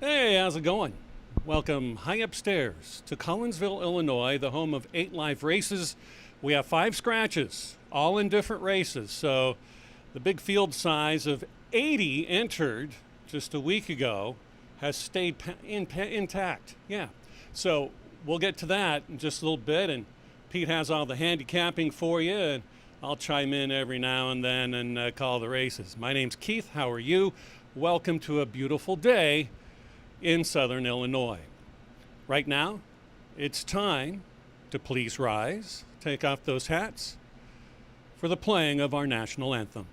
Hey, how's it going? Welcome high upstairs to Collinsville, Illinois, the home of 8 live races. We have 5 scratches, all in different races. So the big field size of 80 entered just a week ago has stayed intact. Yeah. So we'll get to that in just a little bit. And Pete has all the handicapping for you. And I'll chime in every now and then and call the races. My name's Keith. How are you? Welcome to a beautiful day in southern Illinois. Right now, it's time to please rise, take off those hats for the playing of our national anthem.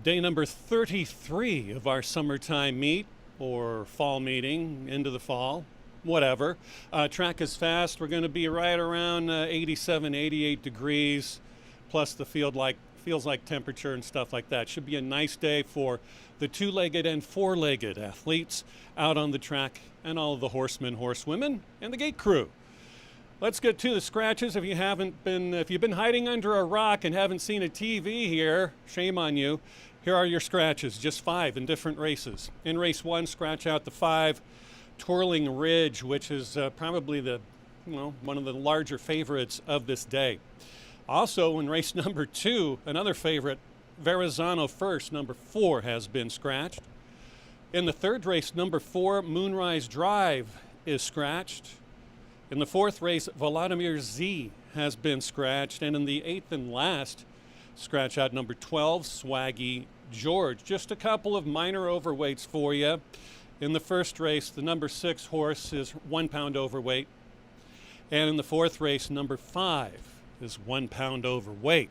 Day number 33 of our summertime meet, or fall meeting, into the fall, whatever. Track is fast. We're going to be right around 87, 88 degrees, plus the feels like temperature and stuff like that. Should be a nice day for the two-legged and four-legged athletes out on the track, and all of the horsemen, horsewomen, and the gate crew. Let's get to the scratches. If you've been hiding under a rock and haven't seen a TV here, shame on you. Here are your scratches, just 5 in different races. In race 1, scratch out the 5, Twirling Ridge, which is probably one of the larger favorites of this day. Also, in race number 2, another favorite, Verrazano First, number 4, has been scratched. In the third race, number 4, Moonrise Drive, is scratched. In the 4th race, Vladimir Z has been scratched. And in the 8th and last, scratch out number 12, Swaggy George. Just a couple of minor overweights for you. In the first race, the number 6 horse is 1 pound overweight. And in the 4th race, number 5 is 1 pound overweight.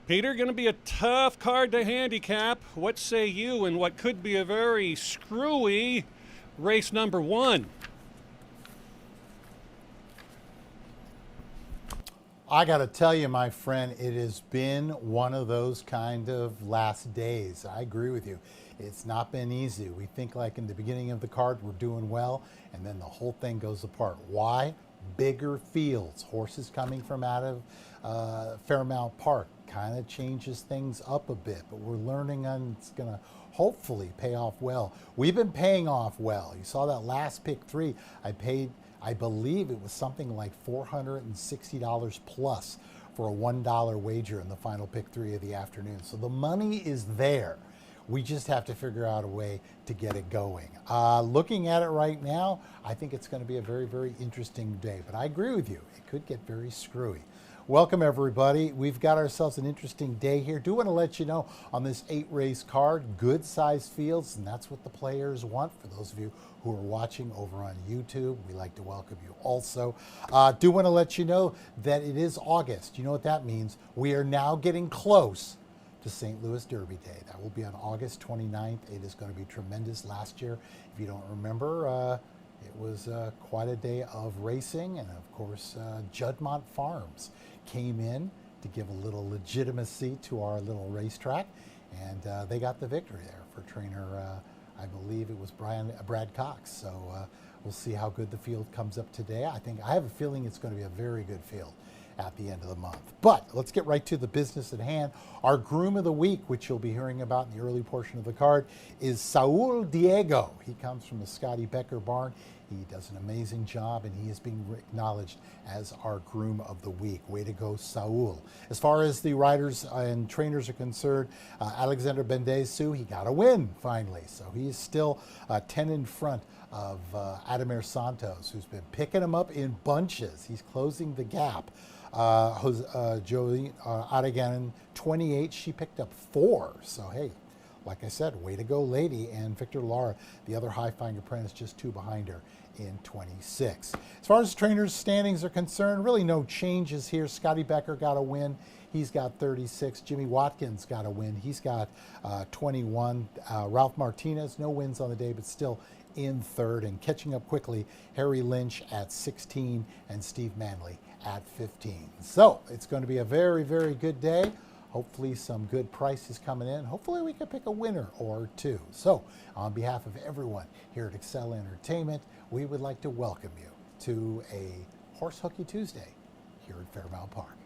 Peter, going to be a tough card to handicap. What say you in what could be a very screwy race number 1? I got to tell you, my friend, it has been one of those kind of last days. I agree with you. It's not been easy. We think like in the beginning of the card, we're doing well, and then the whole thing goes apart. Why? Bigger fields. Horses coming from out of Fairmount Park kind of changes things up a bit, but we're learning and it's going to hopefully pay off well. We've been paying off well. You saw that last pick 3. I believe it was something like $460 plus for a $1 wager in the final pick 3 of the afternoon. So the money is there. We just have to figure out a way to get it going. Looking at it right now, I think it's going to be a very, very interesting day. But I agree with you. It could get very screwy. Welcome, everybody. We've got ourselves an interesting day here. Do want to let you know on this 8-race card, good sized fields, and that's what the players want. For those of you who are watching over on YouTube, we like to welcome you also. Do want to let you know that it is August. You know what that means? We are now getting close to St. Louis Derby Day. That will be on August 29th. It is going to be tremendous. Last year, if you don't remember, it was quite a day of racing, and of course, Juddmonte Farms came in to give a little legitimacy to our little racetrack, and they got the victory there for trainer, I believe it was Brad Cox. So we'll see how good the field comes up today. I have a feeling it's going to be a very good field. at the end of the month. But let's get right to the business at hand. Our groom of the week, which you'll be hearing about in the early portion of the card, is Saul Diego. He comes from the Scotty Becker barn. He does an amazing job, and he is being acknowledged as our groom of the week. Way to go, Saul. As far as the riders and trainers are concerned, Alexander Bendesu, he got a win finally. So he is still 10 in front of Ademir Santos, who's been picking him up in bunches. He's closing the gap. Joey Aragan, 28, she picked up 4. So, hey, like I said, way to go, lady. And Victor Lara, the other high-flying apprentice, just 2 behind her in 26. As far as trainers' standings are concerned, really no changes here. Scotty Becker got a win. He's got 36. Jimmy Watkins got a win. He's got 21. Ralph Martinez, no wins on the day, but still in third. And catching up quickly, Harry Lynch at 16 and Steve Manley at 15. So it's going to be a very, very good day. Hopefully some good prices coming in. Hopefully we can pick a winner or 2. So on behalf of everyone here at Excel Entertainment, we would like to welcome you to a Horse Hooky Tuesday here at Fairmount Park.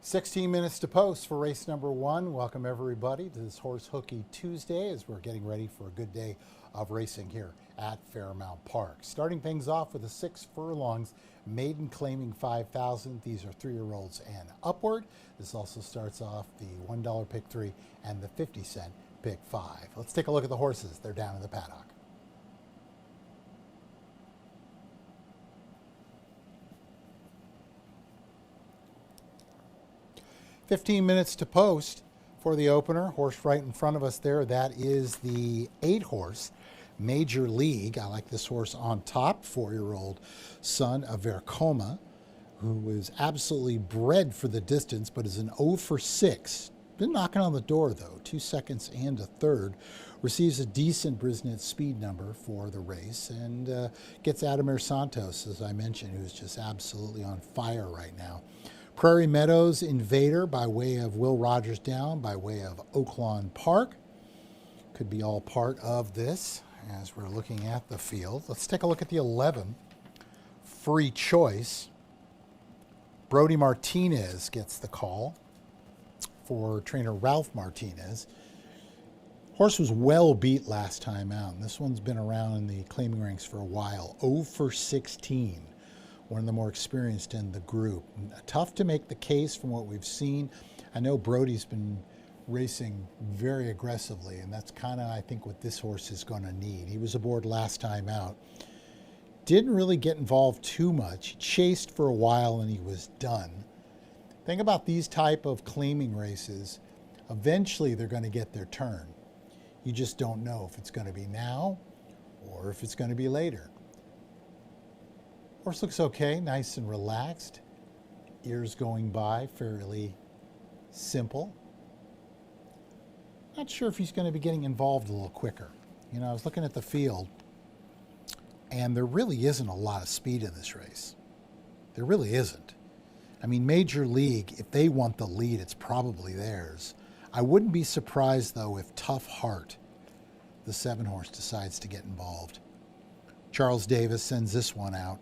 16 minutes to post for race number one. Welcome everybody to this Horse Hooky Tuesday as we're getting ready for a good day of racing here at Fairmount Park. Starting things off with the 6 furlongs, maiden claiming 5,000. These are 3-year-olds and upward. This also starts off the $1 pick 3 and the 50-cent pick 5. Let's take a look at the horses. They're down in the paddock. "15 minutes to post for the opener. Horse right in front of us there, that is the 8-horse Major League. I like this horse on top, 4-year-old son of Vercoma, who was absolutely bred for the distance, but is an 0 for 6. Been knocking on the door, though, 2 seconds and a third. Receives a decent Brisnet speed number for the race and gets Adamir Santos, as I mentioned, who's just absolutely on fire right now. Prairie Meadows Invader by way of Will Rogers Down, by way of Oaklawn Park. Could be all part of this as we're looking at the field. Let's take a look at the 11. Free Choice. Brody Martinez gets the call for trainer Ralph Martinez. Horse was well beat last time out, and this one's been around in the claiming ranks for a while. 0 for 16. One of the more experienced in the group. Tough to make the case from what we've seen. I know Brody's been racing very aggressively, and that's kind of, I think, what this horse is going to need. He was aboard last time out. Didn't really get involved too much. He chased for a while and he was done. Think about these type of claiming races. Eventually they're going to get their turn. You just don't know if it's going to be now or if it's going to be later. Horse looks okay, nice and relaxed. Ears going by, fairly simple. Not sure if he's going to be getting involved a little quicker. You know, I was looking at the field, and there really isn't a lot of speed in this race. There really isn't. I mean, Major League, if they want the lead, it's probably theirs. I wouldn't be surprised, though, if Tough Heart, the 7-horse, decides to get involved. Charles Davis sends this one out.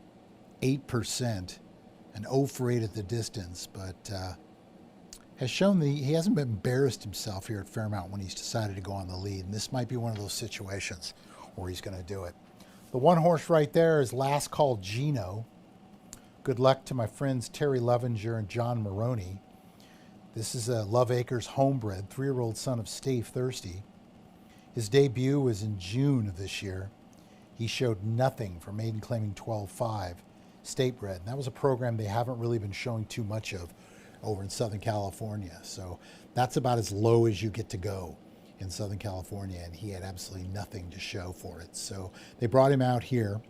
8% and 0 for 8 at the distance, but has shown that he hasn't embarrassed himself here at Fairmount when he's decided to go on the lead, and this might be one of those situations where he's going to do it. The 1-horse right there is Last Call Gino. Good luck to my friends Terry Lovinger and John Maroney. This is a Love Acres homebred, 3-year-old son of Stave Thirsty. His debut was in June of this year. He showed nothing for maiden claiming 12.5. State bred. And that was a program they haven't really been showing too much of over in Southern California. So that's about as low as you get to go in Southern California, and he had absolutely nothing to show for it. So they brought him out here.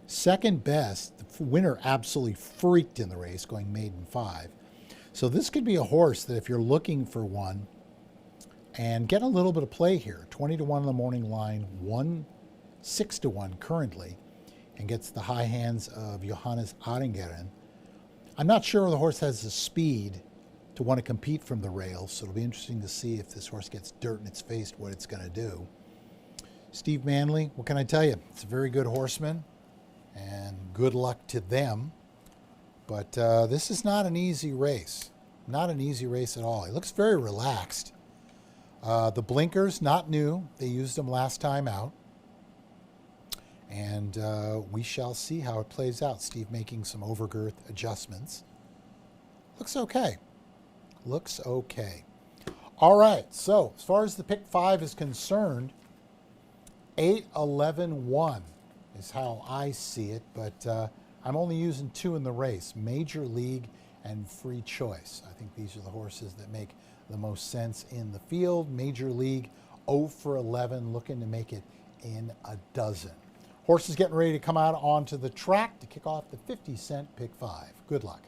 Second best, the winner absolutely freaked in the race, going maiden 5. So this could be a horse that if you're looking for one and get a little bit of play here, 20 to 1 in the morning line, 6 to 1 currently, and gets the high hands of Johannes Adengeren. I'm not sure the horse has the speed to want to compete from the rails, so it'll be interesting to see if this horse gets dirt in its face, what it's going to do. Steve Manley, what can I tell you? It's a very good horseman, and good luck to them. But this is not an easy race. Not an easy race at all. He looks very relaxed. The blinkers, not new. They used them last time out. And we shall see how it plays out. Steve making some overgirth adjustments. Looks okay. Looks okay. All right, so as far as the pick 5 is concerned, 8-11-1 is how I see it, but I'm only using 2 in the race, Major League and Free Choice. I think these are the horses that make the most sense in the field. Major League, 0 for 11, looking to make it in a dozen. Horses getting ready to come out onto the track to kick off the 50-cent pick 5. Good luck.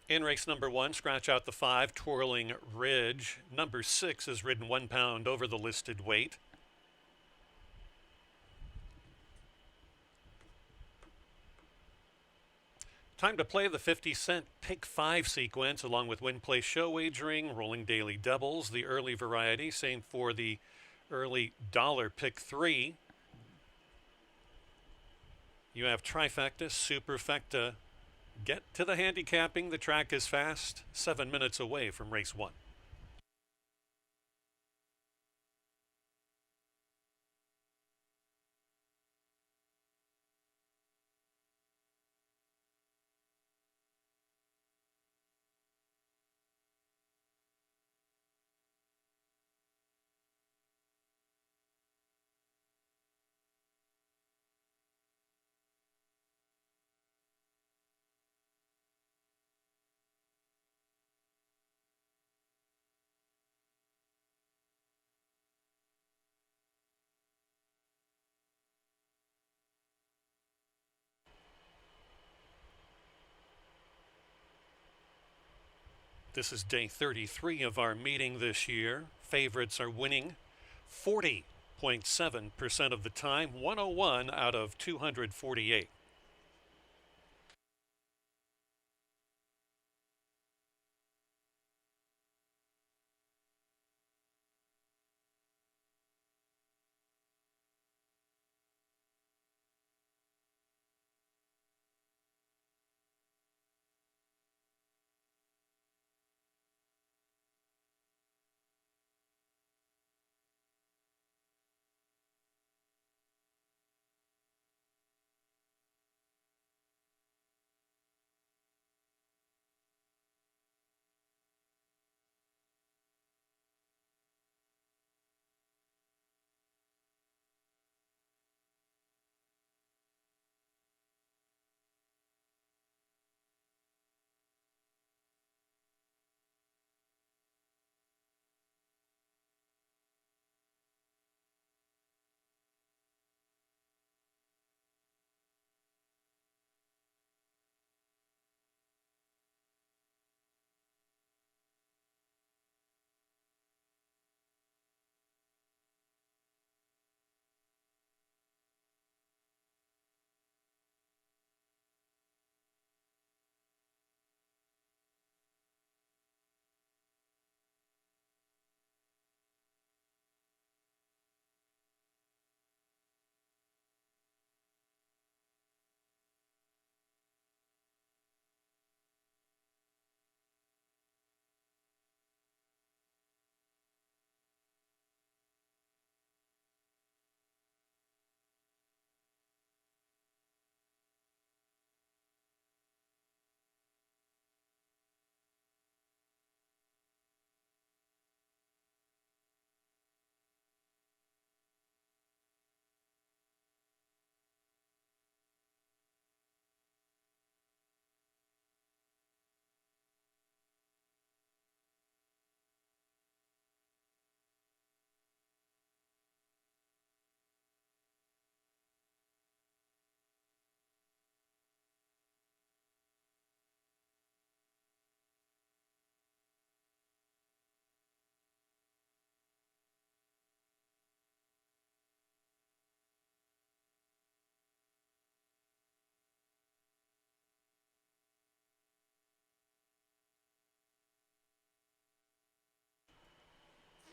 In race number 1, scratch out the 5, Twirling Ridge. Number 6 is ridden 1 pound over the listed weight. Time to play the 50-cent Pick 5 sequence along with win, play, show wagering, rolling daily doubles, the early variety. Same for the early dollar Pick 3. You have trifecta, superfecta. Get to the handicapping. The track is fast, 7 minutes away from race 1. This is day 33 of our meeting this year. Favorites are winning 40.7% of the time, 101 out of 248.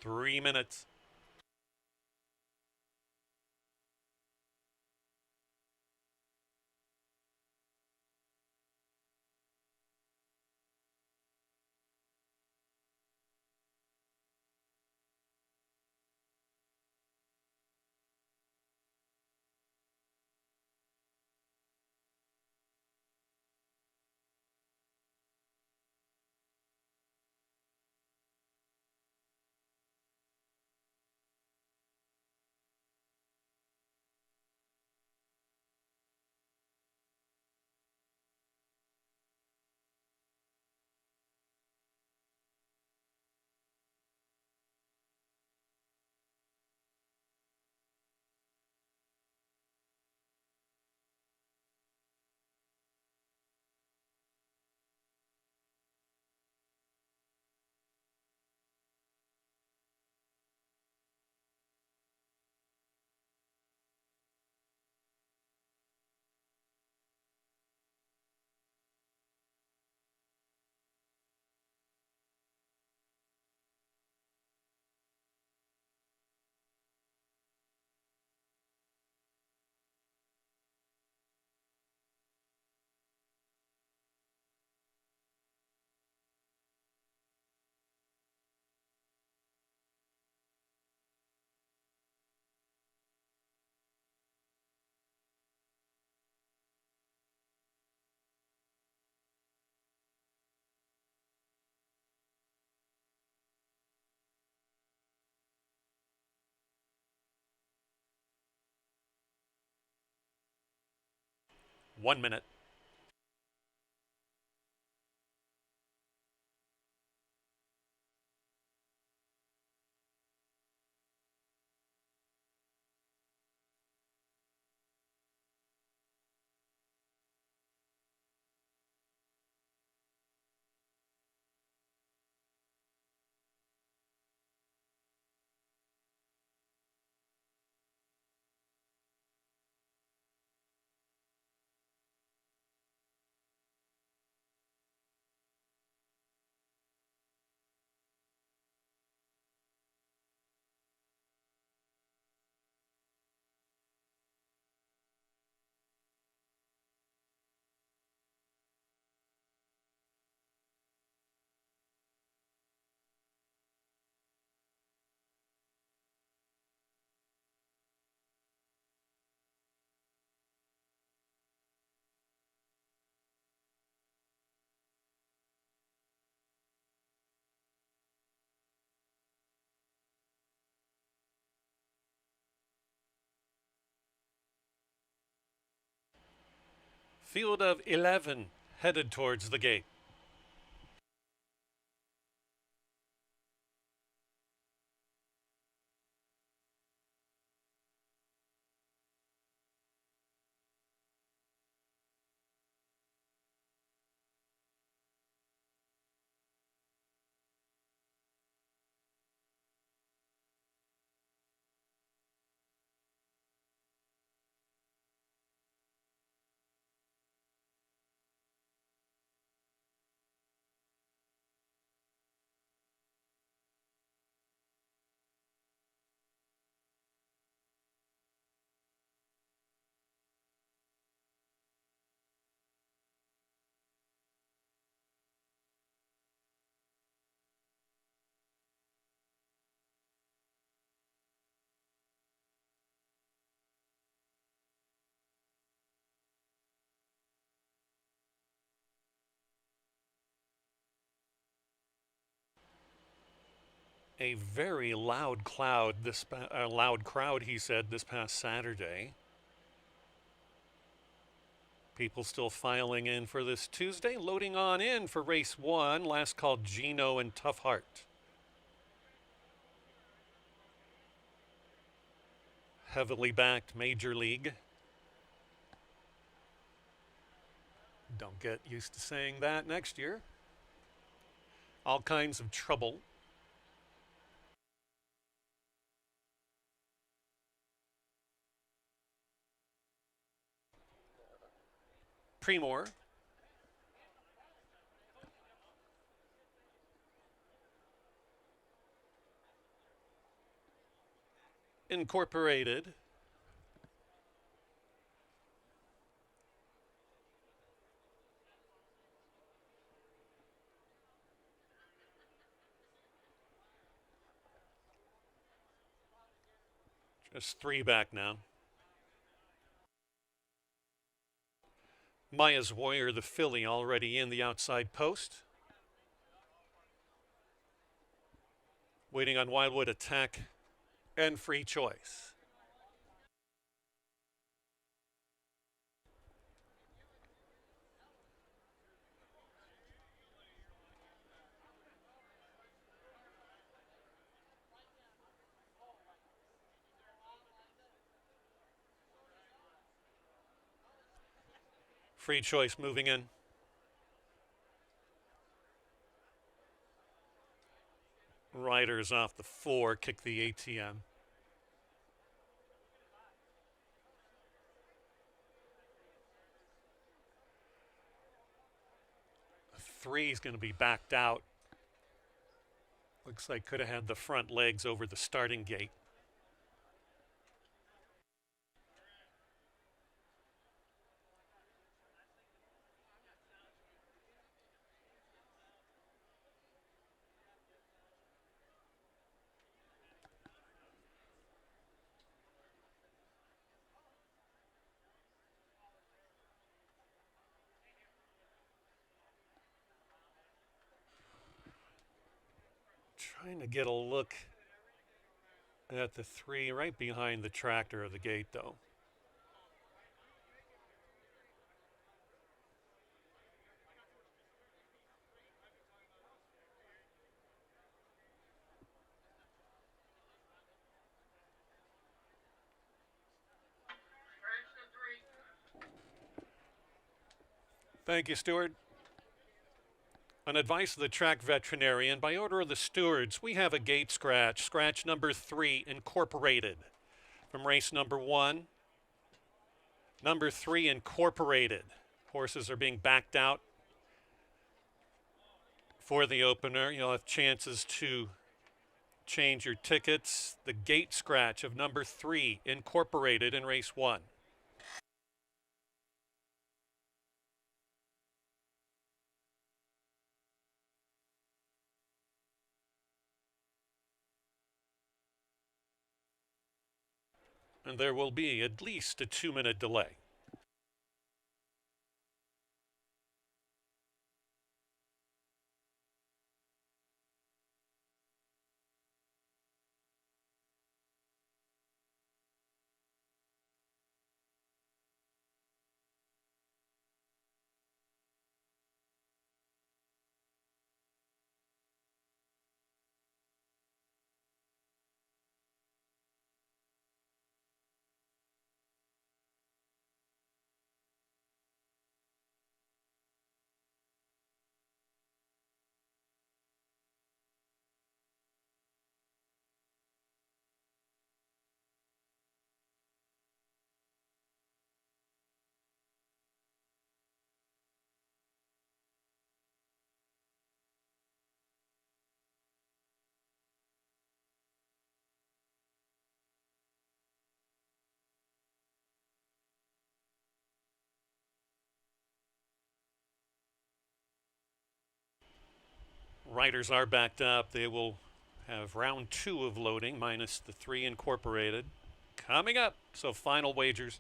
Three minutes. 1 minute. Field of 11 headed towards the gate. A very loud loud crowd, he said, this past Saturday. People still filing in for this Tuesday, loading on in for race 1, last called Gino and Tough Heart. Heavily backed Major League. Don't get used to saying that next year. All kinds of trouble. Premor. Incorporated. Just 3 back now. Maya's Warrior, the filly, already in the outside post. Waiting on Wildwood Attack and Free Choice. Free Choice moving in. Riders off the 4, kick the ATM. The 3 is going to be backed out. Looks like could have had the front legs over the starting gate. Trying to get a look at the 3 right behind the tractor of the gate, though. Thank you, Stuart. On advice of the track veterinarian, by order of the stewards, we have a gate scratch, scratch number 3, incorporated. From race number 1, number 3, incorporated. Horses are being backed out for the opener. You'll have chances to change your tickets. The gate scratch of number 3, incorporated in race 1. And there will be at least a 2-minute delay. Riders are backed up. They will have round 2 of loading minus the 3 incorporated coming up. So final wagers.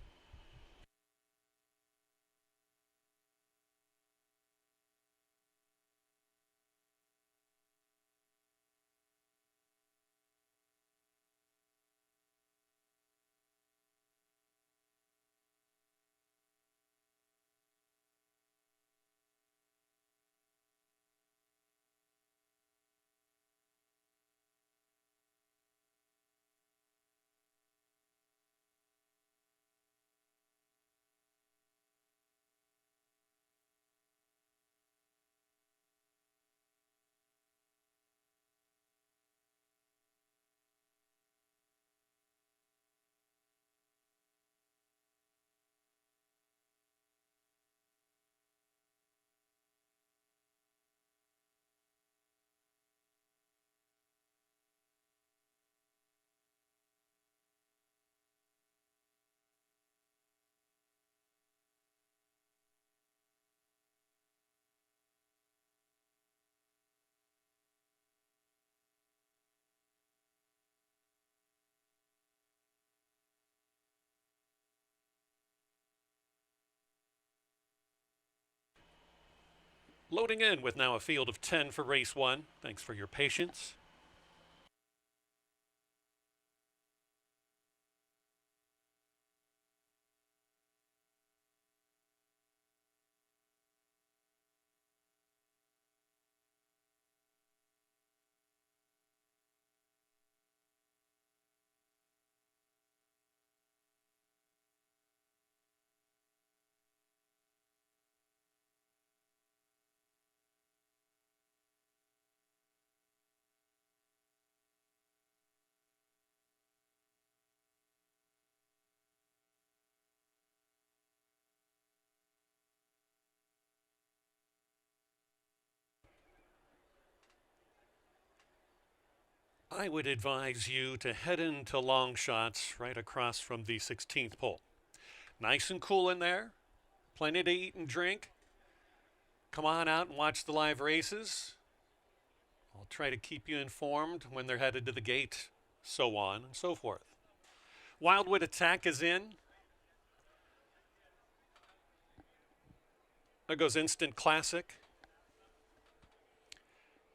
Loading in with now a field of 10 for race 1. Thanks for your patience. I would advise you to head into long shots right across from the 16th pole. Nice and cool in there. Plenty to eat and drink. Come on out and watch the live races. I'll try to keep you informed when they're headed to the gate, so on and so forth. Wildwood Attack is in. There goes Instant Classic.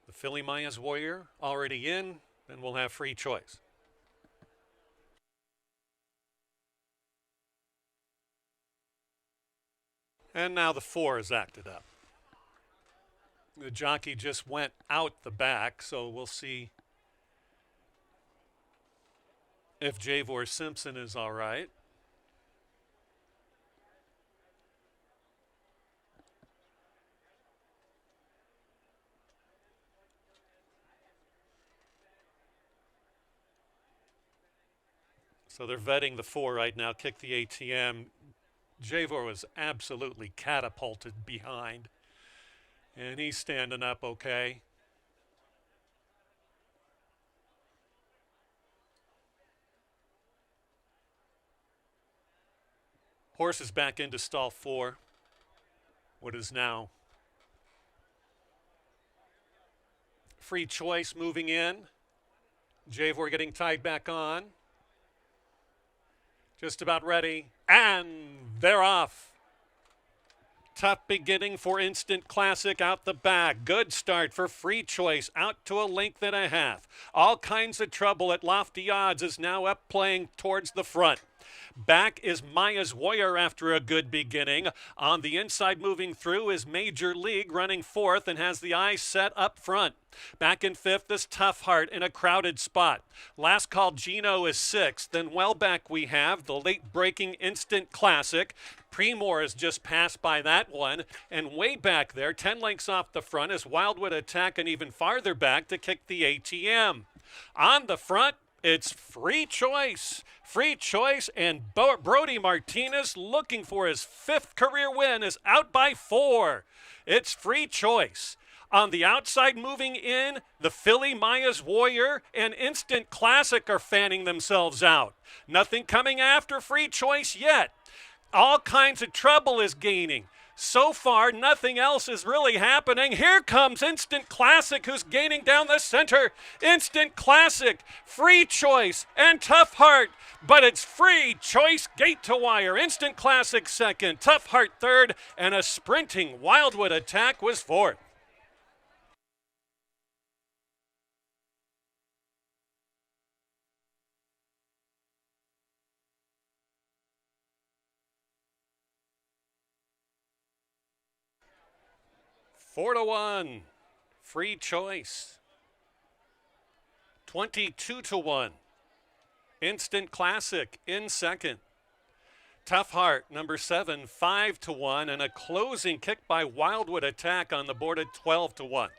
The Philly Maya's Warrior already in. Then we'll have free choice. And now the 4 is acted up. The jockey just went out the back, so we'll see if Javor Simpson is all right. So they're vetting the 4 right now. Kick the ATM. Javor was absolutely catapulted behind. And he's standing up okay. Horse is back into stall 4. What is now Free Choice moving in. Javor getting tied back on. Just about ready. And they're off. Tough beginning for Instant Classic out the back. Good start for Free Choice out to a length and a half. All kinds of trouble at lofty odds is now up playing towards the front. Back is Maya's Warrior after a good beginning. On the inside moving through is Major League running 4th and has the eyes set up front. Back in 5th is Tough Heart in a crowded spot. Last Call Gino is 6th. Then well back we have the late breaking Instant Classic. Premore is just passed by that one. And way back there, 10 lengths off the front, is Wildwood Attack, and even farther back to kick the ATM. On the front, it's Free Choice. Free Choice and Brody Martinez, looking for his 5th career win, is out by 4. It's Free Choice. On the outside moving in, the filly Maya's Warrior and Instant Classic are fanning themselves out. Nothing coming after Free Choice yet. All kinds of trouble is gaining. So far, nothing else is really happening. Here comes Instant Classic, who's gaining down the center. Instant Classic, Free Choice, and Tough Heart. But it's Free Choice gate to wire. Instant Classic 2nd, Tough Heart 3rd, and a sprinting Wildwood Attack was 4th. Four to 1, Free Choice. 22 to 1, Instant Classic in 2nd. Tough Heart, number 7, 5 to 1, and a closing kick by Wildwood Attack on the board at 12 to 1.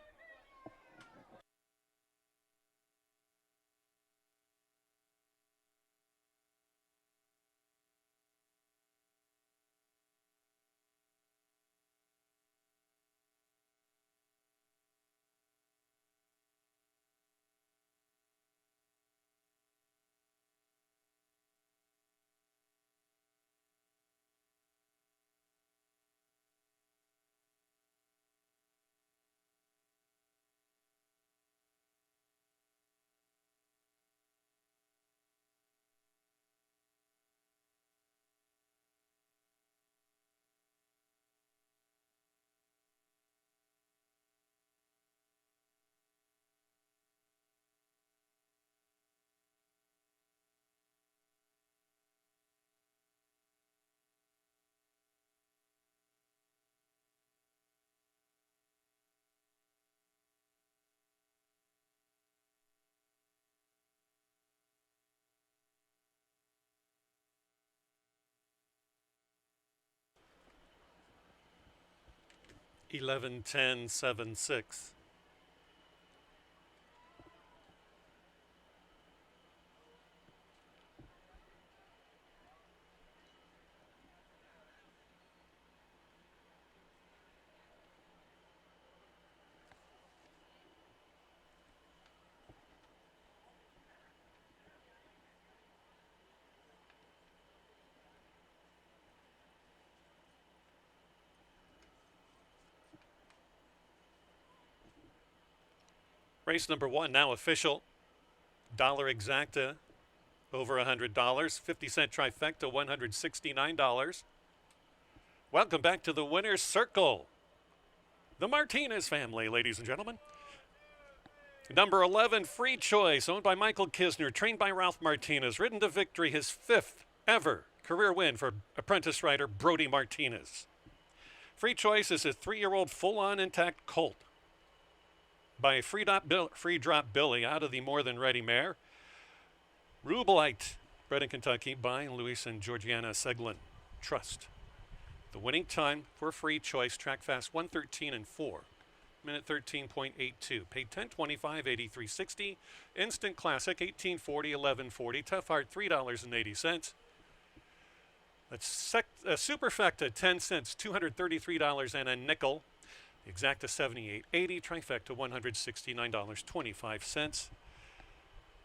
Eleven, 10, 7, 6. Race number 1 now official. Dollar exacta over $100. 50-cent trifecta $169. Welcome back to the winner's circle. The Martinez family, ladies and gentlemen. Number 11, Free Choice, owned by Michael Kisner, trained by Ralph Martinez, ridden to victory, his 5th ever career win for apprentice rider Brody Martinez. Free Choice is a 3-year-old full-on intact colt by Free Drop Billy out of the More Than Ready mare. Rubelite, bred in Kentucky by Luis and Georgiana Seglin Trust. The winning time for Free Choice, track fast 1:13 and 4. minute 13.82. Paid 10.25, 83.60. Instant Classic 18.40, 11.40. Tough Heart $3.80. That's Superfecta 10 cents, $233 and a nickel. Exacta 78.80. Trifecta $169.25.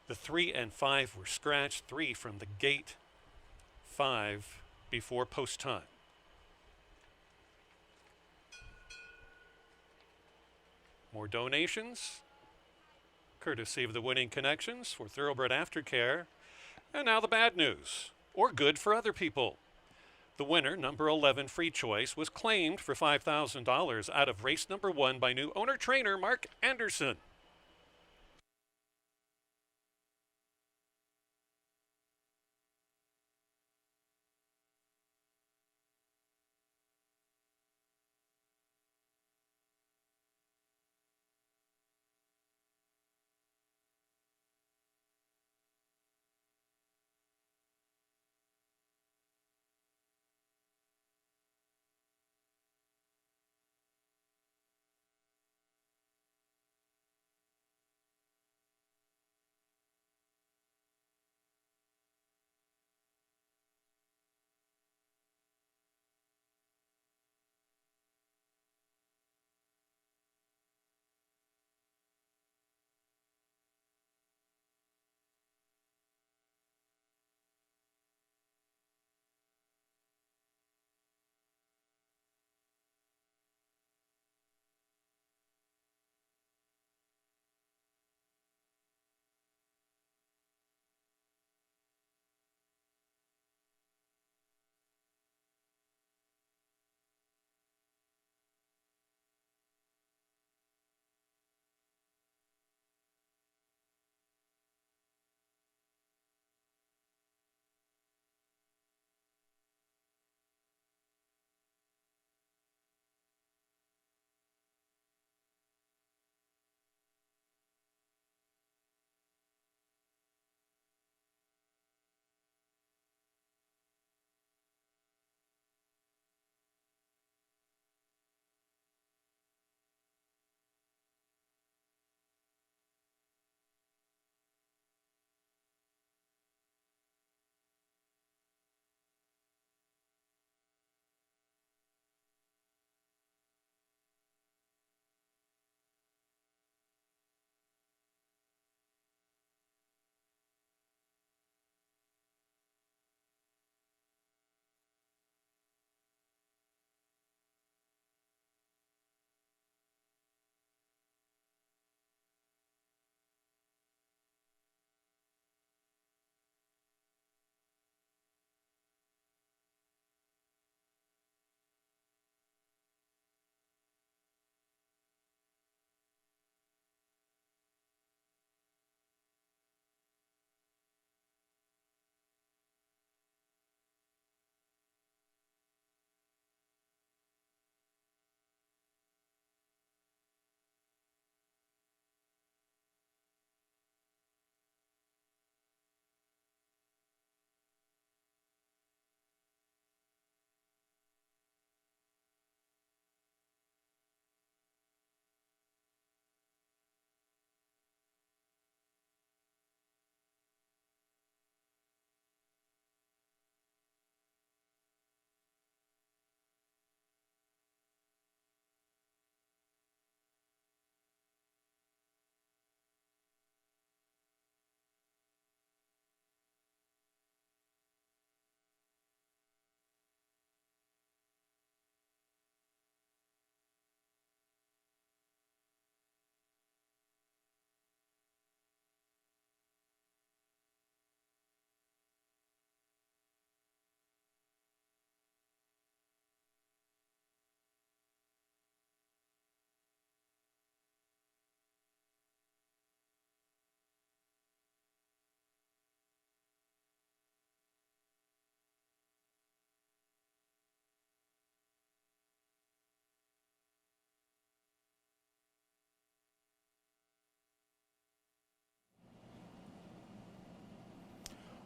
The 3 and 5 were scratched. 3 from the gate. 5 before post time. More donations, courtesy of the winning connections for Thoroughbred Aftercare. And now the bad news, or good for other people. The winner, number 11, Free Choice, was claimed for $5,000 out of race number 1 by new owner-trainer Mark Anderson.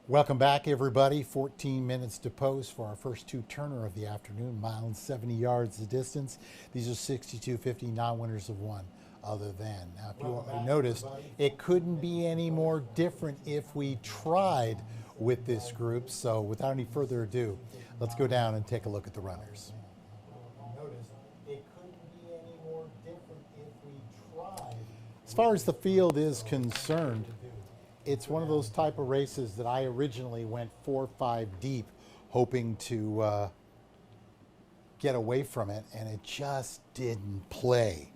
Welcome back, everybody. 14 minutes to post for our first two turner of the afternoon, mile and 70 yards the distance. These are 62.50 non-winners of one other than. Now, if you noticed, it couldn't be any more different if we tried with this group. So without any further ado, let's go down and take a look at the runners. As far as the field is concerned, it's one of those type of races that I originally went 4 or 5 deep, hoping to get away from it, and it just didn't play.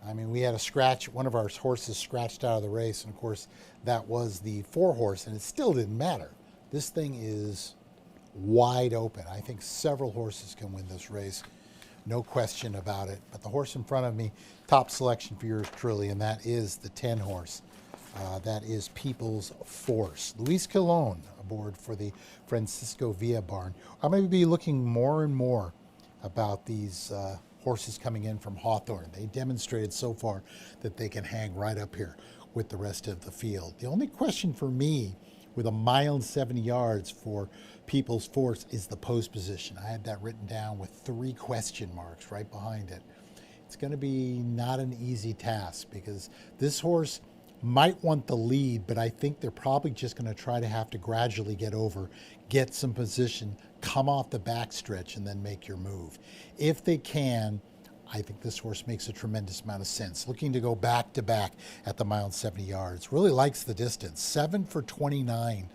I mean, we had a scratch, one of our horses scratched out of the race, and of course, that was the 4 horse, and it still didn't matter. This thing is wide open. I think several horses can win this race, no question about it. But the horse in front of me, top selection for yours truly, and that is the 10 horse. That is People's Force. Luis Quilon aboard for the Francisco Villa barn. I'm going to be looking more and more about these horses coming in from Hawthorne. They demonstrated so far that they can hang right up here with the rest of the field. The only question for me with a mile and 70 yards for People's Force is the post position. I had that written down with 3 question marks right behind it. It's going to be not an easy task because this horse might want the lead, but I think they're probably just going to try to have to gradually get over, get some position, come off the backstretch, and then make your move. If they can, I think this horse makes a tremendous amount of sense. Looking to go back to back at the mile and 70 yards. Really likes the distance. 7 for 29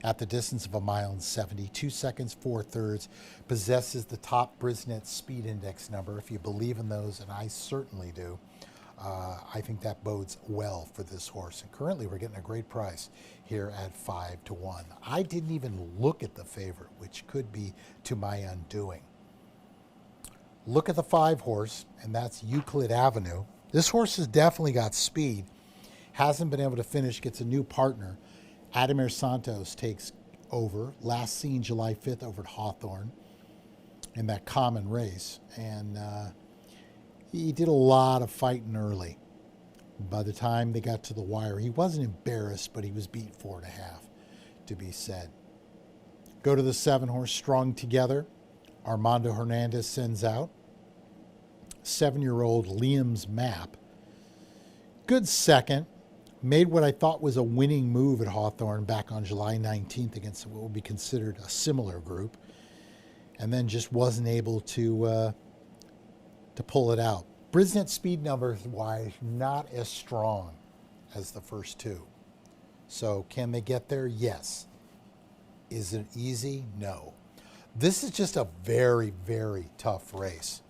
at the distance of a mile and 70. 2 seconds, 4/3. Possesses the top Brisnet speed index number, if you believe in those, and I certainly do. I think that bodes well for this horse. And currently we're getting a great price here at 5-1. I didn't even look at the favorite, which could be to my undoing. Look at the 5 horse, and that's Euclid Avenue. This horse has definitely got speed. Hasn't been able to finish, gets a new partner. Ademir Santos takes over. Last seen July 5th over at Hawthorne in that common race. And he did a lot of fighting early. By the time they got to the wire, he wasn't embarrassed, but he was beat 4.5, to be said. Go to the 7 horse, Strong Together. Armando Hernandez sends out. 7-year-old Liam's Map. Good second. Made what I thought was a winning move at Hawthorne back on July 19th against what would be considered a similar group. And then just wasn't able to pull it out. Brisnet speed numbers wise, not as strong as the first 2. So can they get there? Yes. Is it easy? No. This is just a very, very tough race.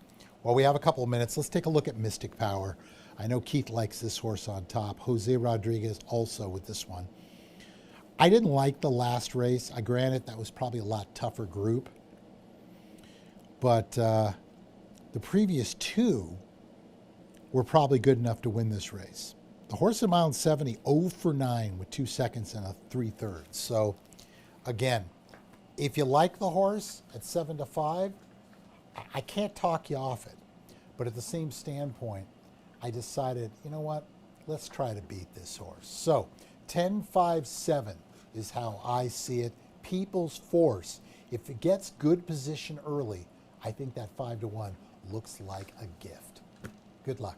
Well, we have a couple of minutes. Let's take a look at Mystic Power. I know Keith likes this horse on top. Jose Rodriguez also with this one. I didn't like the last race. I granted that was probably a lot tougher group. But the previous 2 were probably good enough to win this race. The horse at mile and 70, 0 for 9 with 2 seconds and a 3/3. So again, if you like the horse at 7-5, I can't talk you off it. But at the same standpoint, I decided, you know what? Let's try to beat this horse. So 10-5-7 is how I see it. People's Force. If it gets good position early, I think that 5-1 looks like a gift. Good luck.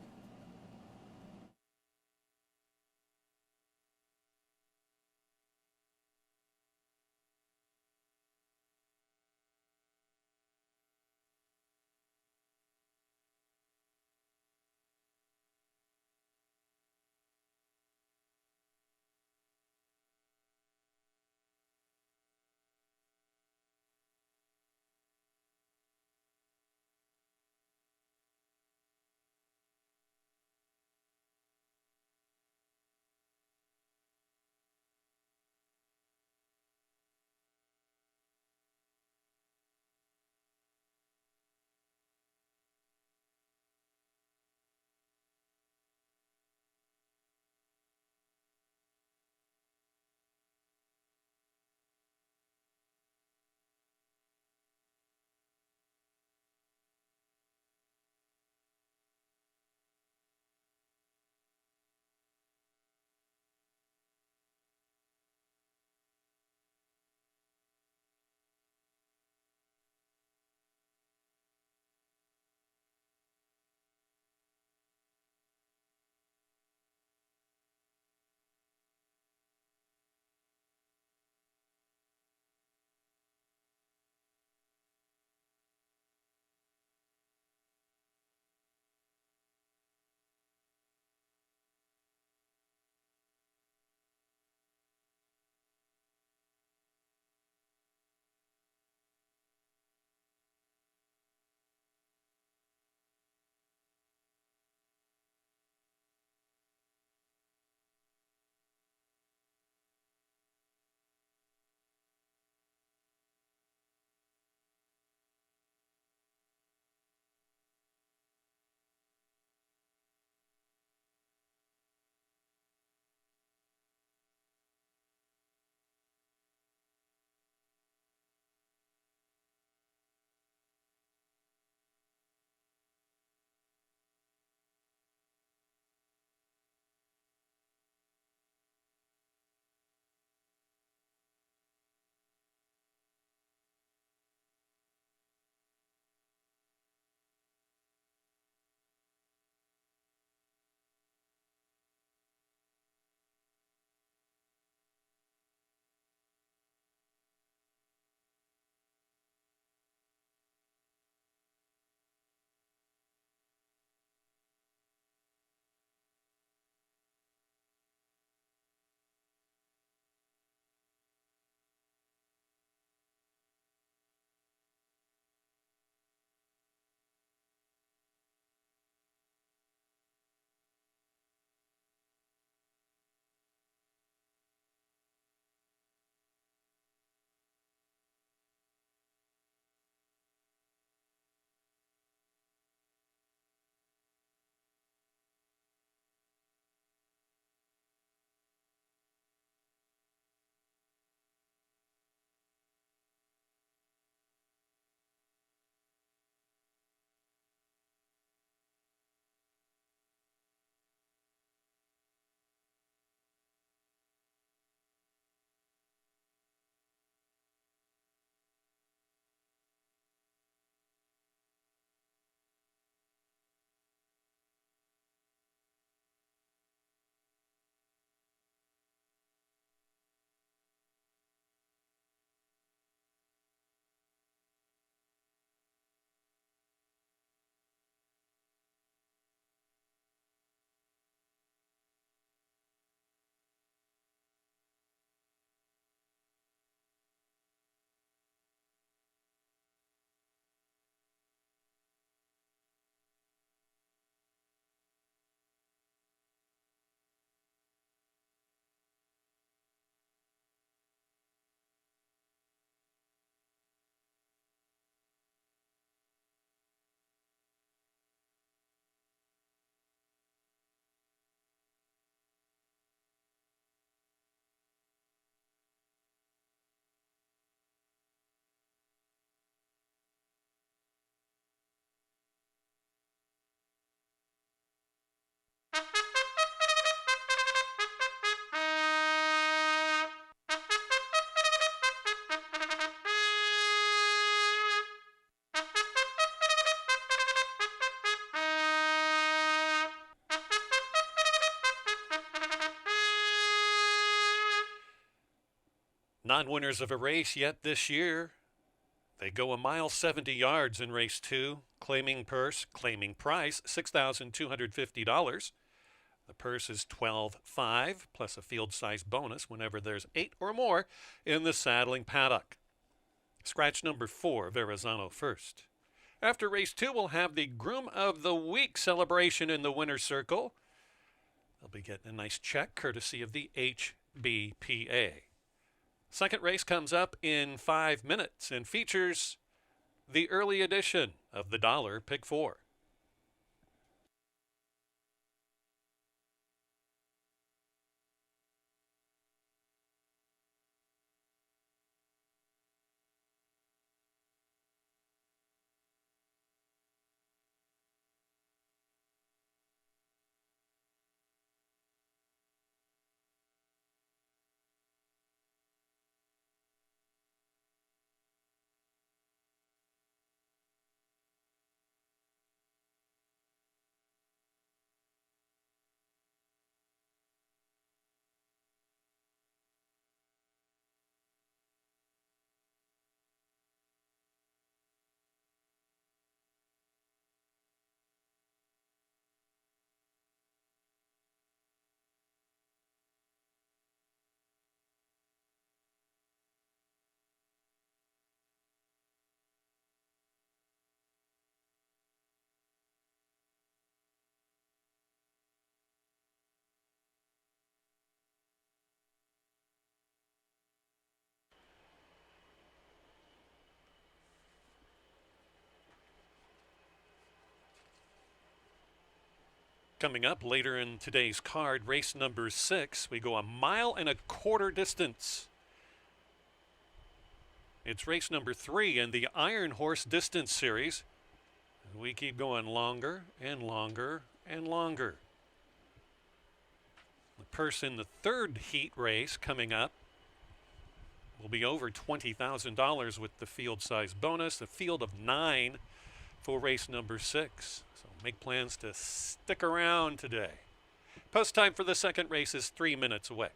Non-winners of a race yet this year. They go a mile 70 yards in race 2, claiming price $6,250. The purse is $12,500 plus a field size bonus whenever there's 8 or more in the saddling paddock. Scratch number 4, Verrazano first. After race 2, we'll have the Groom of the Week celebration in the winner's circle. They'll be getting a nice check courtesy of the HBPA. Second race comes up in 5 minutes and features the early edition of the Dollar Pick 4. Coming up later in today's card, race number 6, we go a mile and a quarter distance. It's race number 3 in the Iron Horse Distance Series. We keep going longer and longer and longer. The purse in the third heat race coming up will be over $20,000 with the field size bonus, a field of 9 for race number 6. So make plans to stick around today. Post time for the second race is 3 minutes away.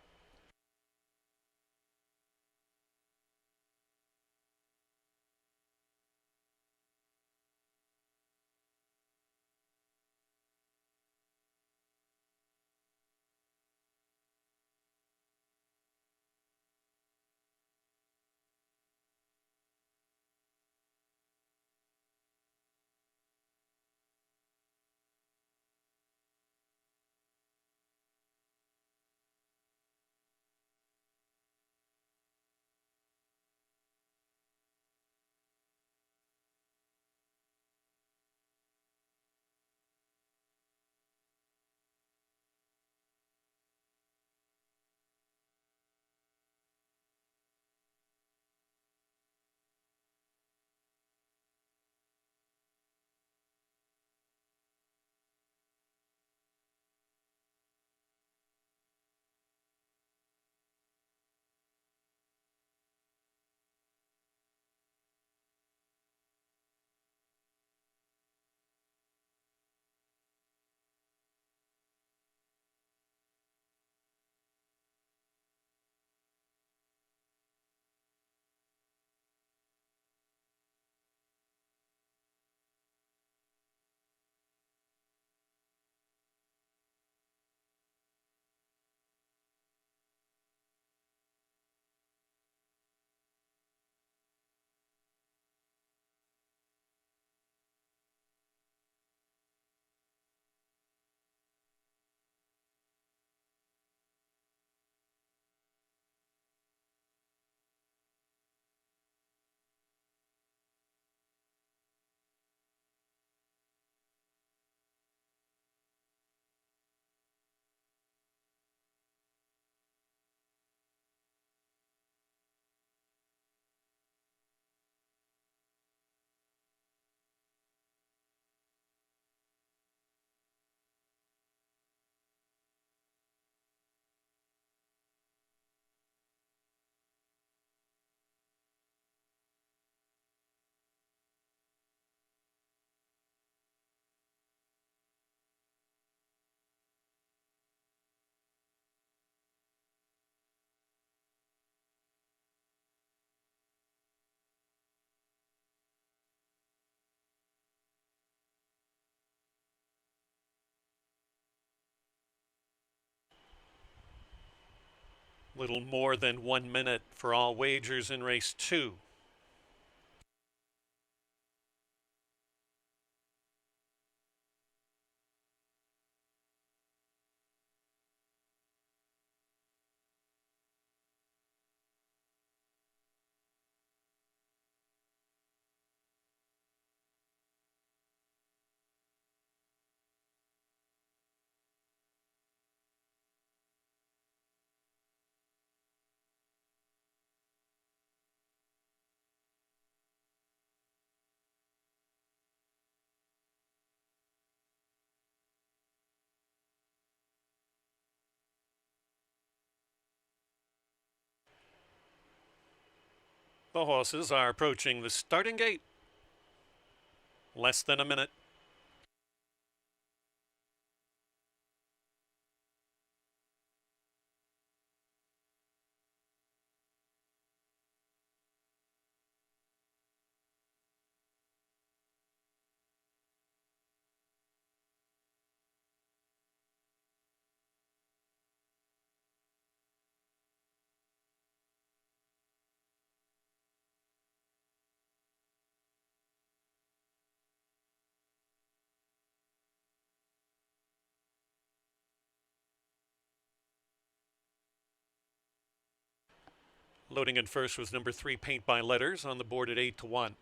Little more than 1 minute for all wagers in race 2. The horses are approaching the starting gate. Less than a minute. Loading in first was number 3, Paint by Letters, on the board at 8-1.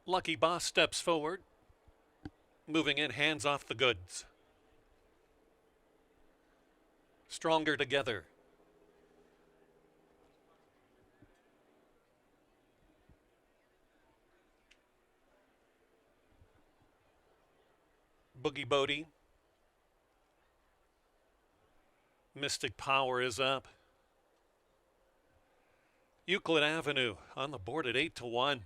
Lucky Boss steps forward, moving in, hands off the goods. Stronger Together. Boogie Bodie. Mystic Power is up. Euclid Avenue on the board at 8-1.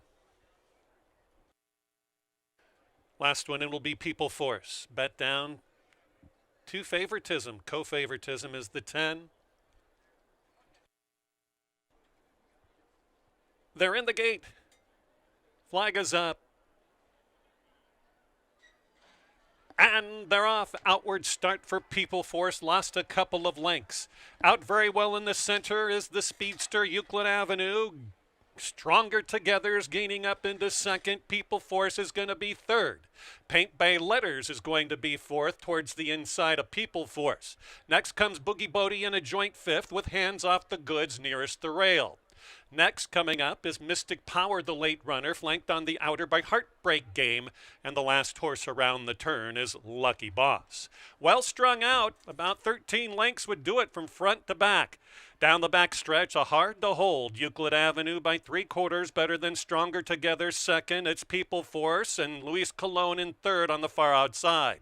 Last one in will be People Force. Bet down to favoritism. Co-favoritism is the 10. They're in the gate. Flag is up. And they're off. Outward start for People Force. Lost a couple of lengths. Out very well in the center is the speedster Euclid Avenue. Stronger Together is gaining up into second. People Force is going to be third. Paint by Letters is going to be fourth towards the inside of People Force. Next comes Boogie Bodie in a joint fifth with Hands Off the Goods nearest the rail. Next coming up is Mystic Power, the late runner, flanked on the outer by Heartbreak Game, and the last horse around the turn is Lucky Boss. Well strung out, about 13 lengths would do it from front to back. Down the back stretch, a hard to hold. Euclid Avenue by 3/4 better than Stronger Together second. It's People Force and Luis Colon in third on the far outside.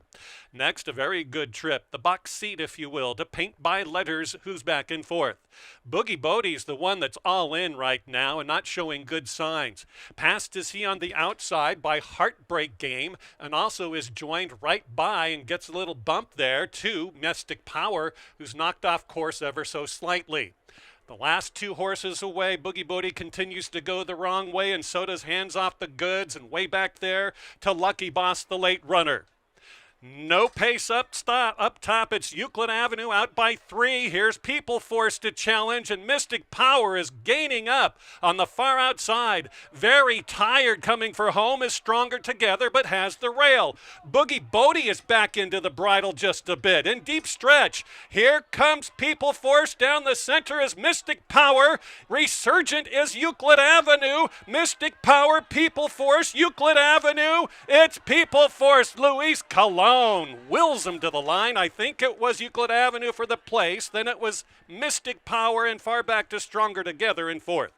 Next, a very good trip, the box seat, if you will, to Paint by Letters, who's back in fourth. Boogie Bodie's the one that's all in right now and not showing good signs. Passed is he on the outside by Heartbreak Game and also is joined right by and gets a little bump there to Mystic Power, who's knocked off course ever so slightly. The last two horses away, Boogie Bodie continues to go the wrong way, and so does Hands Off the Goods, and way back there to Lucky Boss, the late runner. No pace up top. It's Euclid Avenue out by 3. Here's People Force to challenge, and Mystic Power is gaining up on the far outside. Very tired coming for home is Stronger Together, but has the rail. Boogie Bodie is back into the bridle just a bit. In deep stretch, here comes People Force. Down the center is Mystic Power. Resurgent is Euclid Avenue. Mystic Power, People Force, Euclid Avenue. It's People Force. Luis Colon wills him to the line. I think it was Euclid Avenue for the place. Then it was Mystic Power and far back to Stronger Together in fourth.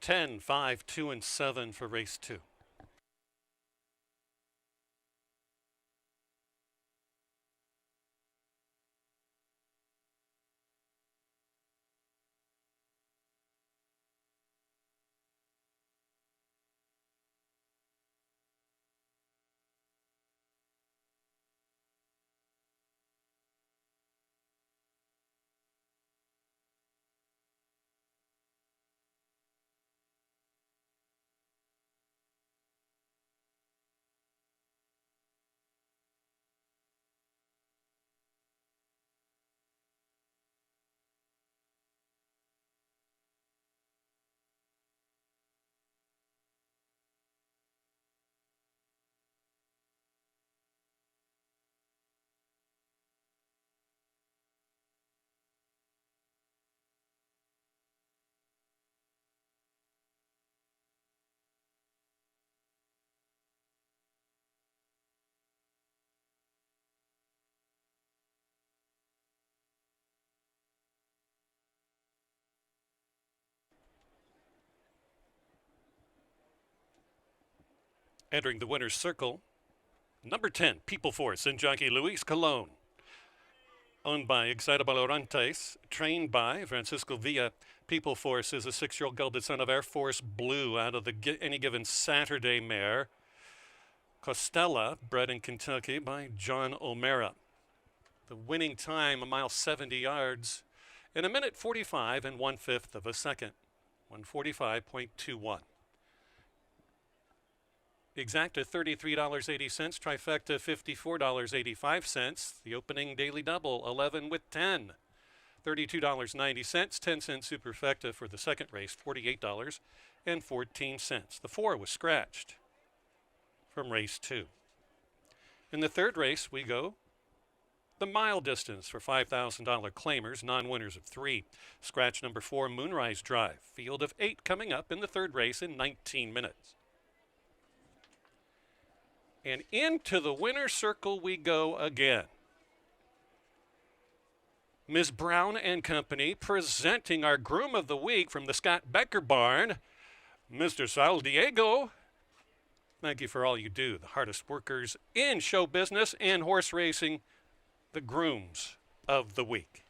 10, 5, 2, and 7 for race 2. Entering the winner's circle, number 10, People Force and jockey Luis Colon. Owned by Excitable Orantes, trained by Francisco Villa. People Force is a 6-year-old gelded son of Air Force Blue out of the Any Given Saturday mare. Costella, bred in Kentucky by John O'Mara. The winning time, 1.70 miles in 1:45 and 1/5 of a second, 1:45.21. Exacta $33.80, trifecta $54.85. The opening daily double 11 with 10, $32.90. 10-cent superfecta for the second race, $48.14. The 4 was scratched from race 2. In the third race, we go the mile distance for $5,000 claimers, non-winners of 3. Scratch number 4, Moonrise Drive. Field of 8 coming up in the third race in 19 minutes. And into the winner's circle we go again. Ms. Brown and Company presenting our groom of the week from the Scott Becker barn, Mr. Sal Diego. Thank you for all you do, the hardest workers in show business and horse racing, the grooms of the week.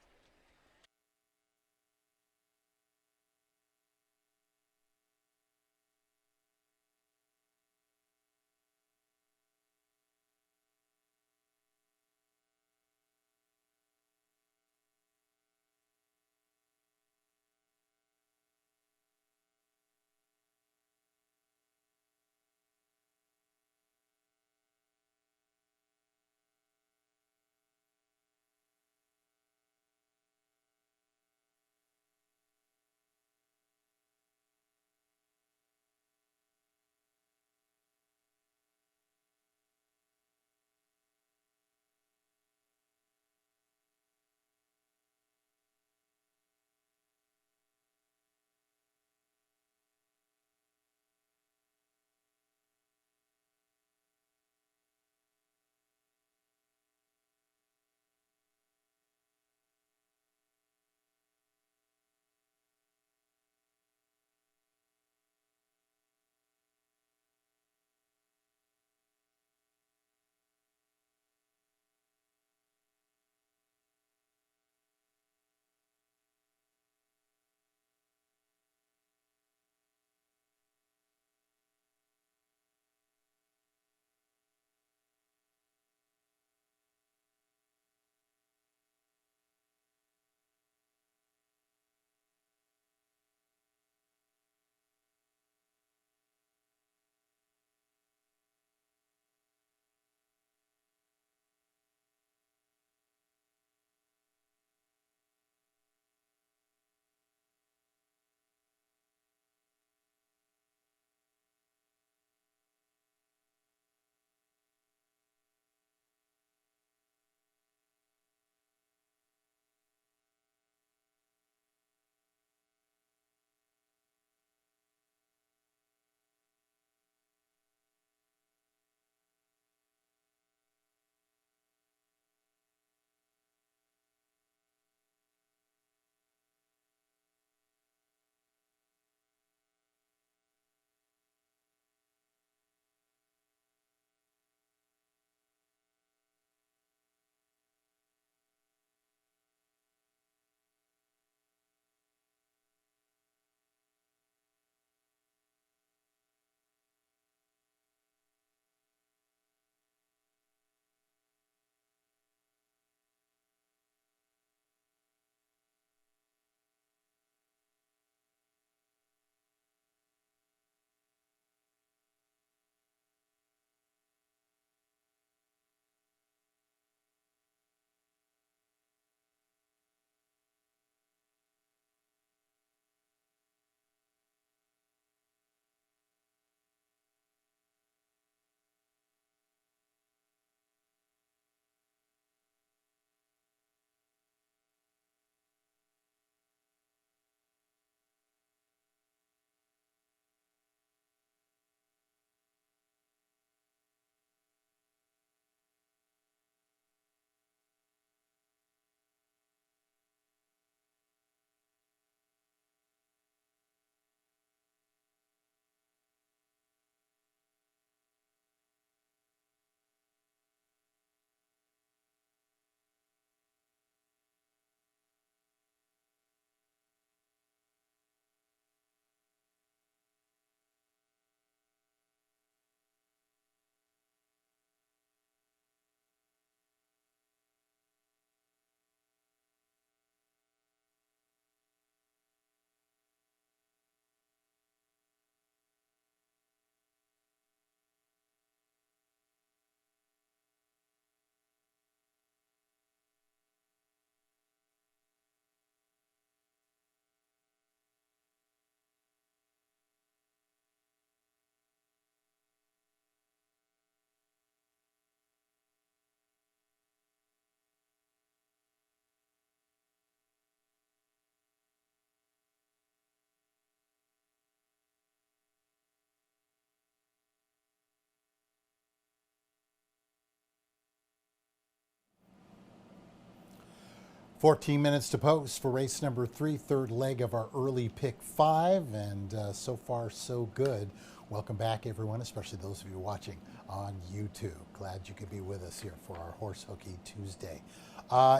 14 minutes to post for race number 3, third leg of our early pick 5, and so far so good. Welcome back, everyone, especially those of you watching on YouTube. Glad you could be with us here for our Horse Hooky Tuesday.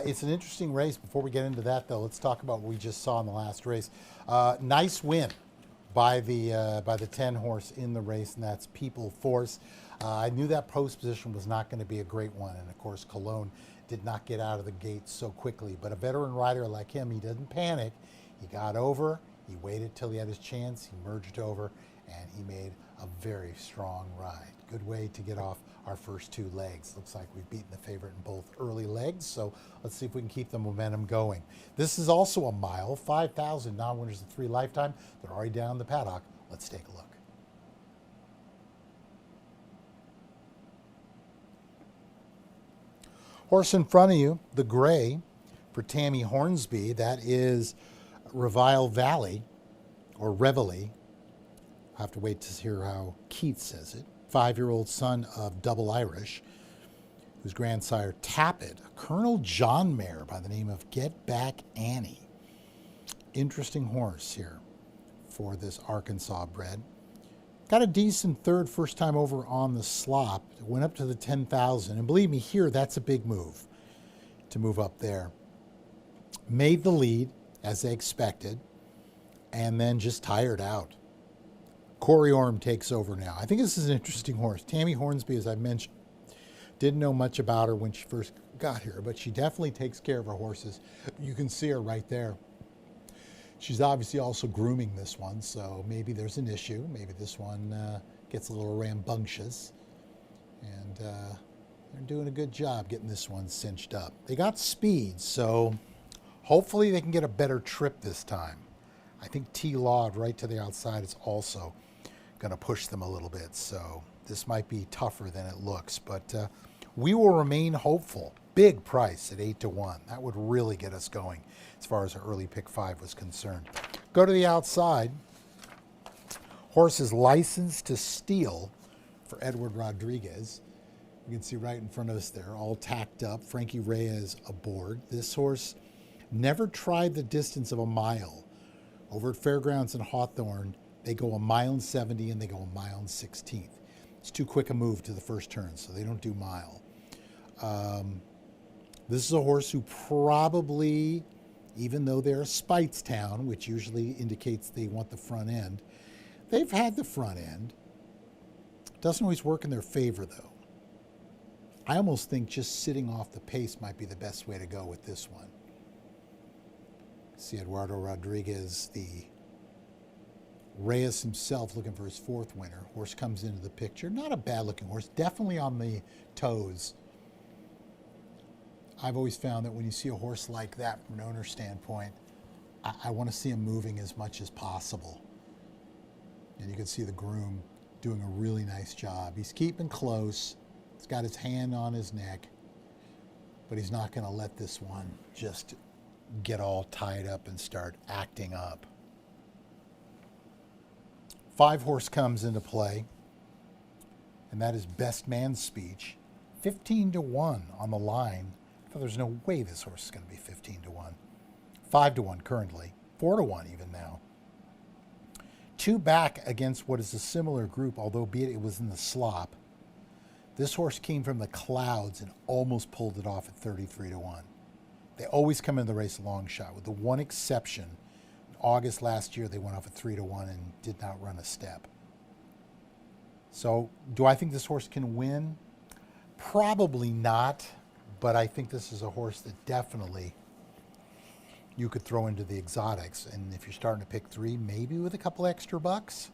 It's an interesting race. Before we get into that, though, let's talk about what we just saw in the last race. Nice win by the 10 horse in the race, and that's People Force. I knew that post position was not going to be a great one, and of course Cologne did not get out of the gate so quickly. But a veteran rider like him, he didn't panic. He got over, he waited till he had his chance, he merged over, and he made a very strong ride. Good way to get off our first 2 legs. Looks like we've beaten the favorite in both early legs, so let's see if we can keep the momentum going. This is also a mile, 5,000 non-winners of 3 lifetime. They're already down the paddock. Let's take a look. Horse in front of you, the gray for Tammy Hornsby. That is Revile Valley, or Reveille. I'll have to wait to hear how Keith says it. 5-year-old son of Double Irish, whose grandsire Tappet, a Colonel John mare by the name of Get Back Annie. Interesting horse here for this Arkansas bred. Got a decent third first time over on the slop. Went up to the 10,000. And believe me, here, that's a big move to move up there. Made the lead, as they expected, and then just tired out. Corey Orm takes over now. I think this is an interesting horse. Tammy Hornsby, as I mentioned, didn't know much about her when she first got here, but she definitely takes care of her horses. You can see her right there. She's obviously also grooming this one, so maybe there's an issue. Maybe this one gets a little rambunctious. And they're doing a good job getting this one cinched up. They got speed, so hopefully they can get a better trip this time. I think T-Law right to the outside is also going to push them a little bit, so this might be tougher than it looks. But we will remain hopeful. Big price at 8-1. That would really get us going as far as our early pick 5 was concerned. Go to the outside. Horse is licensed to steal for Edward Rodriguez. You can see right in front of us there, all tacked up. Frankie Reyes aboard. This horse never tried the distance of a mile. Over at Fairgrounds in Hawthorne, they go 1.70 miles and they go 1.16 miles. It's too quick a move to the first turn, so they don't do mile. This is a horse who probably, even though they're a Speightstown, which usually indicates they want the front end, they've had the front end. Doesn't always work in their favor, though. I almost think just sitting off the pace might be the best way to go with this one. See Eduardo Rodriguez, the Reyes himself, looking for his 4th winner. Horse comes into the picture. Not a bad-looking horse. Definitely on the toes. I've always found that when you see a horse like that from an owner's standpoint, I want to see him moving as much as possible. And you can see the groom doing a really nice job. He's keeping close. He's got his hand on his neck. But he's not going to let this one just get all tied up and start acting up. 5 horse comes into play, and that is Best Man's Speech. 15-1 on the line. I thought there's no way this horse is going to be 15-1. 5-1 currently. 4-1 even now. 2 back against what is a similar group, although be it was in the slop. This horse came from the clouds and almost pulled it off at 33-1. They always come in the race a long shot, with the one exception. In August last year, they went off at 3-1 and did not run a step. So, do I think this horse can win? Probably not, but I think this is a horse that definitely you could throw into the exotics. And if you're starting to pick 3, maybe with a couple extra bucks,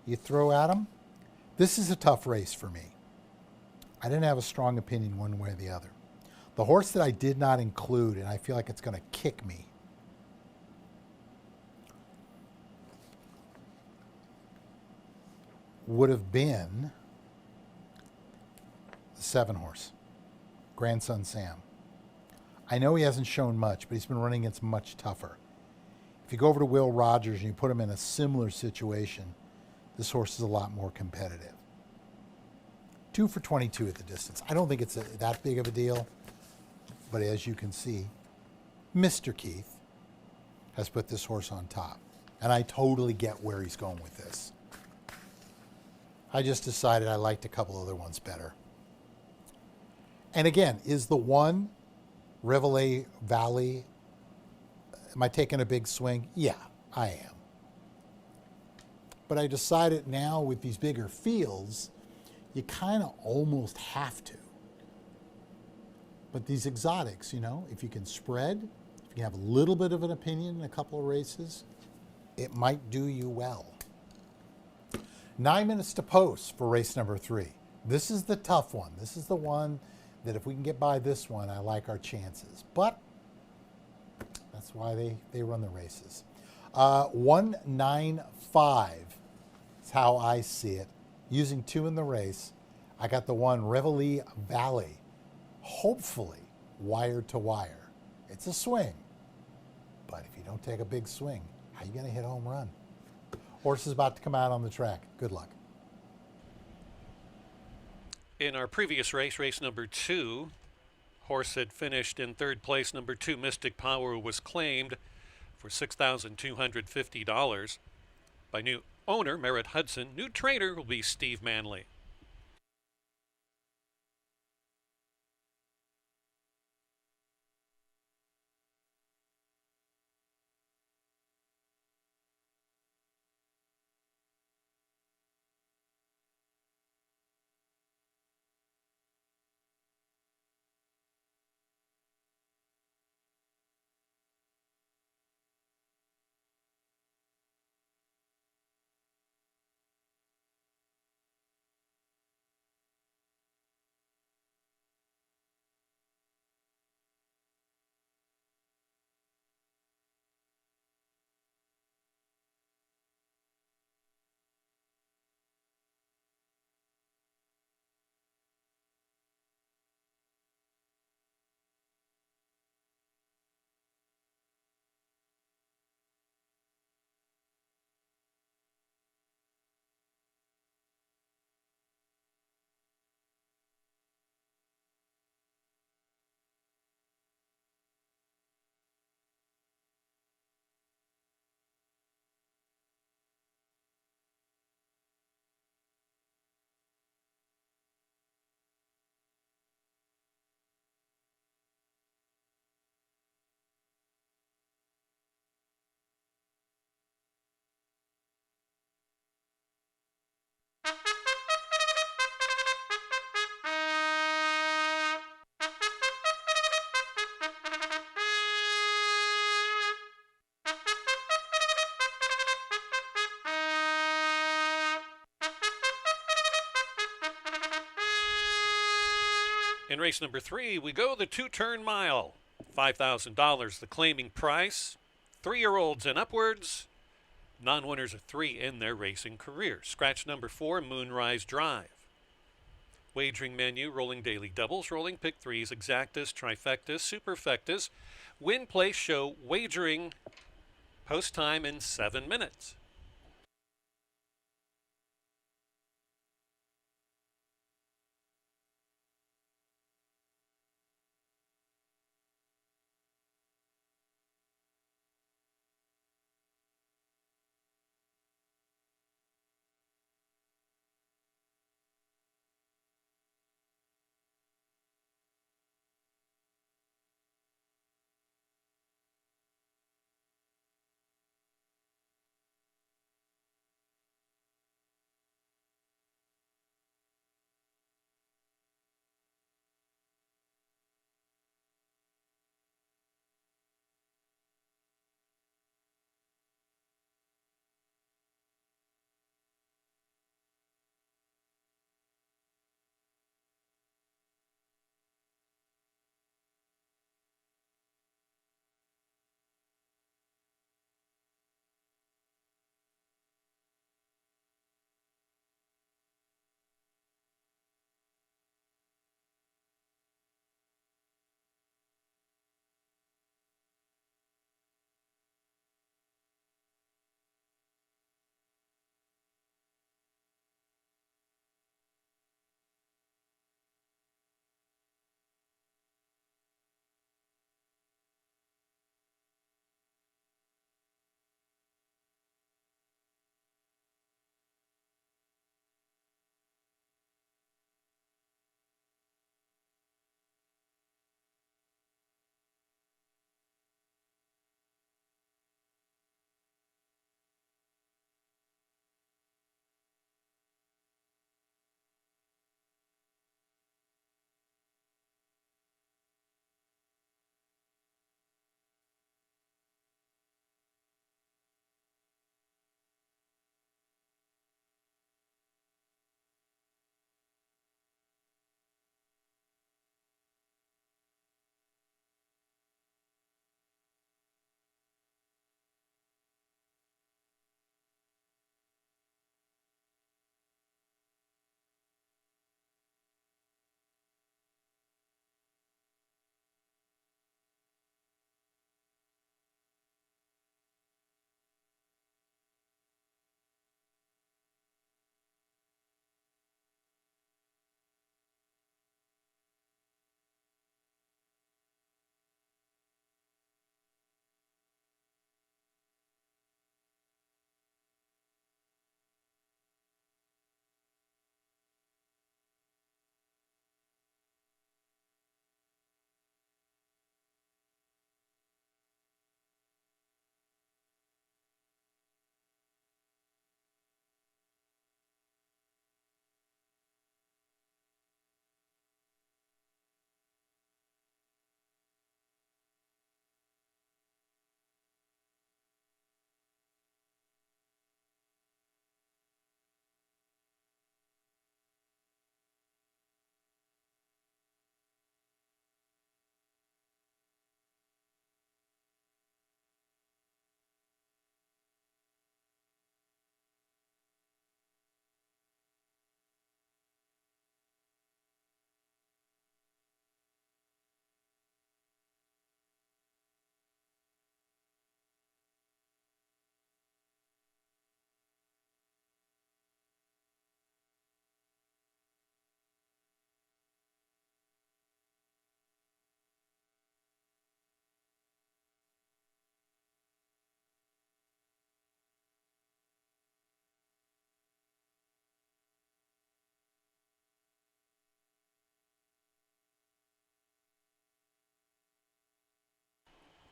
you throw at them. This is a tough race for me. I didn't have a strong opinion one way or the other. The horse that I did not include, and I feel like it's going to kick me, would have been the 7 horse, Grandson Sam. I know he hasn't shown much, but he's been running against much tougher. If you go over to Will Rogers and you put him in a similar situation, this horse is a lot more competitive. 2 for 22 at the distance. I don't think it's that big of a deal, but as you can see, Mr. Keith has put this horse on top. And I totally get where he's going with this. I just decided I liked a couple other ones better. And again, is the one Reveille Valley, am I taking a big swing? Yeah, I am. But I decided now with these bigger fields, you kind of almost have to. But these exotics, if you can spread, if you can have a little bit of an opinion in a couple of races, it might do you well. 9 minutes to post for race number 3. This is the tough one. This is the one that if we can get by this one, I like our chances. But that's why they run the races. 195 is how I see it. Using 2 in the race, I got the one Reveille Valley, hopefully wire to wire. It's a swing, but if you don't take a big swing, how are you going to hit a home run? Horse is about to come out on the track. Good luck. In our previous race, race number 2, horse had finished in third place. Number 2, Mystic Power, was claimed for $6,250 by new owner Merritt Hudson. New trainer will be Steve Manley. In race number 3, we go the 2-turn mile. $5,000 the claiming price. 3-year-olds and upwards. Non-winners of 3 in their racing career. Scratch number 4, Moonrise Drive. Wagering menu, rolling daily doubles, rolling pick threes, exactas, trifectas, superfectas. Win, place, show, wagering. Post time in 7 minutes.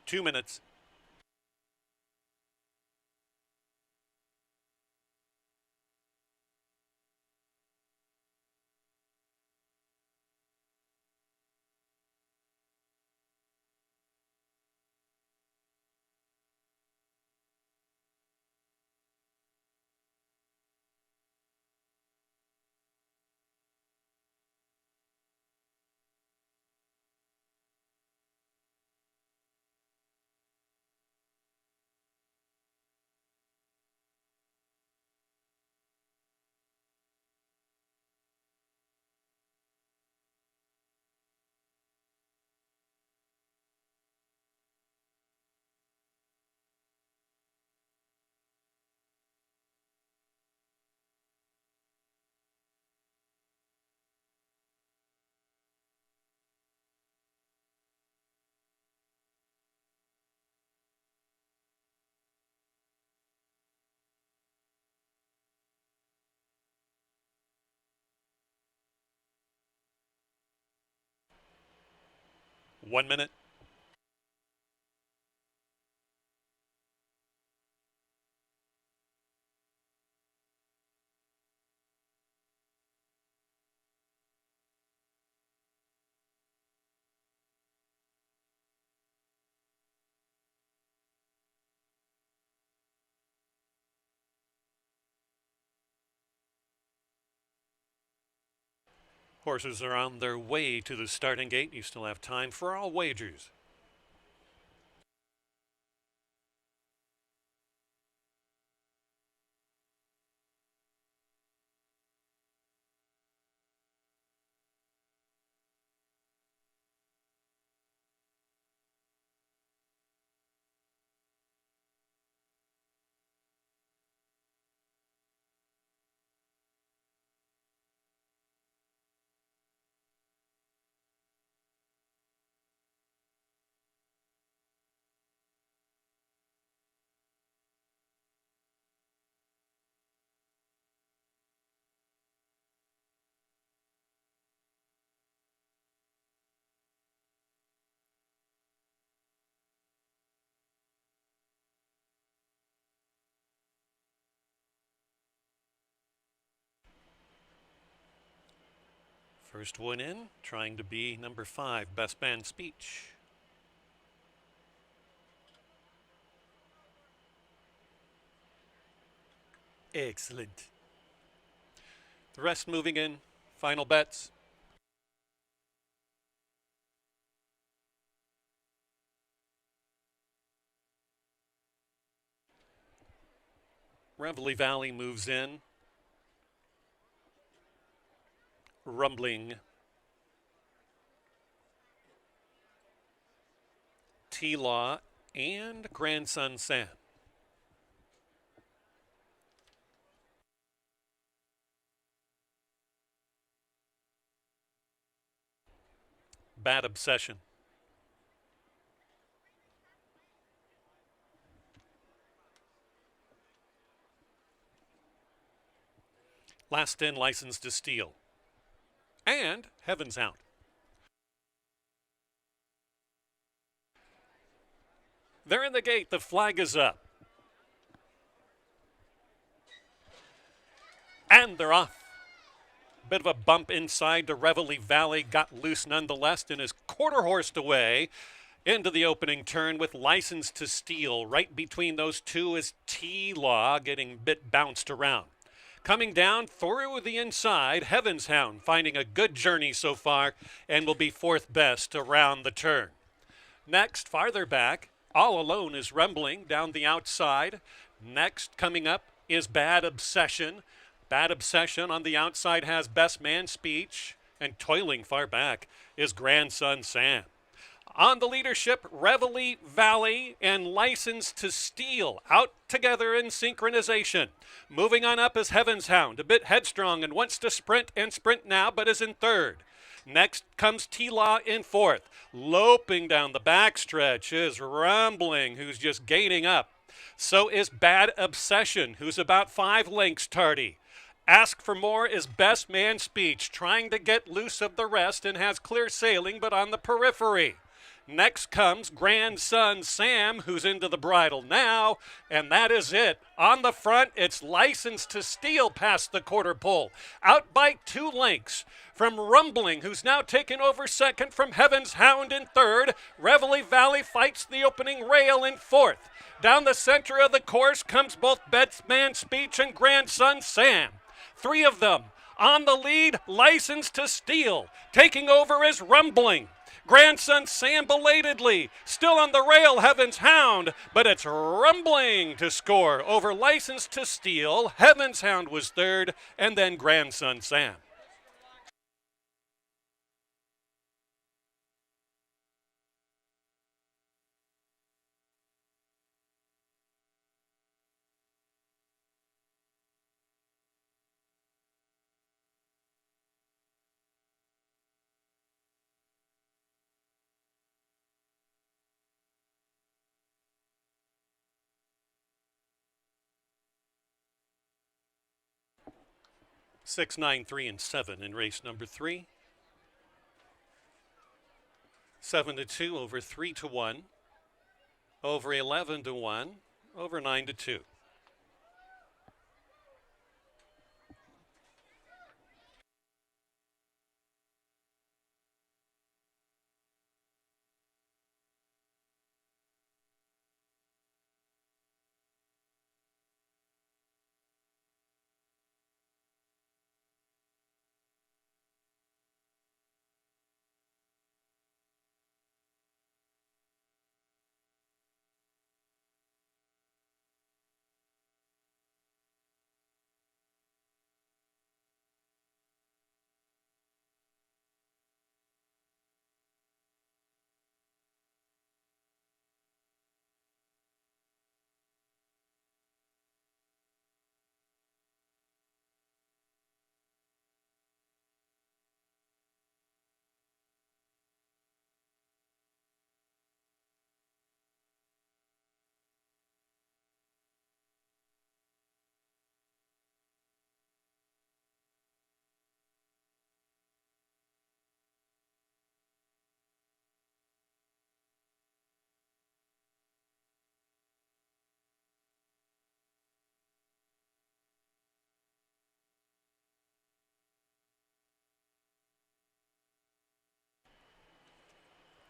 2 minutes. One minute. Horses are on their way to the starting gate. You still have time for all wagers. First one in, trying to be number 5, Best Man Speech. Excellent. The rest moving in. Final bets. Reveille Valley moves in. Rumbling. T-Law and Grandson Sam. Bad Obsession. Last in, License to Steal. And Heaven's Hound. They're in the gate. The flag is up. And they're off. Bit of a bump inside to Reveille Valley. Got loose nonetheless and is quarter-horsed away into the opening turn with License to Steal. Right between those two is T-Law getting a bit bounced around. Coming down through the inside, Heaven's Hound finding a good journey so far and will be 4th best around the turn. Next, farther back, All Alone is rumbling down the outside. Next, coming up is Bad Obsession. Bad Obsession on the outside has Best Man Speech. And toiling far back is Grandson Sam. On the leadership, Reveille Valley and License to Steal out together in synchronization. Moving on up is Heaven's Hound, a bit headstrong and wants to sprint now, but is in 3rd. Next comes T-Law in 4th. Loping down the backstretch is Rumbling, who's just gaining up. So is Bad Obsession, who's about 5 lengths tardy. Ask for More is Best Man Speech, trying to get loose of the rest and has clear sailing, but on the periphery. Next comes grandson Sam, who's into the bridle now, and that is it. On the front, it's License to Steal past the quarter pole. Out by 2 lengths from Rumbling, who's now taken over second from Heaven's Hound in third. Reveille Valley fights the opening rail in fourth. Down the center of the course comes both Betsman Speech and grandson Sam. 3 of them on the lead, License to Steal. Taking over is Rumbling. Grandson Sam belatedly, still on the rail, Heaven's Hound, but it's Rumbling to score over License to Steal. Heaven's Hound was third, and then grandson Sam. Six, 9, 3, and 7 in race number 3. 7-2 over 3-1, over 11-1, over 9-2.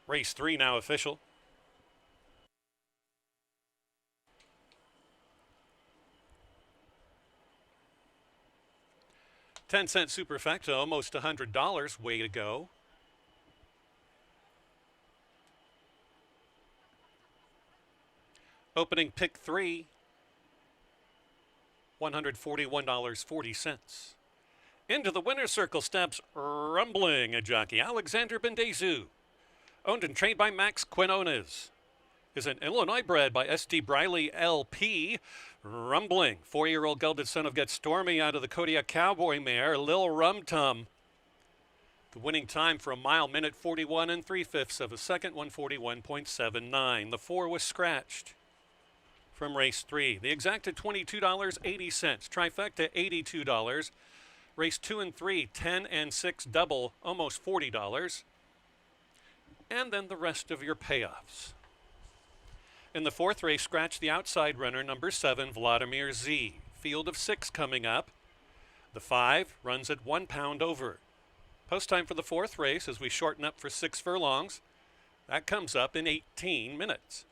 Race 3 now official. 10-cent superfecta, almost $100. Way to go. Opening pick 3, $141.40. Into the winner's circle steps Rumbling, a jockey Alexander Bendezu. Owned and trained by Max Quinones. Is an Illinois bred by S.D. Briley LP. Rumbling, 4-year-old gelded son of Get Stormy out of the Kodiak Cowboy mare, Lil Rum Tum. The winning time for a mile, minute 41 and 3/5 of a second, 141.79. The 4 was scratched from race 3. The exacted $22.80. Trifecta, $82. Race 2 and 3, 10 and 6 double, almost $40. And then the rest of your payoffs. In the 4th race, scratch the outside runner, number 7, Vladimir Z. Field of 6 coming up. The 5 runs at 1 pound over. Post time for the 4th race as we shorten up for 6 furlongs. That comes up in 18 minutes.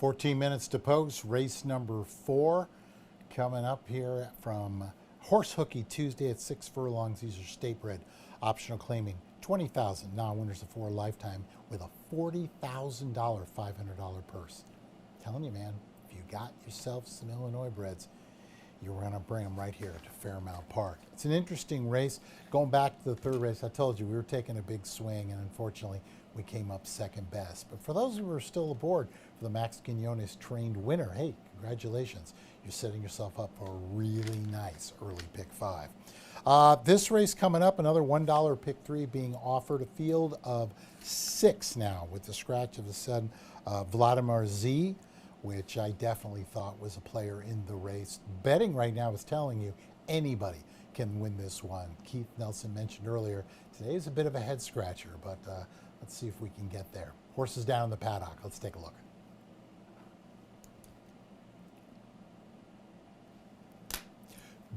14 minutes to post. Race number 4 coming up here from Horse Hooky Tuesday at 6 furlongs. These are state bred, optional claiming 20,000 non-winners of 4 lifetime with a $40,000 $500 purse. I'm telling you, man, if you got yourself some Illinois breds, you're going to bring them right here to Fairmount Park. It's an interesting race. Going back to the third race, I told you we were taking a big swing, and unfortunately, we came up second best. But for those who are still aboard for the Max Quinones trained winner, hey, congratulations. You're setting yourself up for a really nice early pick 5. This race coming up, another $1 pick 3 being offered, a field of 6 now with the scratch of the sudden Vladimir Z, which I definitely thought was a player in the race. Betting right now is telling you anybody can win this one. Keith Nelson mentioned earlier, today is a bit of a head scratcher, but let's see if we can get there. Horses down in the paddock. Let's take a look.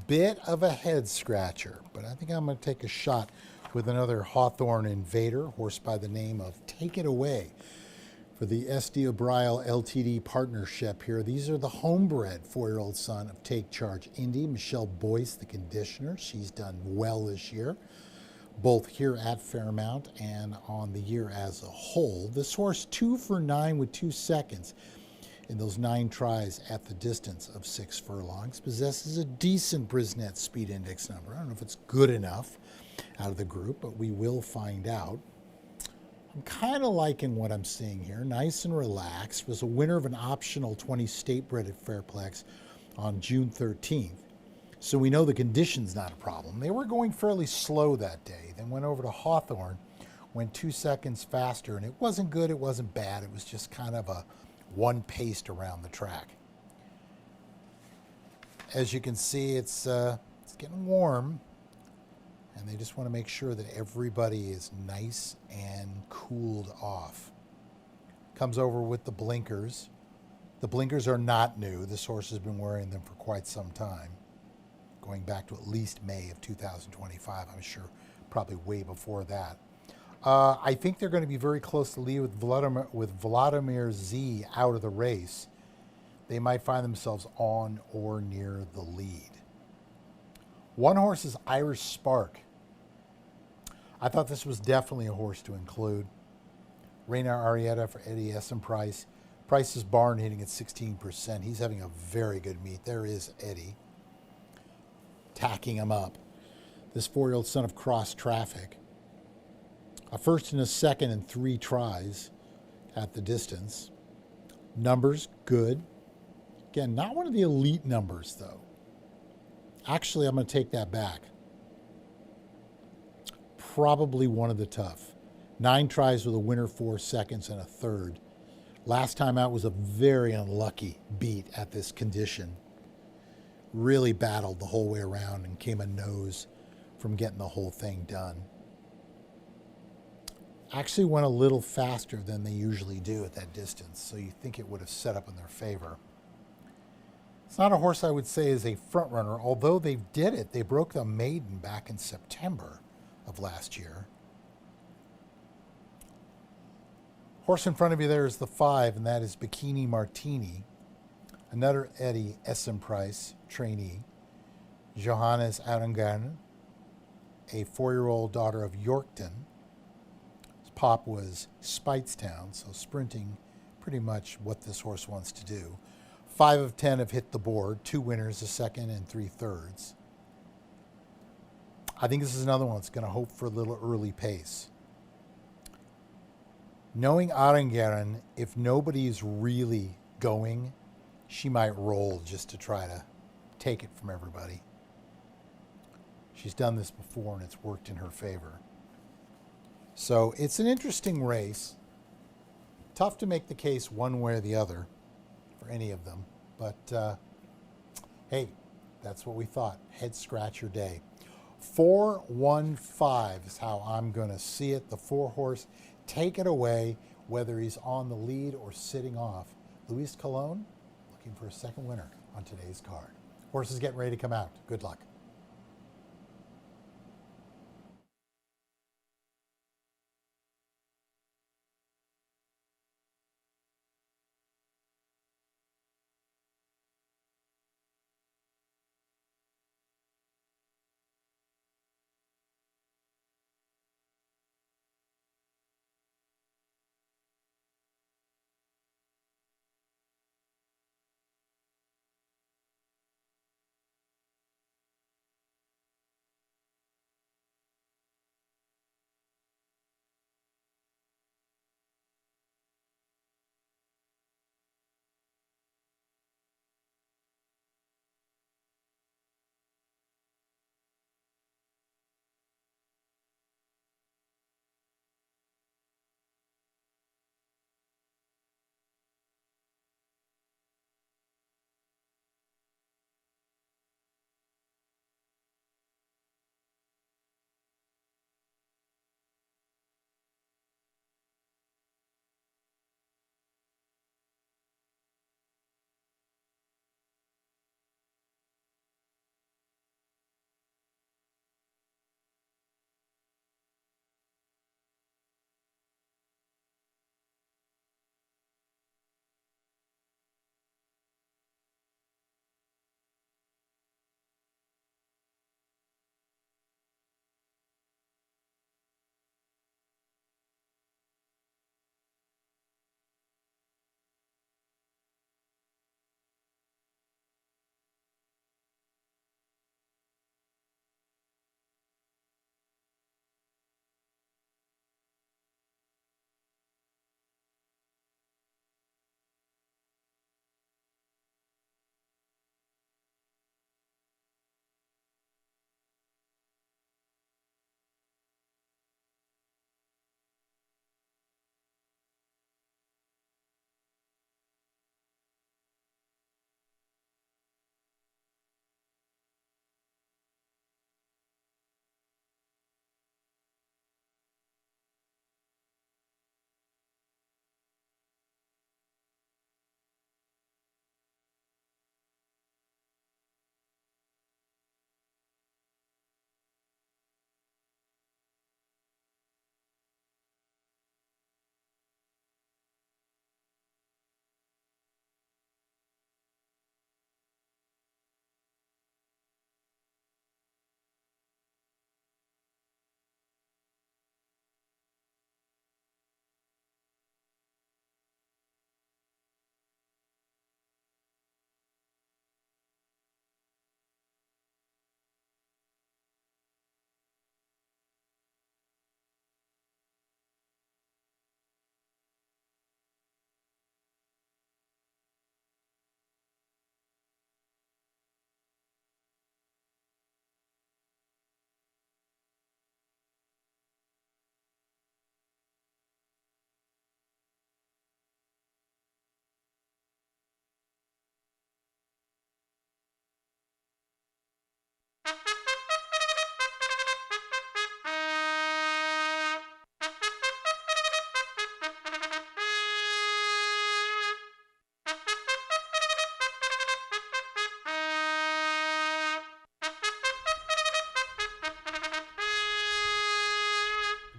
Bit of a head scratcher, but I think I'm going to take a shot with another Hawthorne Invader, horse by the name of Take It Away, for the SD O'Brien LTD partnership here. These are the homebred 4-year-old son of Take Charge Indy, Michelle Boyce, the conditioner. She's done well this year, both here at Fairmount and on the year as a whole. This horse 2 for 9 with 2 seconds in those 9 tries at the distance of 6 furlongs. Possesses a decent Brisnet speed index number. I don't know if it's good enough out of the group, but we will find out. I'm kind of liking what I'm seeing here. Nice and relaxed. Was a winner of an optional 20 state bred at Fairplex on June 13th. So we know the condition's not a problem. They were going fairly slow that day. Then went over to Hawthorne, went 2 seconds faster, and it wasn't good, it wasn't bad. It was just kind of a one paced around the track. As you can see, it's getting warm, and they just want to make sure that everybody is nice and cooled off. Comes over with the blinkers. The blinkers are not new. This horse has been wearing them for quite some time, going back to at least May of 2025. I'm sure probably way before that. I think they're going to be very close to lead with Vladimir Z out of the race. They might find themselves on or near the lead. One horse is Irish Spark. I thought this was definitely a horse to include. Reina Arietta for Eddie Essenprice. Price's barn hitting at 16%. He's having a very good meet. There is Eddie tacking him up. This 4-year-old son of Cross Traffic. A first and a second in 3 tries at the distance. Numbers, good. Again, not one of the elite numbers, though. Actually, I'm going to take that back. Probably one of the tough. 9 tries with a winner, 4 seconds, and a third. Last time out was a very unlucky beat at this condition. Really battled the whole way around and came a nose from getting the whole thing done. Actually went a little faster than they usually do at that distance, so you think it would have set up in their favor. It's not a horse I would say is a front runner, although they did it. They broke the maiden back in September of last year. Horse in front of you there is the 5, and that is Bikini Martini. Another Eddie Essenprice trainee. Johannes Audungern, a 4-year-old daughter of Yorkton. His pop was Speightstown, so sprinting pretty much what this horse wants to do. 5 of 10 have hit the board, 2 winners, a second and 3/3. I think this is another one that's going to hope for a little early pace. Knowing Audungern, if nobody's really going, she might roll just to try to take it from everybody. She's done this before and it's worked in her favor. So it's an interesting race. Tough to make the case one way or the other for any of them. But hey, that's what we thought. Head scratcher day. 4-1-5 is how I'm going to see it. The 4-horse, Take It Away, whether he's on the lead or sitting off. Luis Colon looking for a second winner on today's card. Horses getting ready to come out. Good luck.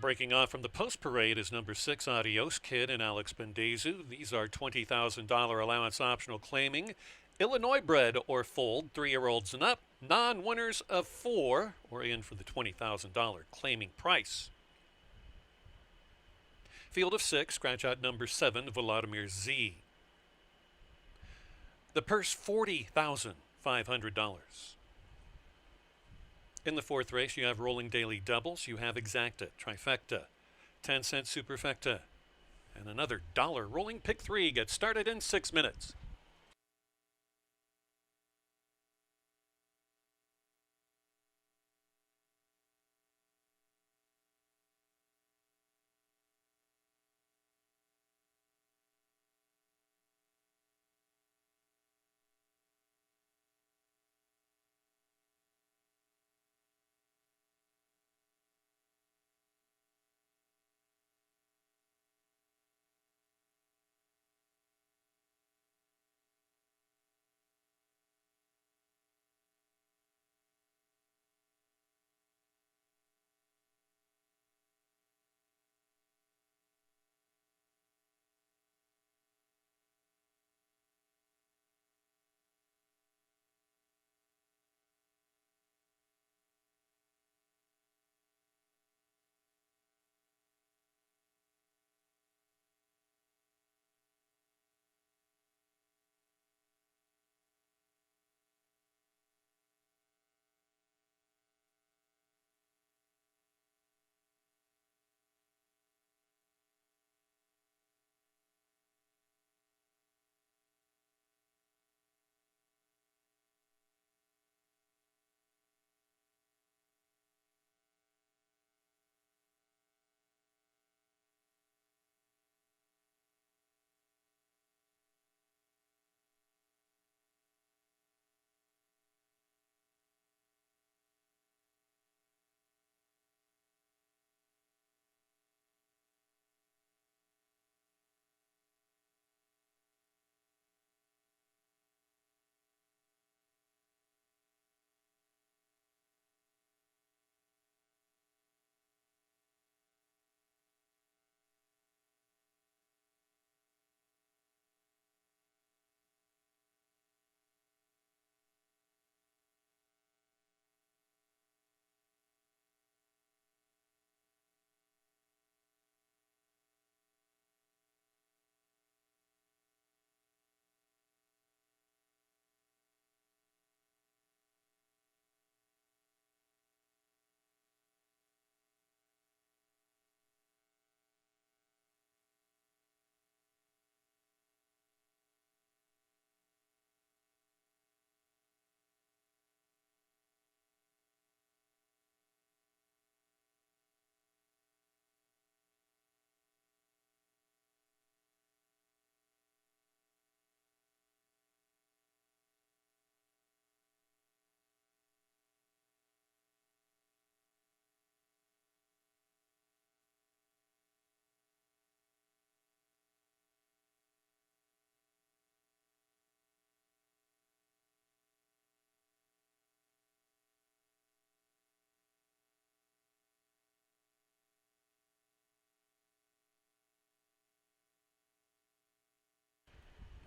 Breaking off from the post parade is number 6, Adios Kid and Alex Bendezu. These are $20,000 allowance optional claiming. Illinois bred or foaled, 3-year-olds and up. Non winners of 4 or in for the $20,000 claiming price. Field of 6, scratch out number 7, Vladimir Z. The purse, $40,500. In the 4th race, you have rolling daily doubles. You have exacta, trifecta, 10-cent superfecta, and another dollar rolling pick 3 gets started in 6 minutes.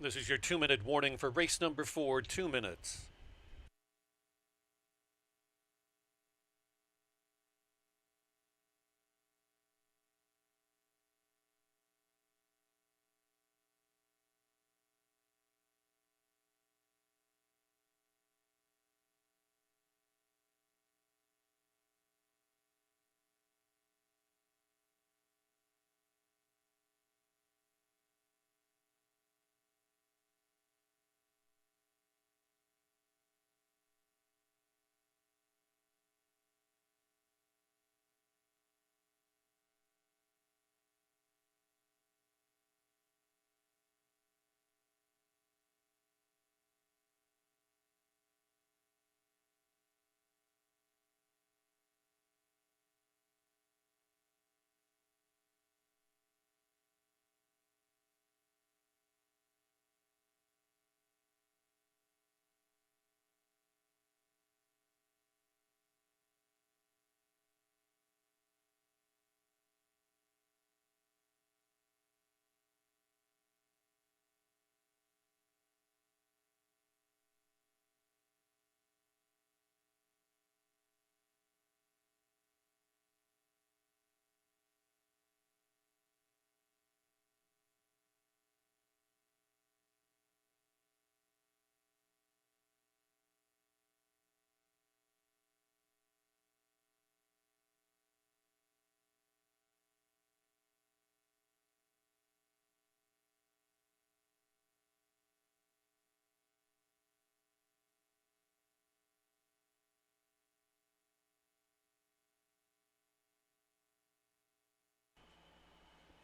This is your 2-minute warning for race number 4, 2 minutes.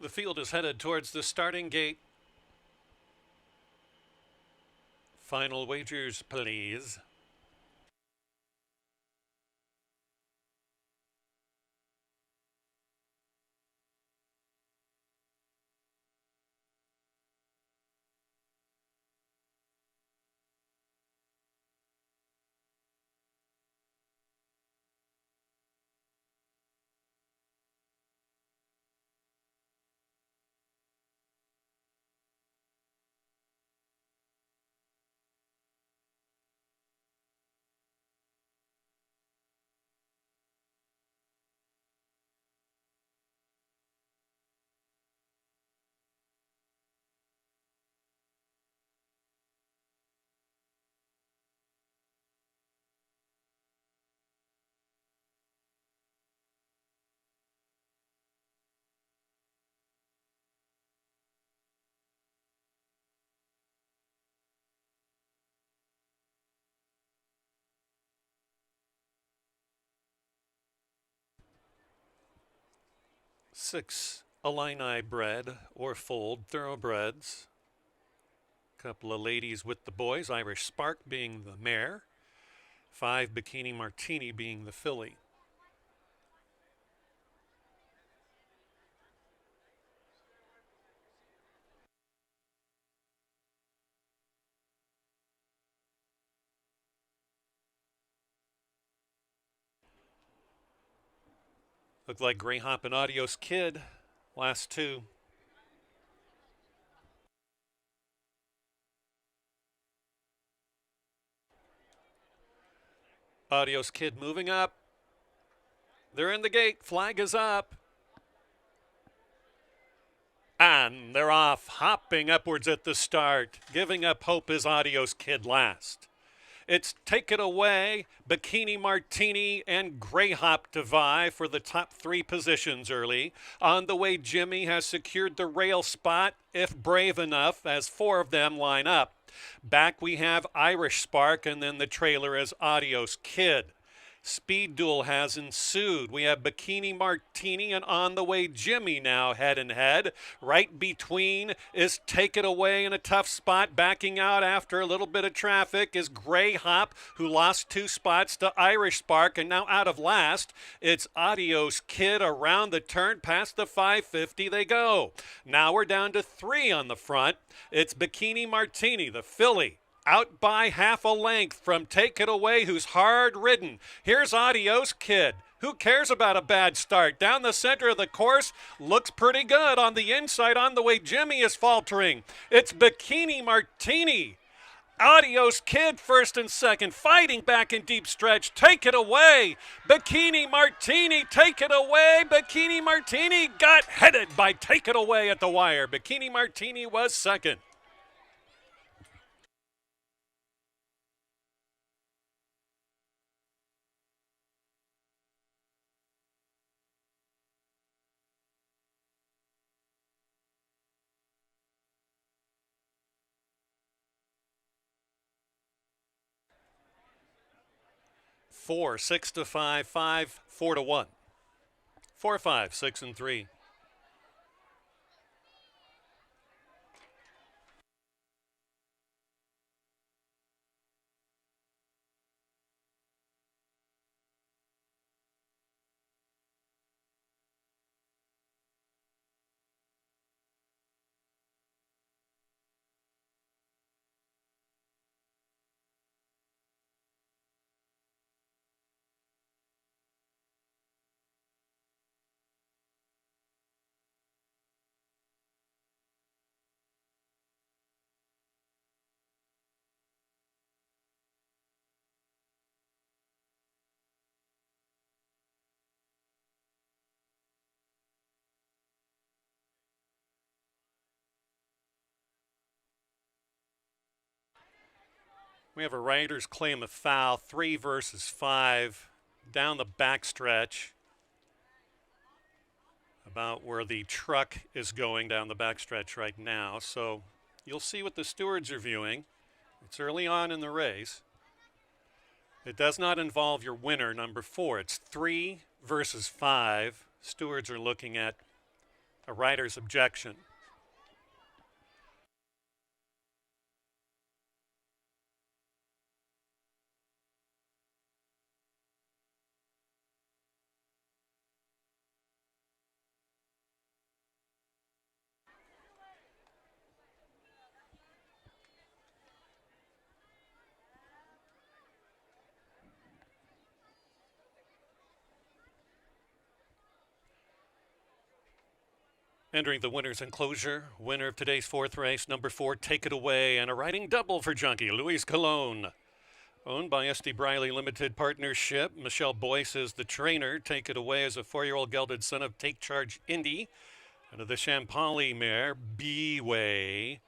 The field is headed towards the starting gate. Final wagers, please. Six Illini bred or foaled thoroughbreds. Couple of ladies with the boys, Irish Spark being the mare. 5 Bikini Martini being the filly. Look like Grey Hop and Adios Kid, last two. Adios Kid moving up. They're in the gate, flag is up. And they're off, hopping upwards at the start. Giving up hope is Adios Kid last. It's Take It Away, Bikini Martini, and Grey Hop to vie for the top 3 positions early. On the way, Jimmy has secured the rail spot, if brave enough, as 4 of them line up. Back we have Irish Spark, and then the trailer is Adios Kid. Speed duel has ensued. We have Bikini Martini and On the Way Jimmy now head and head. Right between is Take It Away in a tough spot. Backing out after a little bit of traffic is Grey Hop, who lost 2 spots to Irish Spark, and now out of last. It's Adios Kid around the turn. Past the 550 they go. Now we're down to 3 on the front. It's Bikini Martini, the filly, out by half a length from Take It Away, who's hard ridden. Here's Adios Kid. Who cares about a bad start? Down the center of the course, looks pretty good. On the inside, On the Way Jimmy is faltering. It's Bikini Martini. Adios Kid first and second, fighting back in deep stretch. Take It Away. Bikini Martini, Take It Away. Bikini Martini got headed by Take It Away at the wire. Bikini Martini was second. Four, 6 to 5, 5, 4 to 1. 4, 5, 6, and 3. We have a rider's claim of foul, 3 versus 5, down the backstretch, about where the truck is going down the backstretch right now. So you'll see what the stewards are viewing. It's early on in the race. It does not involve your winner, number 4. It's 3 versus 5. Stewards are looking at A rider's objection. Entering the winner's enclosure, winner of today's fourth race, number 4, Take It Away, and a riding double for Junkie, Luis Colon. Owned by S.D. Briley Limited Partnership, Michelle Boyce is the trainer. Take It Away is a 4-year-old gelded son of Take Charge Indy, and of the Champali mare, B-Way.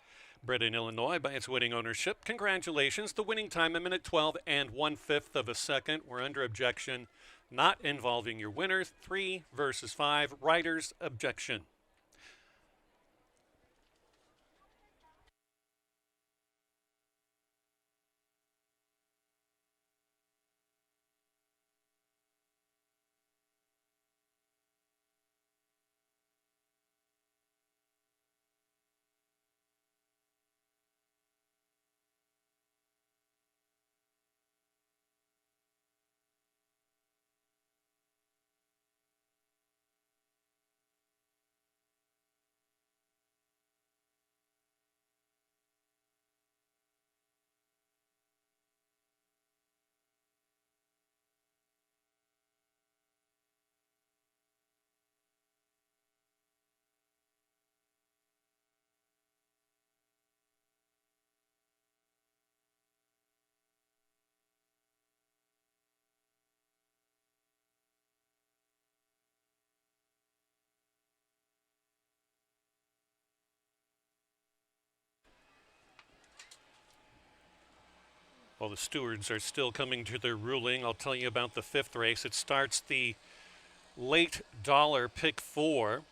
Bred in Illinois by its winning ownership. Congratulations. The winning time, 1:12 and 1/5 of a second. We're under objection, not involving your winner. 3 versus 5. Rider's objection. While the stewards are still coming to their ruling, I'll tell you about the 5th race. It starts the late dollar pick 4.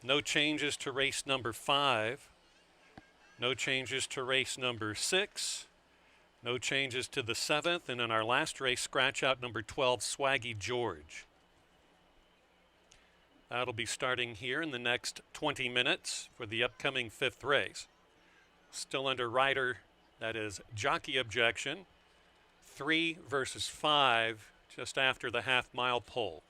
No changes to race number 5. No changes to race number 6. No changes to the 7th. And in our last race, scratch out number 12, Swaggy George. That'll be starting here in the next 20 minutes for the upcoming 5th race. Still under rider, that is jockey objection. 3 versus 5 just after the half-mile pole.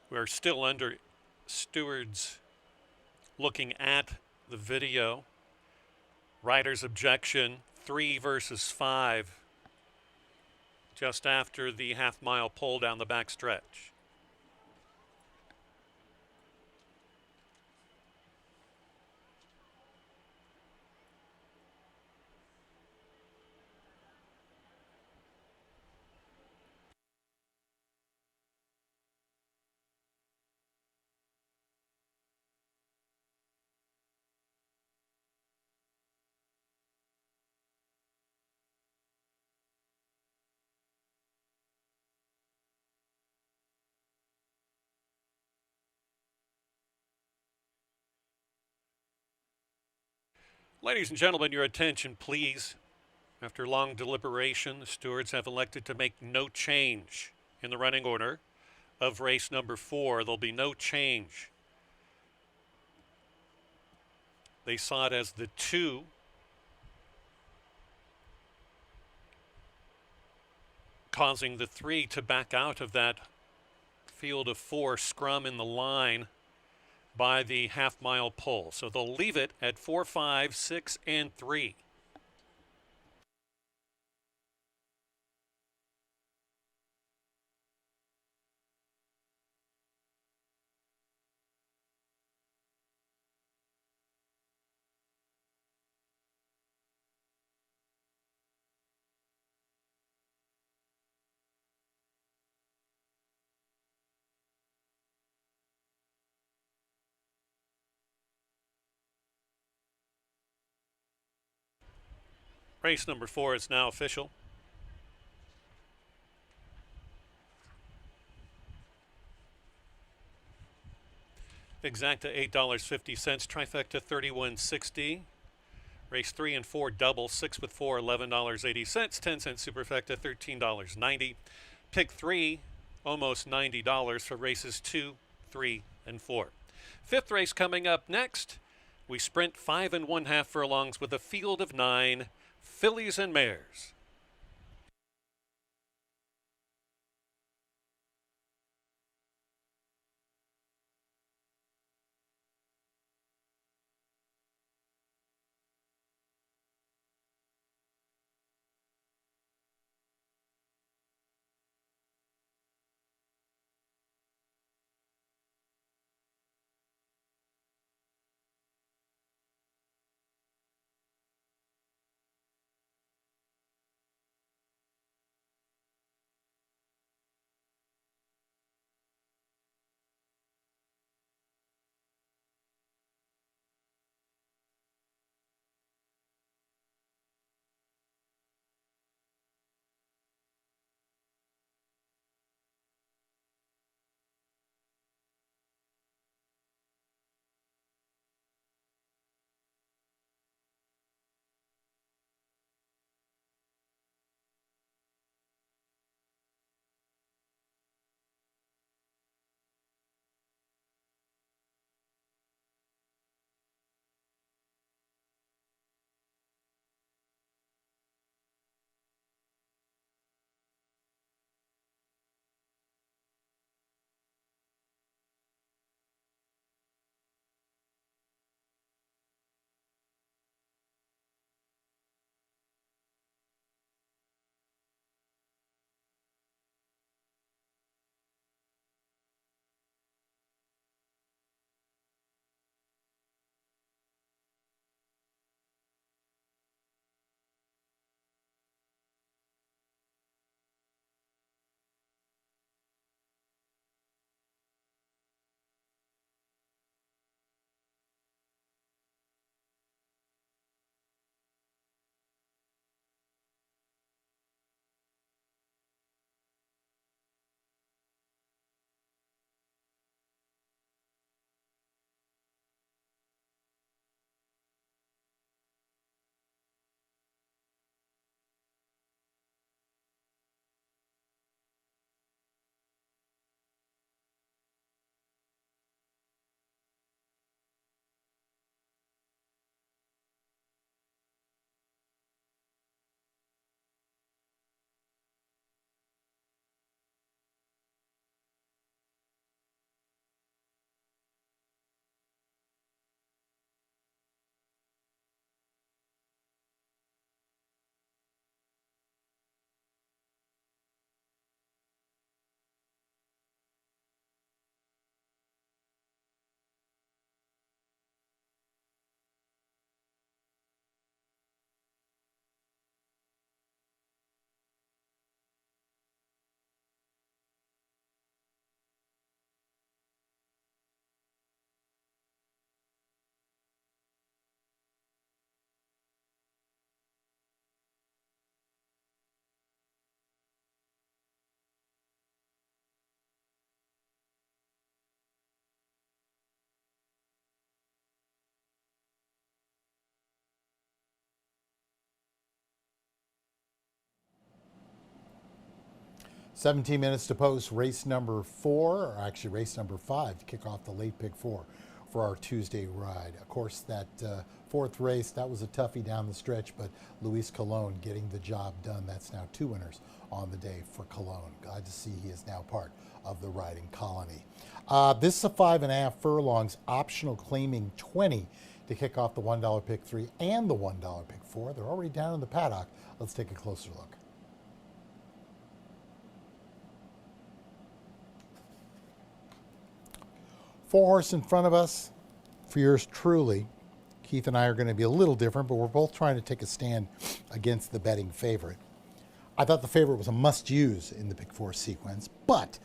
We're still under stewards looking at the video. Rider's objection, 3 versus 5, just after the half-mile pull down the back stretch. Ladies and gentlemen, your attention, please. After long deliberation, the stewards have elected to make no change in the running order of race number 4. There'll be no change. They saw it as the 2, causing the 3 to back out of that field of 4 scrum in the line by the half-mile pull. So they'll leave it at 4, 5, 6, and 3. Race number 4 is now official. Exacta $8.50, trifecta $31.60. Race 3 and 4 double, 6 with 4 $11.80, 10-cent superfecta $13.90. Pick 3 almost $90 for races 2, 3, and 4. Fifth race coming up next. We sprint 5 1/2 furlongs with a field of 9 fillies and mares. 17 minutes to post race number 4, or actually race number 5 to kick off the late pick 4 for our Tuesday ride. Of course, that fourth race, that was a toughie down the stretch, but Luis Colon getting the job done. That's now 2 winners on the day for Colon. Glad to see he is now part of the riding colony. This is a 5.5 furlongs, optional claiming 20 to kick off the $1 pick 3 and the $1 pick 4. They're already down in the paddock. Let's take a closer look. Four horse in front of us for yours truly. Keith and I are going to be a little different, but we're both trying to take a stand against the betting favorite. I thought the favorite was a must-use in the pick 4 sequence, but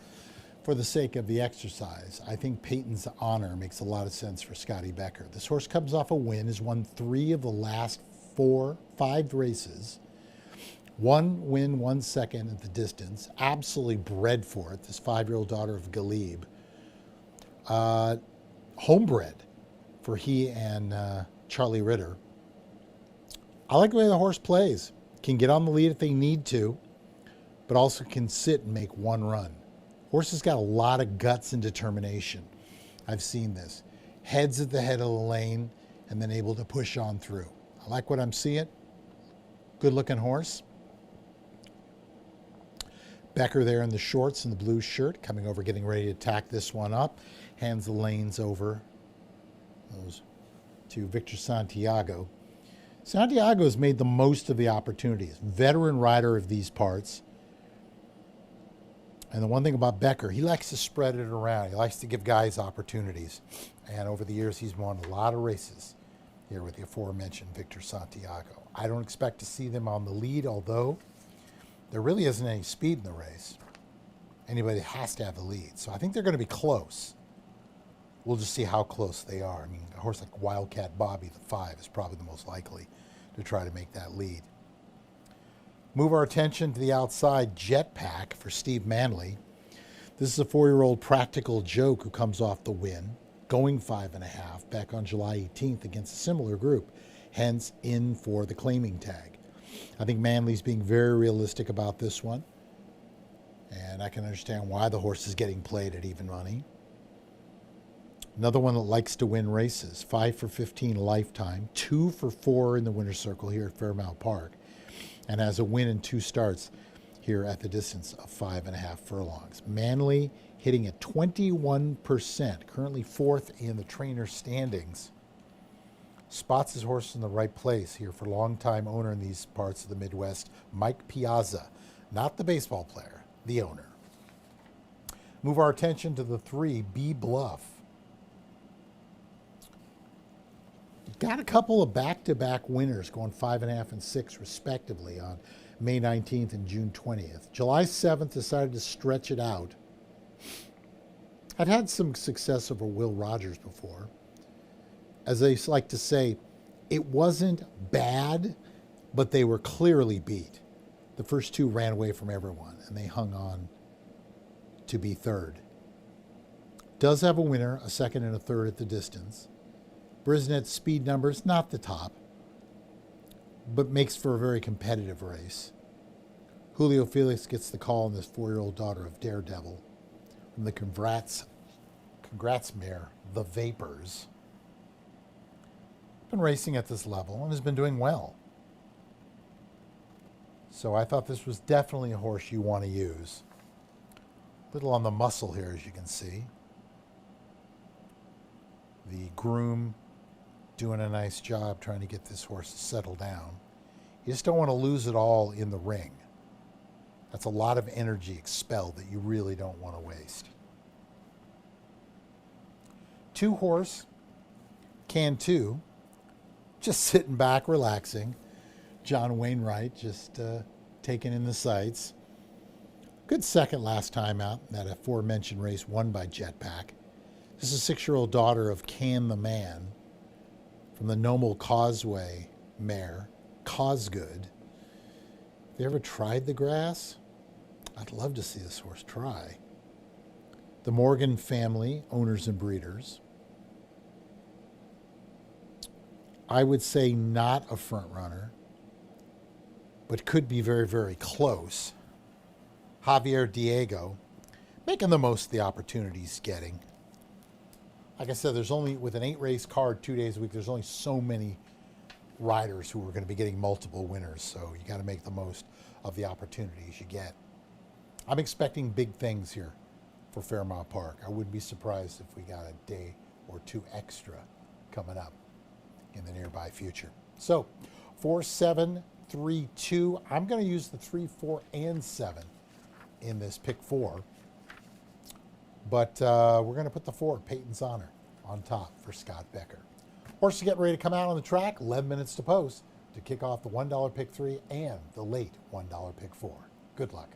for the sake of the exercise, I think Peyton's Honor makes a lot of sense for Scotty Becker. This horse comes off a win, has won 3 of the last 5 races. 1 win, 1 second at the distance. Absolutely bred for it, this 5-year-old daughter of Galib. Homebred for he and Charlie Ritter. I like the way the horse plays. Can get on the lead if they need to, but also can sit and make 1 run. Horse has got a lot of guts and determination. I've seen this. Heads at the head of the lane and then able to push on through. I like what I'm seeing. Good looking horse. Becker there in the shorts and the blue shirt, coming over, getting ready to tack this one up. Hands the lanes over those to Victor Santiago. Santiago has made the most of the opportunities. Veteran rider of these parts. And the one thing about Becker, he likes to spread it around. He likes to give guys opportunities. And over the years, he's won a lot of races here with the aforementioned Victor Santiago. I don't expect to see them on the lead, although there really isn't any speed in the race. Anybody has to have the lead. So I think they're going to be close. We'll just see how close they are. I mean, a horse like Wildcat Bobby, the 5, is probably the most likely to try to make that lead. Move our attention to the outside, Jetpack for Steve Manley. This is a 4-year-old practical joke who comes off the win, going 5.5 back on July 18th against a similar group, hence in for the claiming tag. I think Manley's being very realistic about this one, and I can understand why the horse is getting played at even money. Another one that likes to win races, 5 for 15 lifetime, 2 for 4 in the winner's circle here at Fairmount Park, and has a win in 2 starts here at the distance of 5.5 furlongs. Manley hitting at 21%, currently 4th in the trainer standings. Spots his horse in the right place here for longtime owner in these parts of the Midwest, Mike Piazza, not the baseball player, the owner. Move our attention to the 3, B Bluff. Got a couple of back-to-back winners going 5.5 and 6 respectively on May 19th and June 20th. July 7th decided to stretch it out. I'd had some success over Will Rogers before. As they like to say, it wasn't bad, but they were clearly beat. The first 2 ran away from everyone, and they hung on to be 3rd. Does have a winner, a 2nd and a 3rd at the distance. Brisnet's speed numbers, not the top, but makes for a very competitive race. Julio Felix gets the call on this 4-year-old daughter of Daredevil from the Congrats mare, the Vapors. Been racing at this level and has been doing well. So I thought this was definitely a horse you want to use. Little on the muscle here, as you can see. The groom doing a nice job trying to get this horse to settle down. You just don't want to lose it all in the ring. That's a lot of energy expelled that you really don't want to waste. 2 horse, Can 2, just sitting back, relaxing. John Wainwright just taking in the sights. Good 2nd last time out, that aforementioned race won by Jetpack. This is a 6-year-old daughter of Can the Man from the Nomel Causeway mare, Cosgood. Have you ever tried the grass? I'd love to see this horse try. The Morgan family, owners and breeders. I would say not a front runner, but could be very, very close. Javier Diego, making the most of the opportunities he's getting. Like I said, there's only, with an 8 race card 2 days a week, there's only so many riders who are going to be getting multiple winners. So you got to make the most of the opportunities you get. I'm expecting big things here for Fairmount Park. I wouldn't be surprised if we got a day or two extra coming up in the nearby future. So 4732, I'm going to use the 3, 4, and 7 in this pick 4. But we're going to put the 4, Peyton's Honor, on top for Scott Becker. Horses get ready to come out on the track, 11 minutes to post to kick off the $1 pick 3 and the late $1 pick 4. Good luck.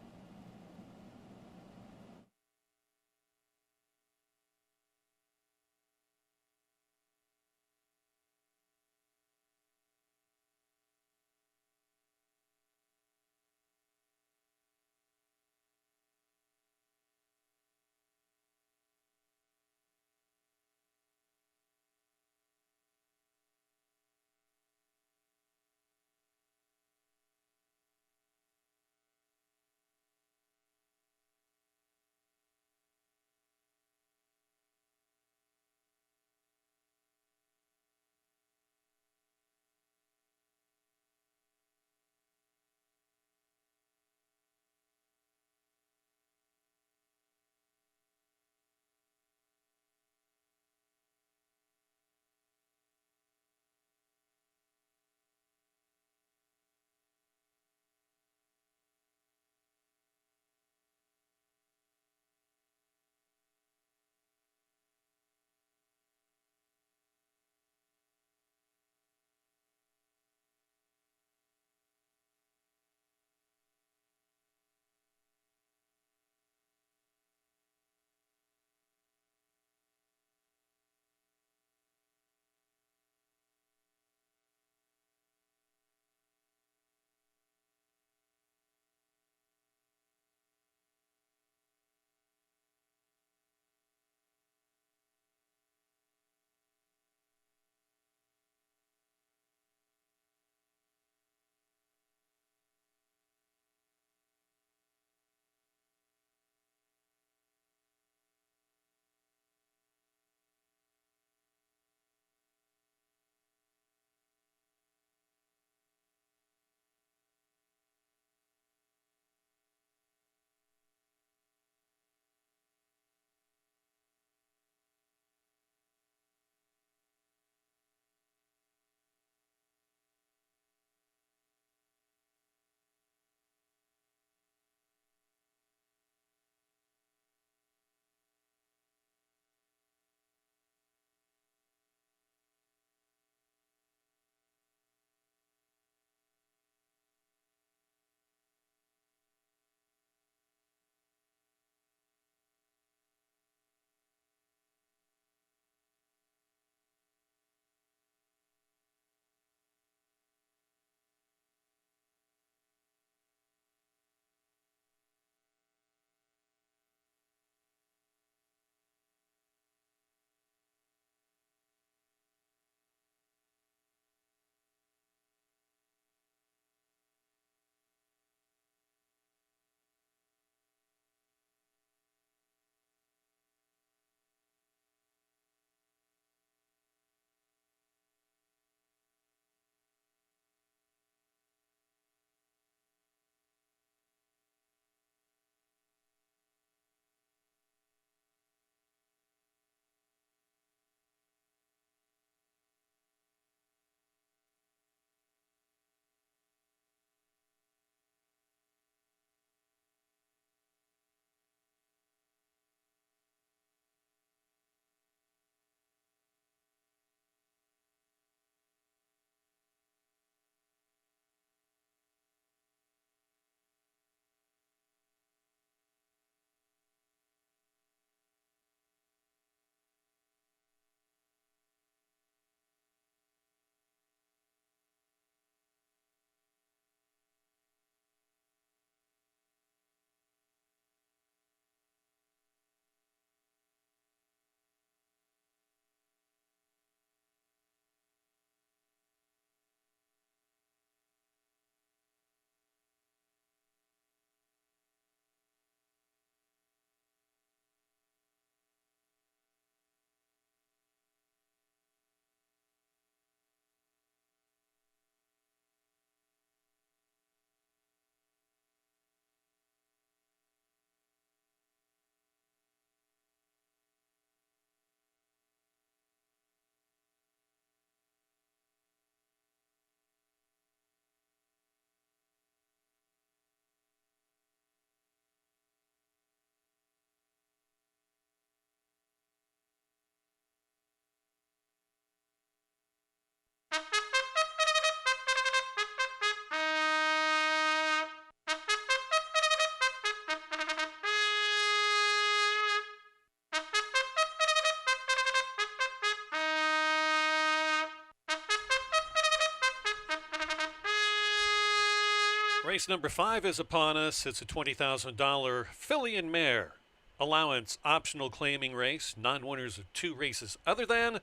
Race number 5 is upon us. It's a $20,000 filly and mare allowance optional claiming race. Non-winners of 2 races other than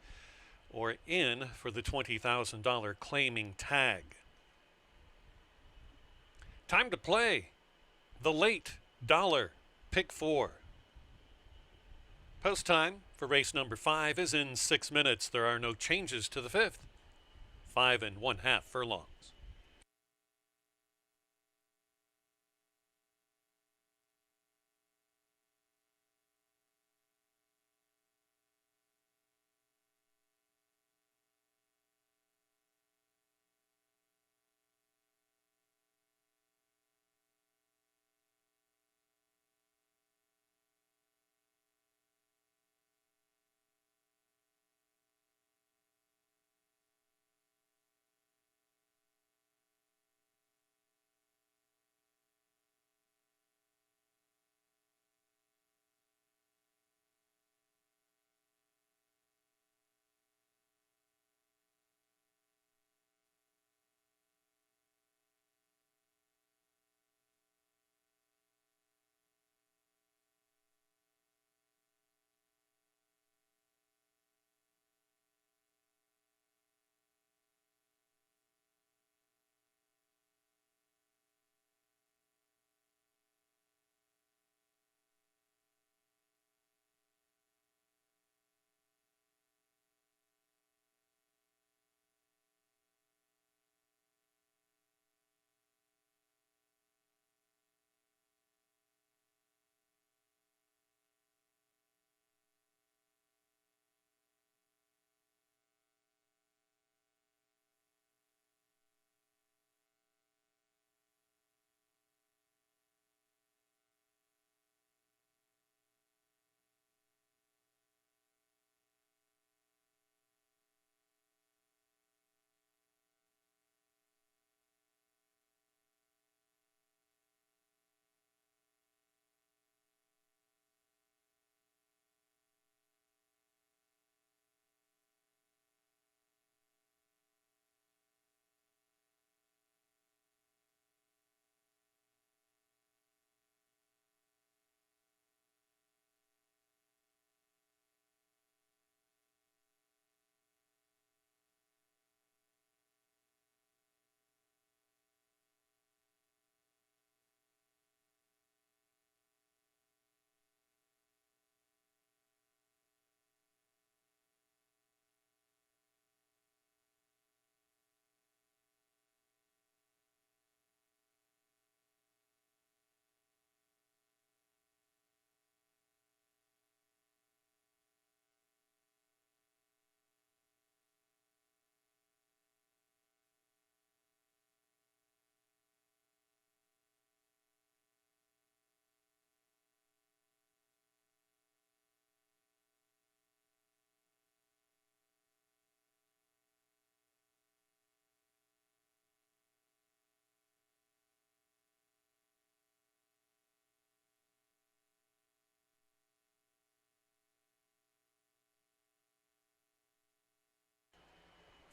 or in for the $20,000 claiming tag. Time to play. The late dollar pick 4. Post time for race number 5 is in 6 minutes. There are no changes to the 5th. 5 1/2 furlongs.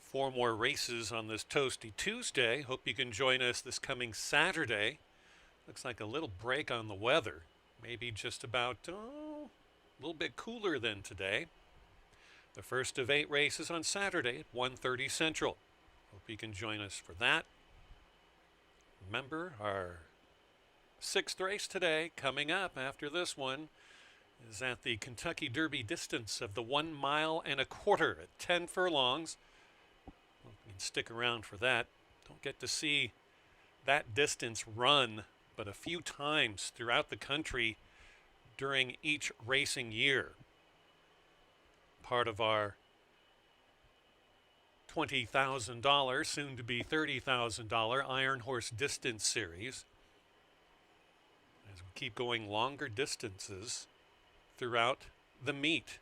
Four more races on this toasty Tuesday. Hope you can join us this coming Saturday. Looks like a little break on the weather. Maybe just about a little bit cooler than today. The first of 8 races on Saturday at 1:30 Central. Hope you can join us for that. Remember, our 6th race today, coming up after this one, is at the Kentucky Derby distance of the 1.25 miles at 10 furlongs. Well, you can stick around for that. Don't get to see that distance run but a few times throughout the country during each racing year. Part of our $20,000, soon to be $30,000 Iron Horse Distance Series. As we keep going longer distances throughout the meet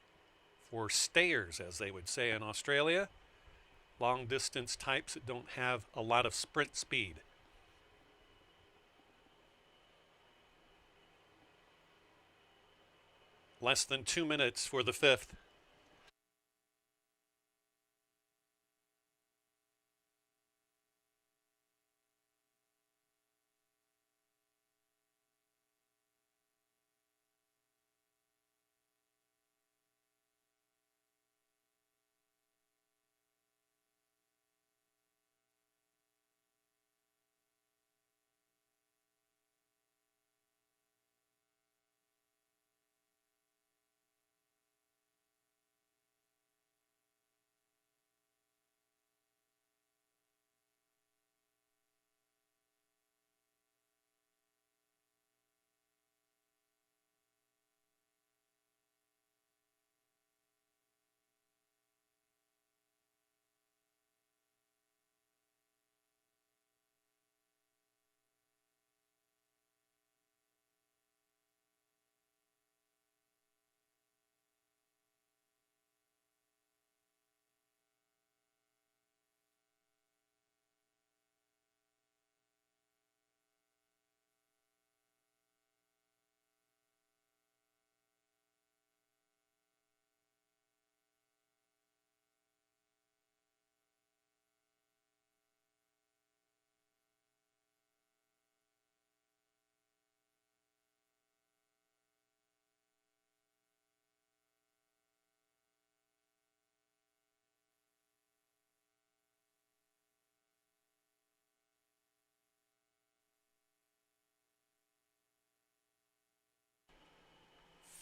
for stayers, as they would say in Australia. Long distance types that don't have a lot of sprint speed. Less than 2 minutes for the 5th.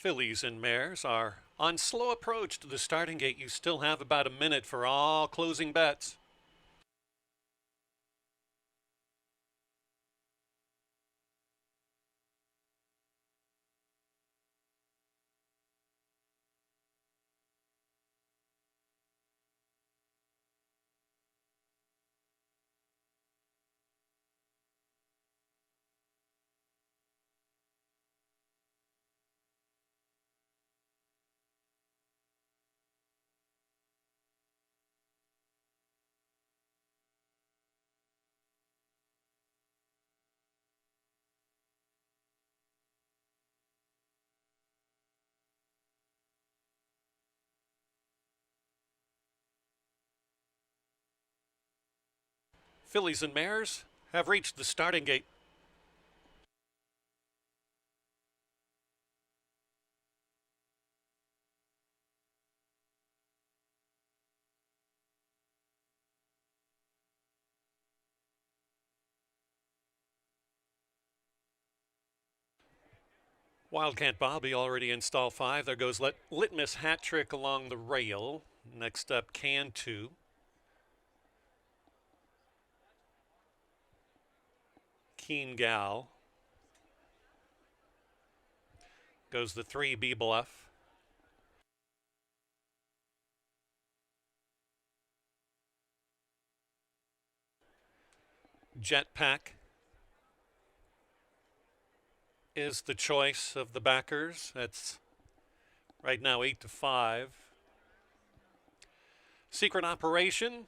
Fillies and mares are on slow approach to the starting gate. You still have about a minute for all closing bets. Fillies and mares have reached the starting gate. Wildcat Bobby already in stall 5. There goes Litmus Hat Trick along the rail. Next up, Can 2. Keen Gal. Goes the 3, B Bluff. Jetpack is the choice of the backers. That's right now 8-5. Secret Operation,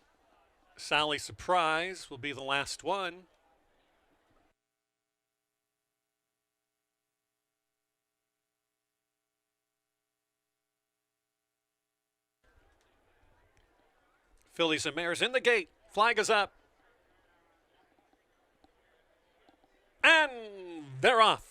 Sally Surprise will be the last one. Fillies and mares in the gate. Flag is up. And they're off.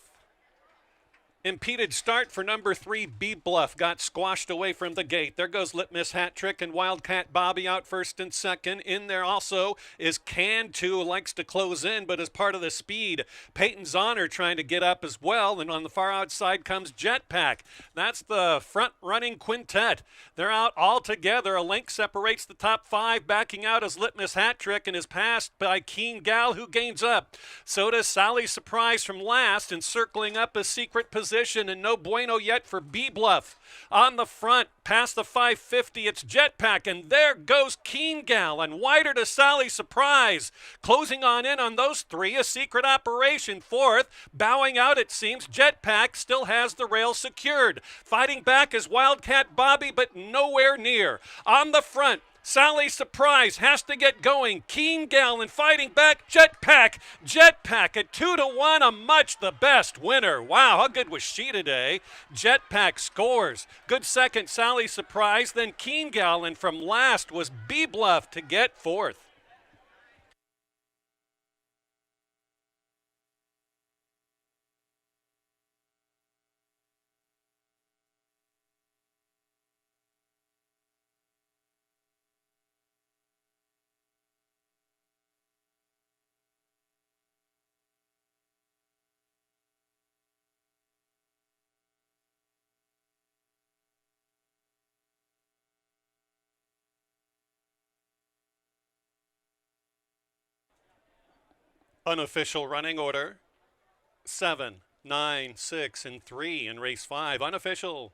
Impeded start for number 3, B Bluff. Got squashed away from the gate. There goes Litmus Hat Trick and Wildcat Bobby out first and second. In there also is Can 2, likes to close in, but as part of the speed, Peyton's Honor trying to get up as well. And on the far outside comes Jetpack. That's the front running quintet. They're out all together. A length separates the top 5. Backing out is Litmus Hat Trick and is passed by Keen Gal, who gains up. So does Sally Surprise from last, and circling up a secret position. And no bueno yet for B Bluff. On the front, past the 550, it's Jetpack, and there goes Keen Gal, and wider to Sally Surprise. Closing on in on those 3, a Secret Operation. Fourth, bowing out it seems, Jetpack still has the rail secured. Fighting back is Wildcat Bobby, but nowhere near. On the front, Sally Surprise has to get going. Keen Gal and fighting back, Jetpack. Jetpack at 2-1, a much the best winner. Wow, how good was she today? Jetpack scores. Good second, Sally Surprise, then Keen Gal, and from last was B Bluff to get fourth. Unofficial running order: 7, 9, 6, and 3 in race 5. Unofficial.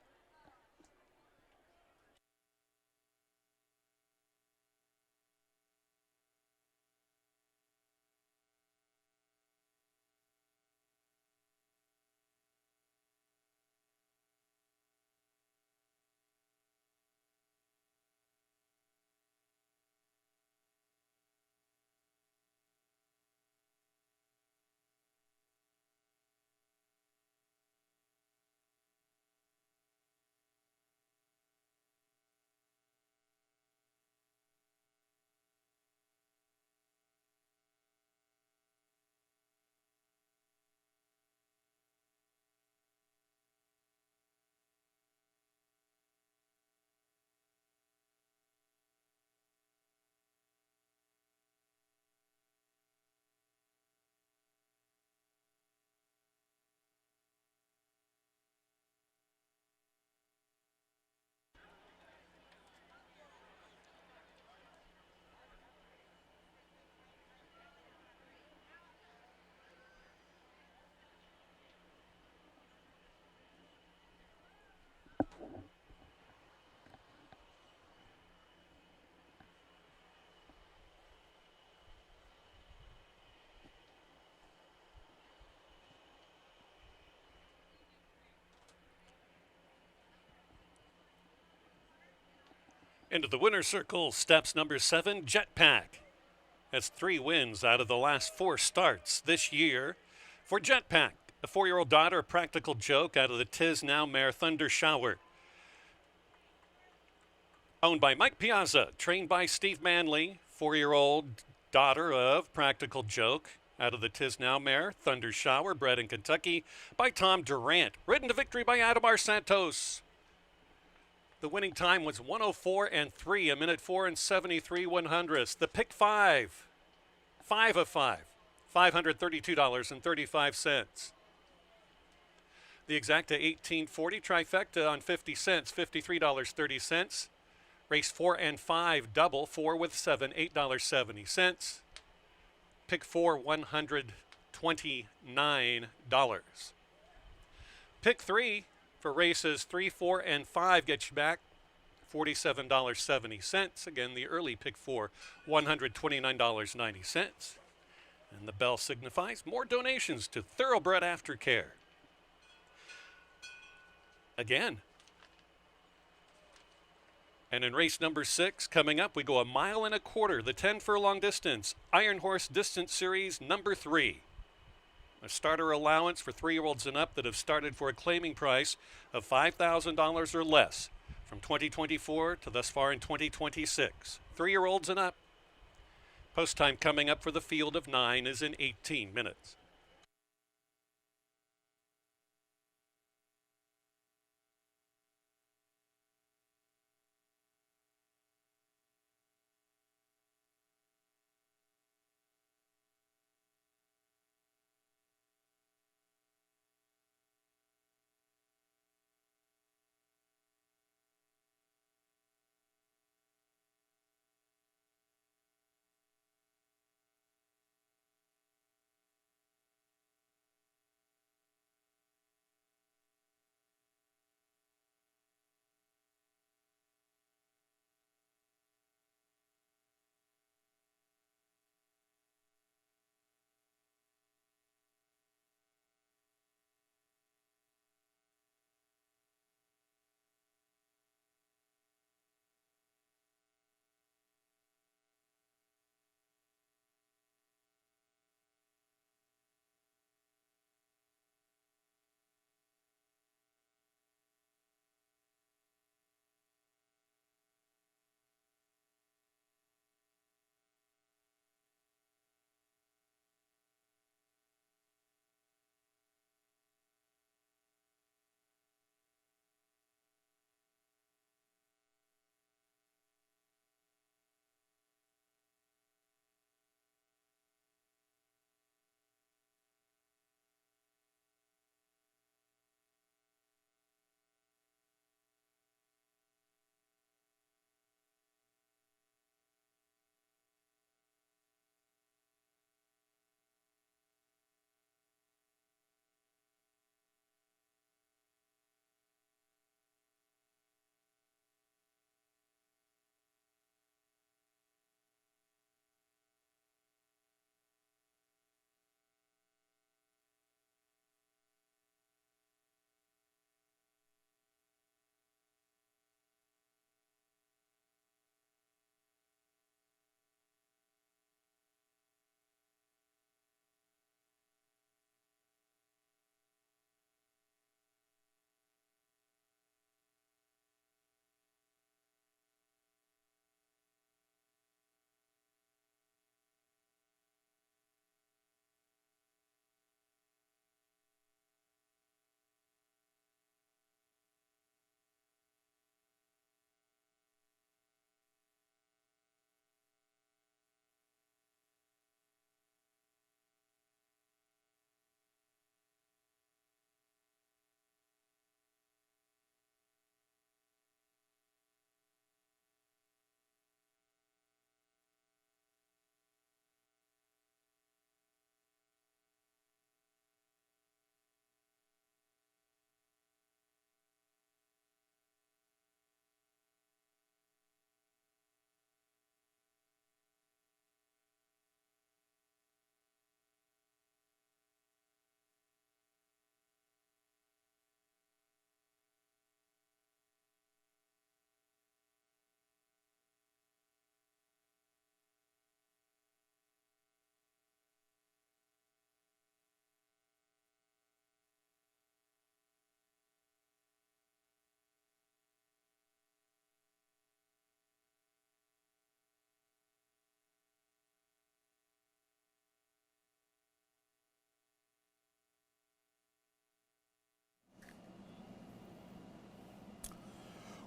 Into the winner's circle steps number 7, Jetpack. That's 3 wins out of the last 4 starts this year. For Jetpack, a 4-year-old daughter, a practical joke out of the Tis Now mare Thunder Shower. Owned by Mike Piazza, trained by Steve Manley, 4-year-old daughter of Practical Joke out of the Tis Now mare Thunder Shower, bred in Kentucky by Tom Durant, ridden to victory by Adamar Santos. The winning time was 104 and 3, a minute 4 and 73 100ths. The pick 5, 5 of 5, $532.35. The exacta 1840 trifecta on 50 cents, $53.30. Race 4 and 5 double, 4 with 7, $8.70. Pick 4, $129. Pick 3 for races 3, 4, and 5 gets you back $47.70. Again, the early pick 4, $129.90. And the bell signifies more donations to Thoroughbred Aftercare. Again. And in race number 6, coming up, we go 1.25 miles, the 10 furlong distance, Iron Horse Distance Series number 3. A starter allowance for 3-year-olds and up that have started for a claiming price of $5,000 or less from 2024 to thus far in 2026. 3-year-olds and up. Post time coming up for the field of 9 is in 18 minutes.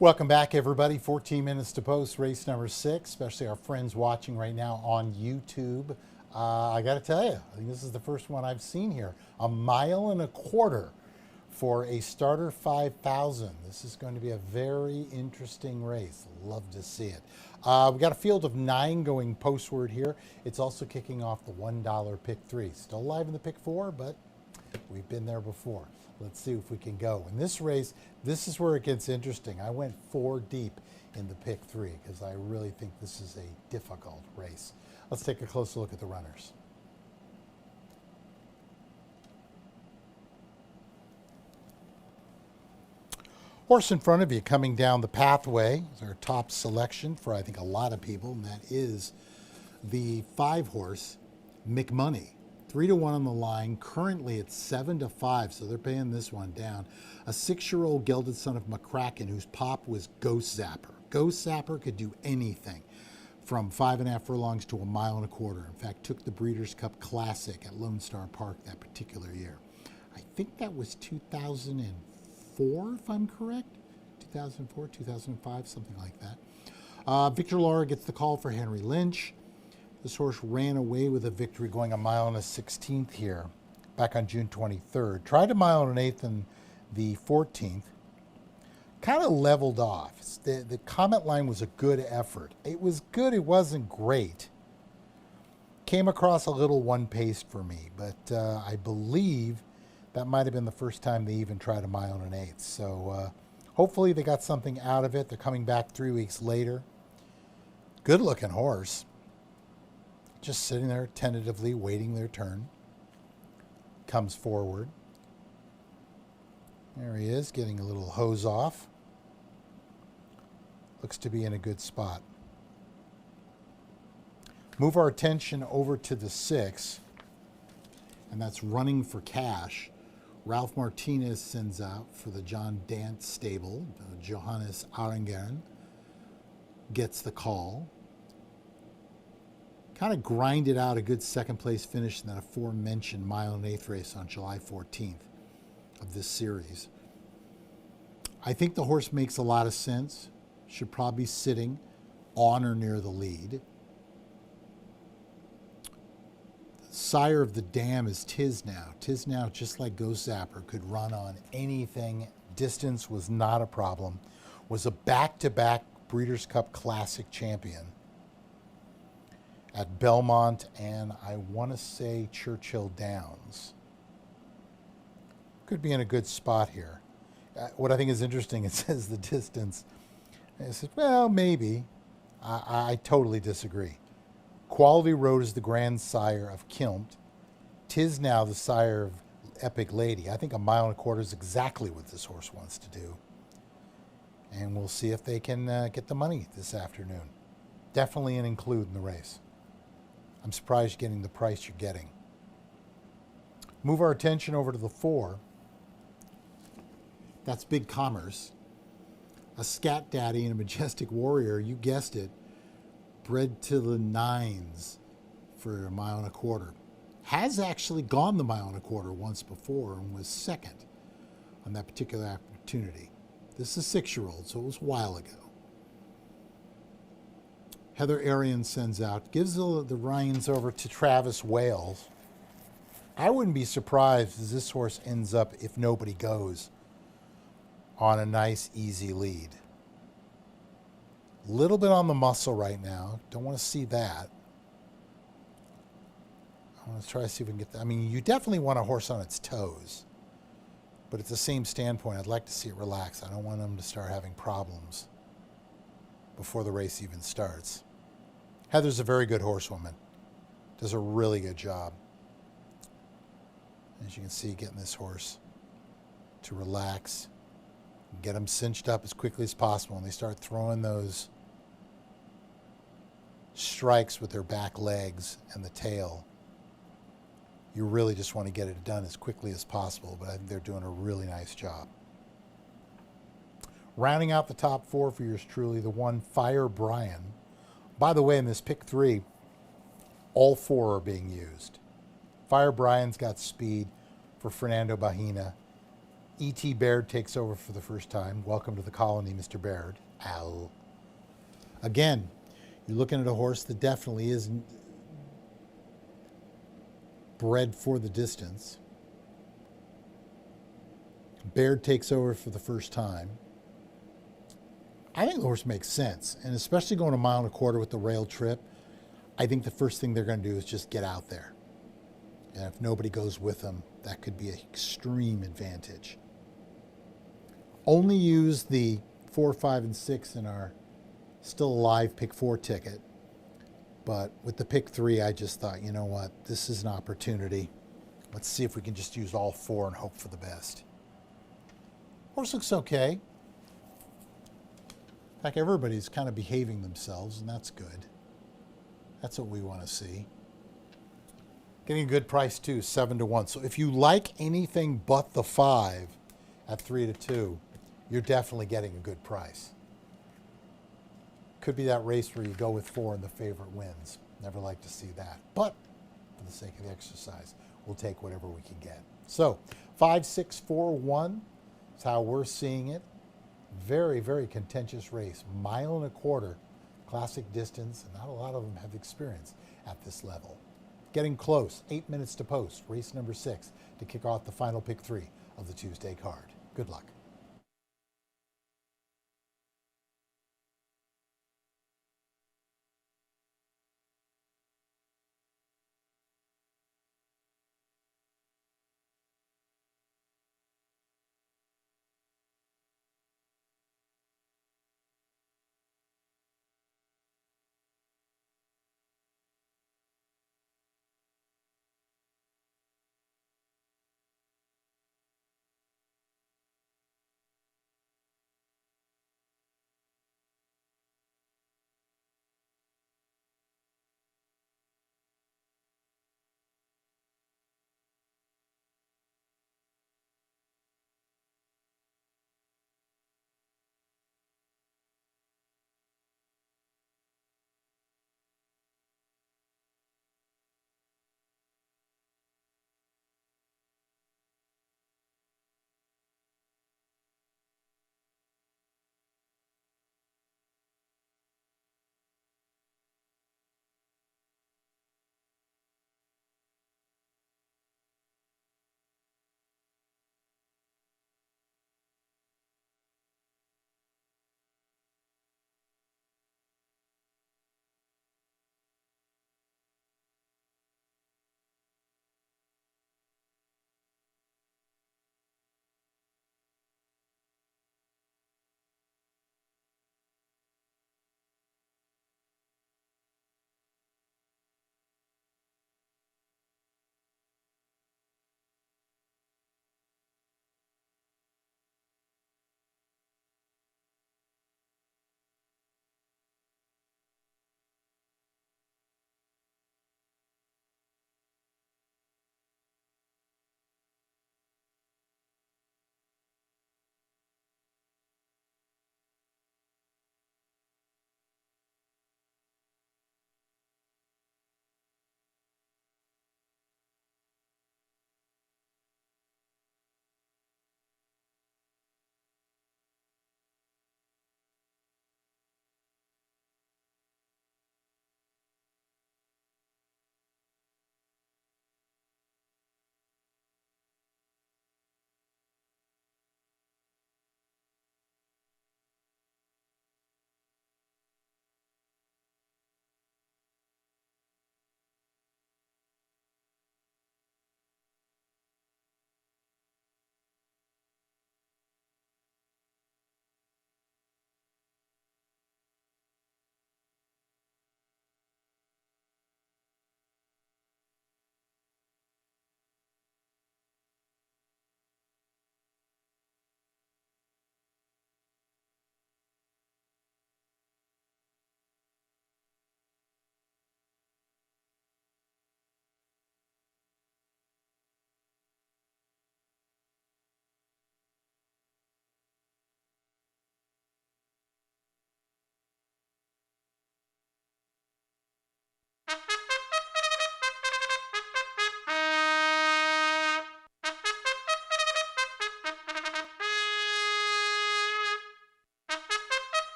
Welcome back, everybody. 14 minutes to post, race number 6, especially our friends watching right now on YouTube. I got to tell you, I think this is the first one I've seen here. 1.25 miles for a starter 5,000. This is going to be a very interesting race. Love to see it. We've got a field of 9 going postward here. It's also kicking off the $1 pick 3. Still alive in the pick 4, but we've been there before. Let's see if we can go. In this race, this is where it gets interesting. I went 4 deep in the pick 3 because I really think this is a difficult race. Let's take a closer look at the runners. Horse in front of you coming down the pathway is our top selection for I think a lot of people, and that is the 5-horse McMoney. 3-1 on the line. Currently it's 7-5, so they're paying this one down. A 6-year-old gelded son of McCracken whose pop was Ghost Zapper. Ghost Zapper could do anything from 5.5 furlongs to 1.25 miles. In fact, took the Breeders' Cup Classic at Lone Star Park that particular year. I think that was 2004, if I'm correct. 2004, 2005, something like that. Victor Laura gets the call for Henry Lynch. This horse ran away with a victory going 1.16 miles here back on June 23rd. Tried 1.1 miles in the 14th. Kind of leveled off. The comment line was a good effort. It was good. It wasn't great. Came across a little one-paced for me, but I believe that might have been the first time they even tried 1.1 miles. So hopefully they got something out of it. They're coming back 3 weeks later. Good-looking horse. Just sitting there tentatively waiting their turn. Comes forward. There he is, getting a little hose off. Looks to be in a good spot. Move our attention over to the 6, and that's Running for Cash. Ralph Martinez sends out for the John Dance stable. Johannes Arengern gets the call. Kind of grinded out a good second place finish in that aforementioned 1.1 miles race on July 14th of this series. I think the horse makes a lot of sense. Should probably be sitting on or near the lead. The sire of the dam is Tisnow. Tisnow, just like Ghost Zapper, could run on anything. Distance was not a problem. Was a back-to-back Breeders' Cup Classic champion at Belmont and I want to say Churchill Downs. Could be in a good spot here. What I think is interesting, it says the distance. I said, well, maybe. I totally disagree. Quality Road is the grandsire of Kilmt. Tisnow the sire of Epic Lady. I think 1.25 miles is exactly what this horse wants to do. And we'll see if they can get the money this afternoon. Definitely an include in the race. I'm surprised you're getting the price you're getting. Move our attention over to the 4. That's Big Commerce. A Scat Daddy and a Majestic Warrior, you guessed it, bred to the 9s for 1.25 miles. Has actually gone the 1.25 miles once before and was second on that particular opportunity. This is a 6-year-old, so it was a while ago. Heather Arian sends out, gives the reins over to Travis Wales. I wouldn't be surprised if this horse ends up, if nobody goes, on a nice, easy lead. A little bit on the muscle right now. Don't want to see that. I want to try to see if we can get that. I mean, you definitely want a horse on its toes. But at the same standpoint, I'd like to see it relax. I don't want them to start having problems before the race even starts. Heather's a very good horsewoman. Does a really good job. As you can see, getting this horse to relax. Get them cinched up as quickly as possible. And they start throwing those strikes with their back legs and the tail. You really just want to get it done as quickly as possible, but I think they're doing a really nice job. Rounding out the top 4 for yours truly, the 1 Fire Brian. By the way, in this pick 3, all 4 are being used. Fire Brian's got speed for Fernando Bahina. E.T. Baird takes over for the first time. Welcome to the colony, Mr. Baird. Ow. Again, you're looking at a horse that definitely isn't bred for the distance. Baird takes over for the first time. I think the horse makes sense, and especially going a mile and a quarter with the rail trip, I think the first thing they're going to do is just get out there. And if nobody goes with them, that could be an extreme advantage. Only use the 4, 5, and 6 in our still alive pick 4 ticket. But with the pick 3, I just thought, you know what, this is an opportunity. Let's see if we can just use all 4 and hope for the best. Horse looks okay. In fact, everybody's kind of behaving themselves, and that's good. That's what we want to see. Getting a good price too, 7-1. So if you like anything but the 5 at 3-2, you're definitely getting a good price. Could be that race where you go with 4 and the favorite wins. Never like to see that. But for the sake of the exercise, we'll take whatever we can get. So 5, 6, 4, 1 is how we're seeing it. Very, very contentious race. 1.25 miles, classic distance, and not a lot of them have experience at this level. Getting close, 8 minutes to post, race number 6 to kick off the final pick 3 of the Tuesday card. Good luck.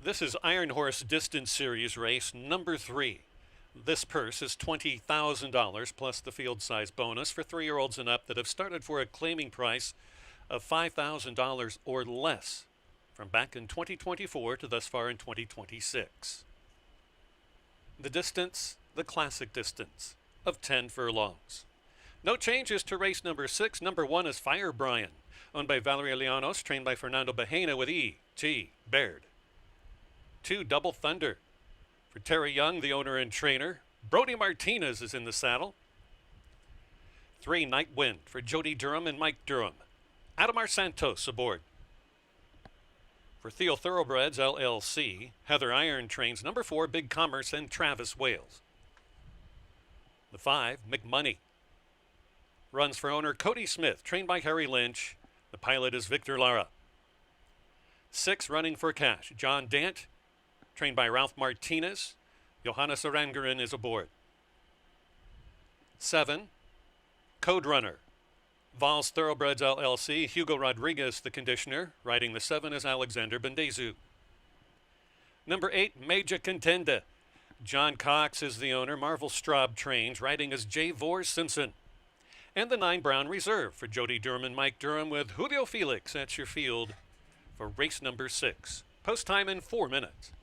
This is Iron Horse Distance Series race number 3. This purse is $20,000 plus the field size bonus for 3-year-olds and up that have started for a claiming price of $5,000 or less from back in 2024 to thus far in 2026. The distance, the classic distance of 10 furlongs. No changes to race number 6. Number 1 is Fire Brian, owned by Valeria Llanos, trained by Fernando Bahena with E.T. Baird. 2, Double Thunder, for Terry Young, the owner and trainer. Brody Martinez is in the saddle. 3, Night Wind, for Jody Durham and Mike Durham. Adamar Santos aboard. For Theo Thoroughbreds LLC, Heather Iron trains number 4, Big Commerce, and Travis Wales. The 5, McMoney, runs for owner Cody Smith, trained by Harry Lynch. The pilot is Victor Lara. 6, Running for Cash, John Dant, trained by Ralph Martinez. Johannes Arangaren is aboard. 7, Code Runner, Vols Thoroughbreds LLC, Hugo Rodriguez, the conditioner. Riding the 7 is Alexander Bendezu. Number 8, Major Contenda, John Cox is the owner. Marvel Straub trains. Riding is J. Vore Simpson. And the 9, Brown Reserve, for Jody Durham and Mike Durham with Julio Felix at your field for race number 6. Post time in 4 minutes.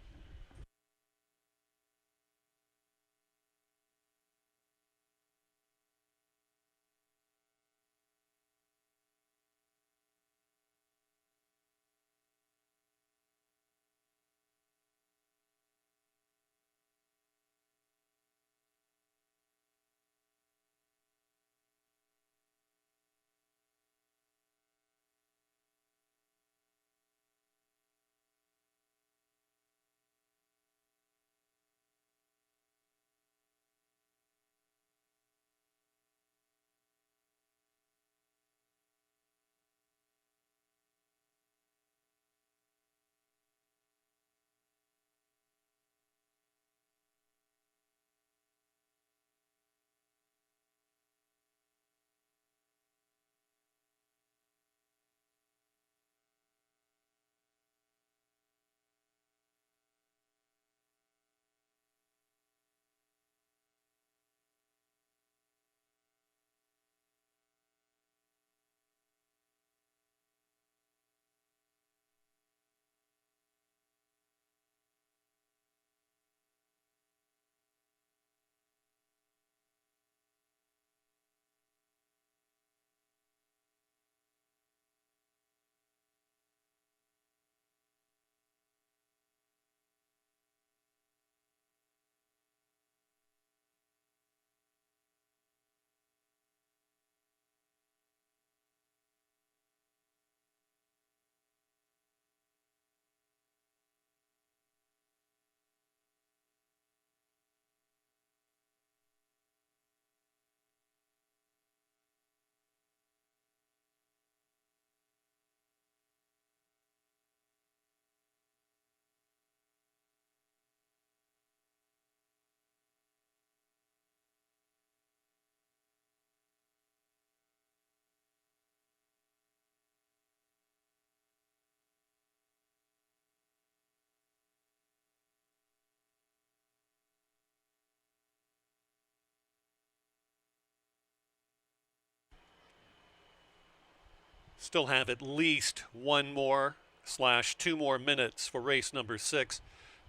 Still have at least 1 more / 2 more minutes for race number 6.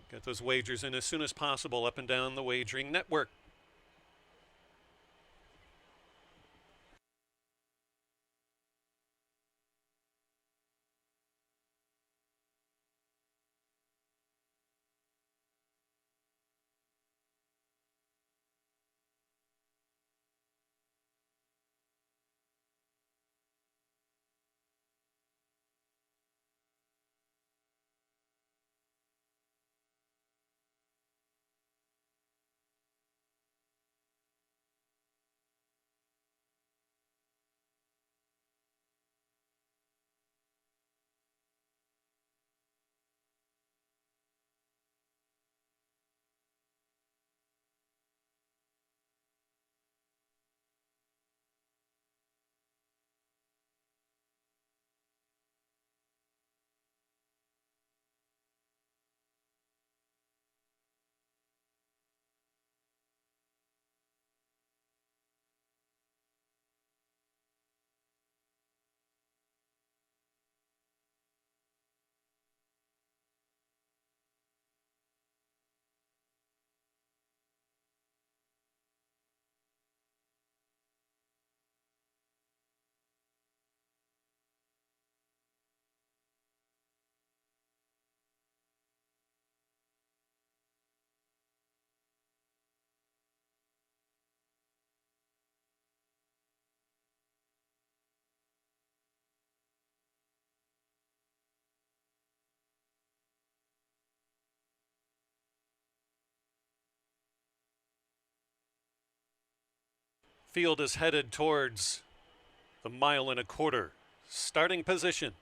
Get those wagers in as soon as possible up and down the wagering network. Field is headed towards the 1.25 mile. Starting position.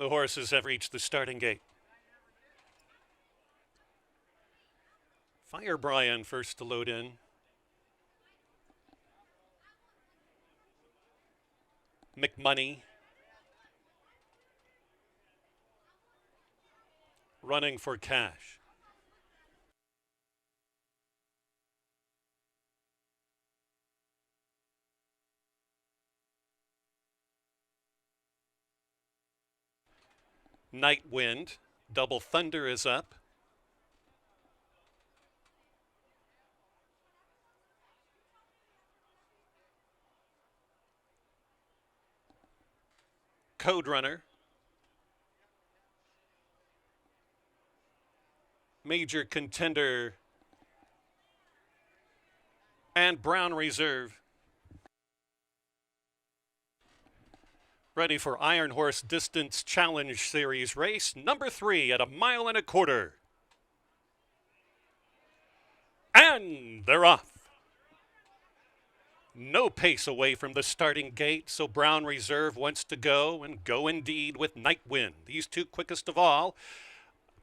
The horses have reached the starting gate. Fire Brian first to load in. McMoney running for cash. Night Wind, Double Thunder is up. Code Runner. Major Contender. And Brown Reserve. Ready for Iron Horse Distance Challenge Series race number 3 at 1.25 miles. And they're off. No pace away from the starting gate, so Brown Reserve wants to go, and go indeed with Night Wind. These two quickest of all.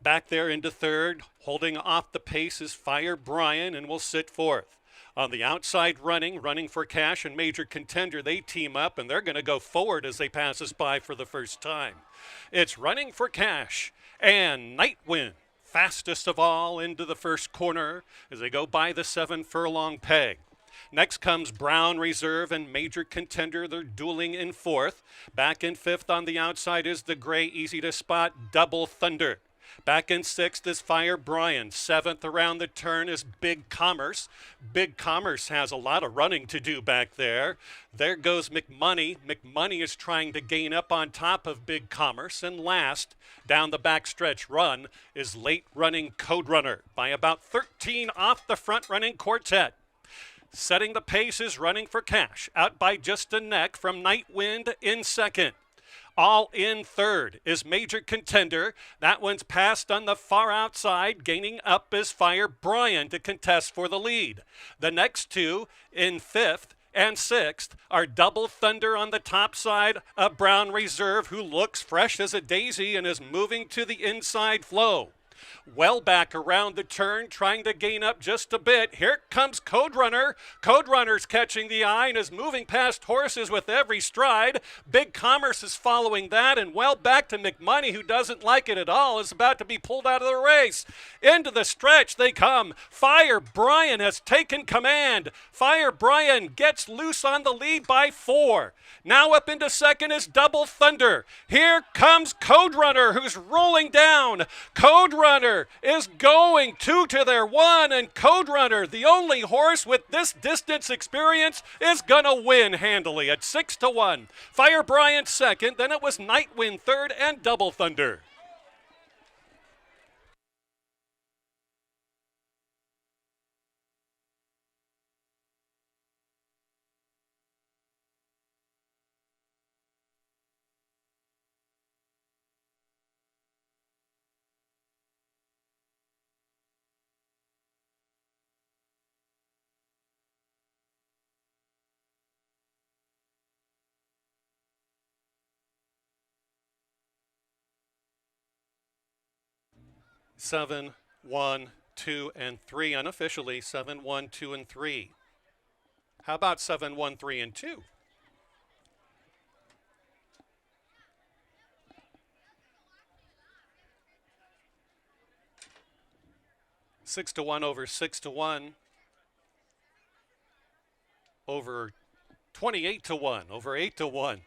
Back there into third, holding off the pace is Fire Brian, and will sit fourth. On the outside running for cash and Major Contender, they team up, and they're going to go forward as they pass us by for the first time. It's running for cash and Night Wind, fastest of all into the first corner as they go by the 7 furlong peg. Next comes Brown Reserve and Major Contender. They're dueling in fourth. Back in fifth on the outside is the gray, easy to spot, Double Thunder. Back in sixth is Fire Brian. Seventh around the turn is Big Commerce. Big Commerce has a lot of running to do back there. There goes McMoney. McMoney is trying to gain up on top of Big Commerce. And last, down the backstretch run, is late running Code Runner by about 13 off the front running quartet. Setting the pace is Running for Cash, out by just a neck from Night Wind in second. All in third is Major Contender. That one's passed on the far outside. Gaining up is Fire Brian to contest for the lead. The next two in fifth and sixth are Double Thunder on the top side of Brown Reserve, who looks fresh as a daisy and is moving to the inside flow. Well back around the turn, trying to gain up just a bit. Here comes Code Runner. Code Runner's catching the eye and is moving past horses with every stride. Big Commerce is following that, and well back to McMoney, who doesn't like it at all, is about to be pulled out of the race. Into the stretch they come. Fire Brian has taken command. Fire Brian gets loose on the lead by 4. Now up into second is Double Thunder. Here comes Code Runner, who's rolling down. Code Runner is going 2 to their 1, and Code Runner, the only horse with this distance experience, is gonna win handily at 6 to 1. Fire Brian second, then it was Night Wind third, and Double Thunder. Seven, 1, 2, and 3 unofficially. 7, 1, 2, and 3. How about 7, 1, 3, and 2? 6-1 over 6-1 over 28-1 over 8-1.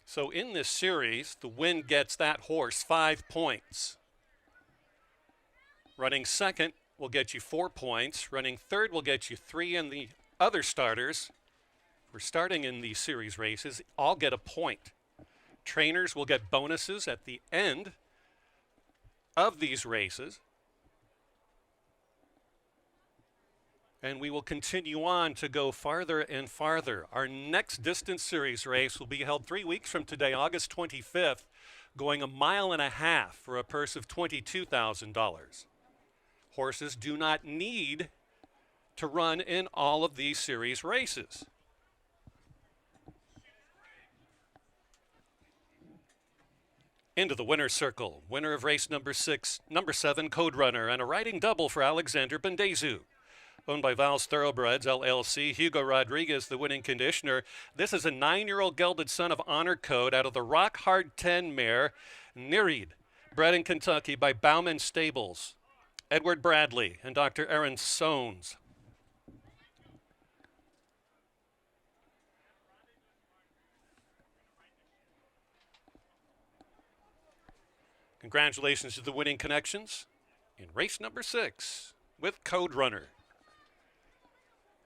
So in this series, the win gets that horse 5 points. Running second will get you 4 points. Running third will get you 3, and the other starters, we're starting in these series races, all get a point. Trainers will get bonuses at the end of these races. And we will continue on to go farther and farther. Our next distance series race will be held 3 weeks from today, August 25th, going 1.5 miles for a purse of $22,000. Horses do not need to run in all of these series races. Into the winner's circle, winner of race number 7, Code Runner, and a riding double for Alexander Bendezu. Owned by Val's Thoroughbreds, LLC, Hugo Rodriguez, the winning conditioner. This is a 9-year-old gelded son of Honor Code out of the Rock Hard 10 mare, Nereid, bred in Kentucky by Bauman Stables, Edward Bradley, and Dr. Aaron Soanes. Congratulations to the winning connections in race number 6 with Code Runner.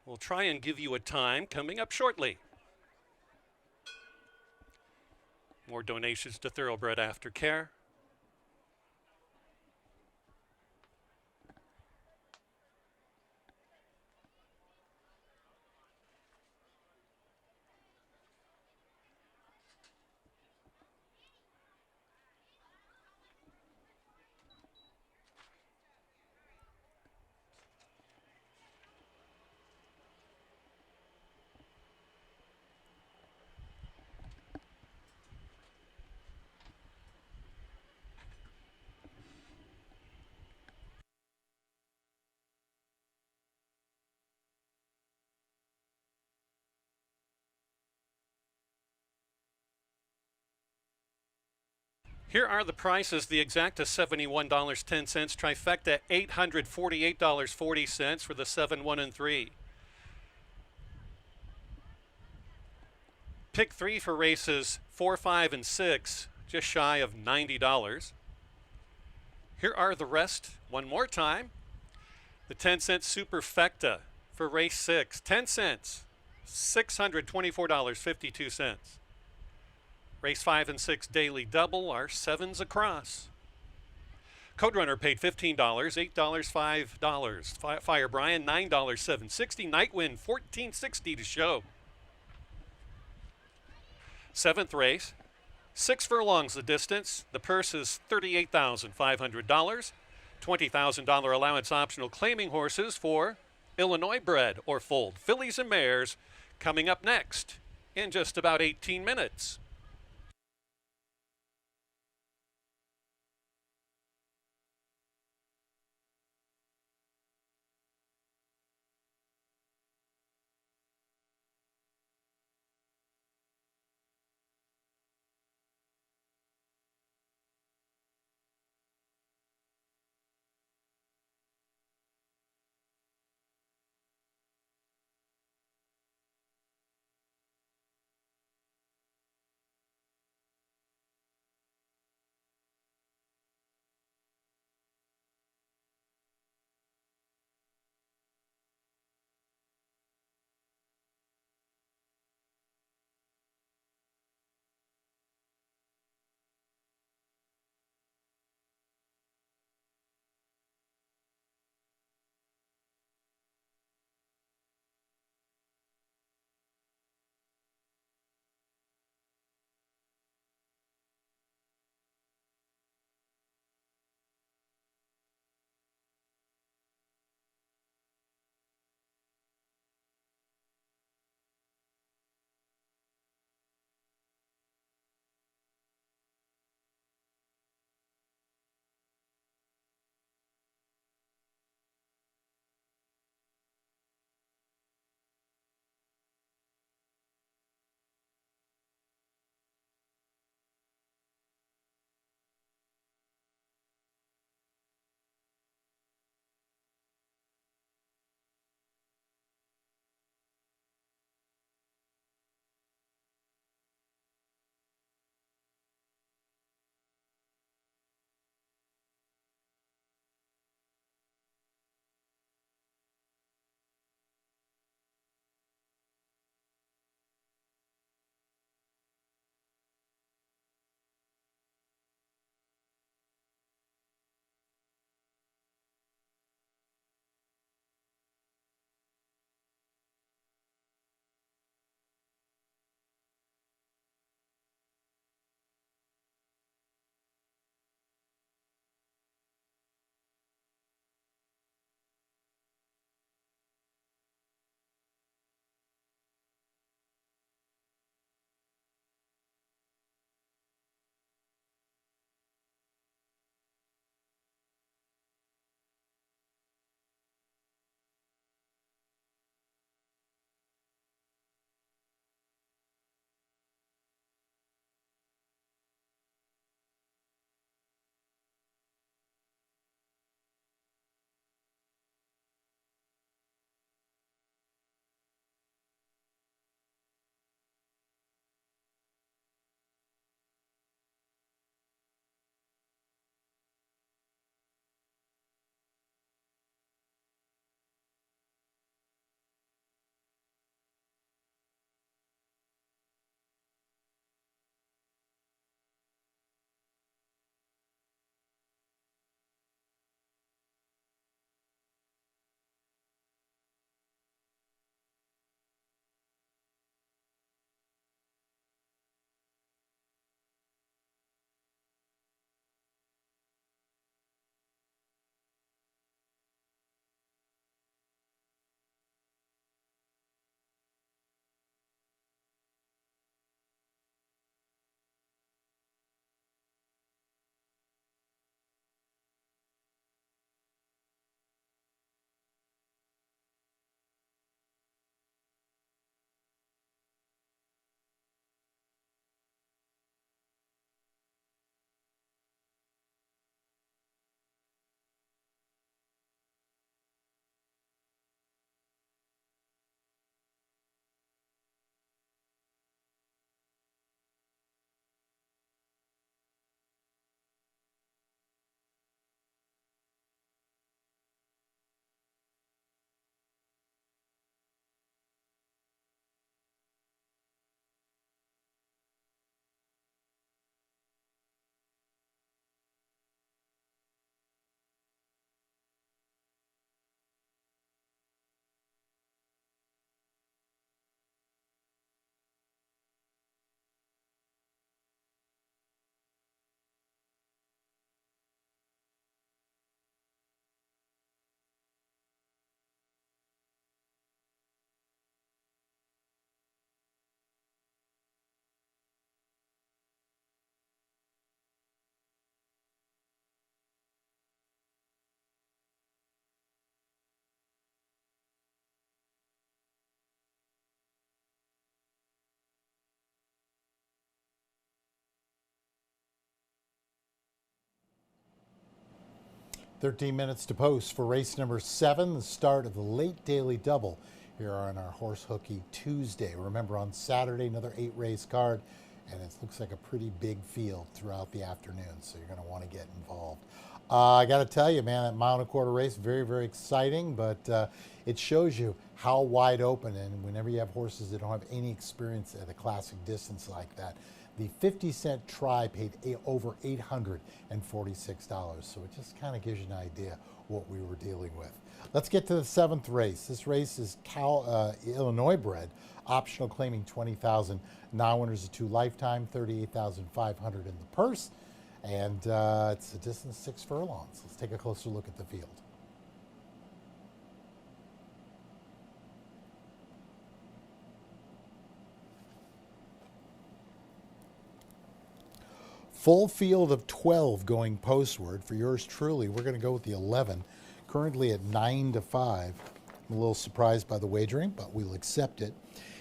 We'll try and give you a time coming up shortly. More donations to Thoroughbred Aftercare. Here are the prices. The exacta $71.10, trifecta $848.40 for the 7, 1, and 3. Pick 3 for races 4, 5, and 6, just shy of $90. Here are the rest one more time. The 10-cent superfecta for race 6, 10 cents, $624.52. Race 5 and 6 daily double are 7s across. Code Runner paid $15, $8, $5. Fire Brian, $9, $7.60. Nightwind, $14.60 to show. 7th race, 6 furlongs the distance. The purse is $38,500. $20,000 allowance optional claiming horses for Illinois bred or foaled fillies and mares coming up next in just about 18 minutes. 13 minutes to post for race number 7, the start of the late daily double here on our Horse Hooky Tuesday. Remember, on Saturday, another 8-race card, and it looks like a pretty big field throughout the afternoon, so you're going to want to get involved. I got to tell you, man, that mile-and-a-quarter race, very, very exciting, but it shows you how wide open, and whenever you have horses that don't have any experience at a classic distance like that, the 50-cent try paid over $846, so it just kind of gives you an idea what we were dealing with. Let's get to the 7th race. This race is Illinois bred, optional, claiming 20,000. Non-winners of 2 lifetime, 38,500 in the purse, and it's a distance 6 furlongs. Let's take a closer look at the field. Full field of 12 going postward for yours truly. We're going to go with the 11, currently at 9-5. I'm a little surprised by the wagering, but we'll accept it.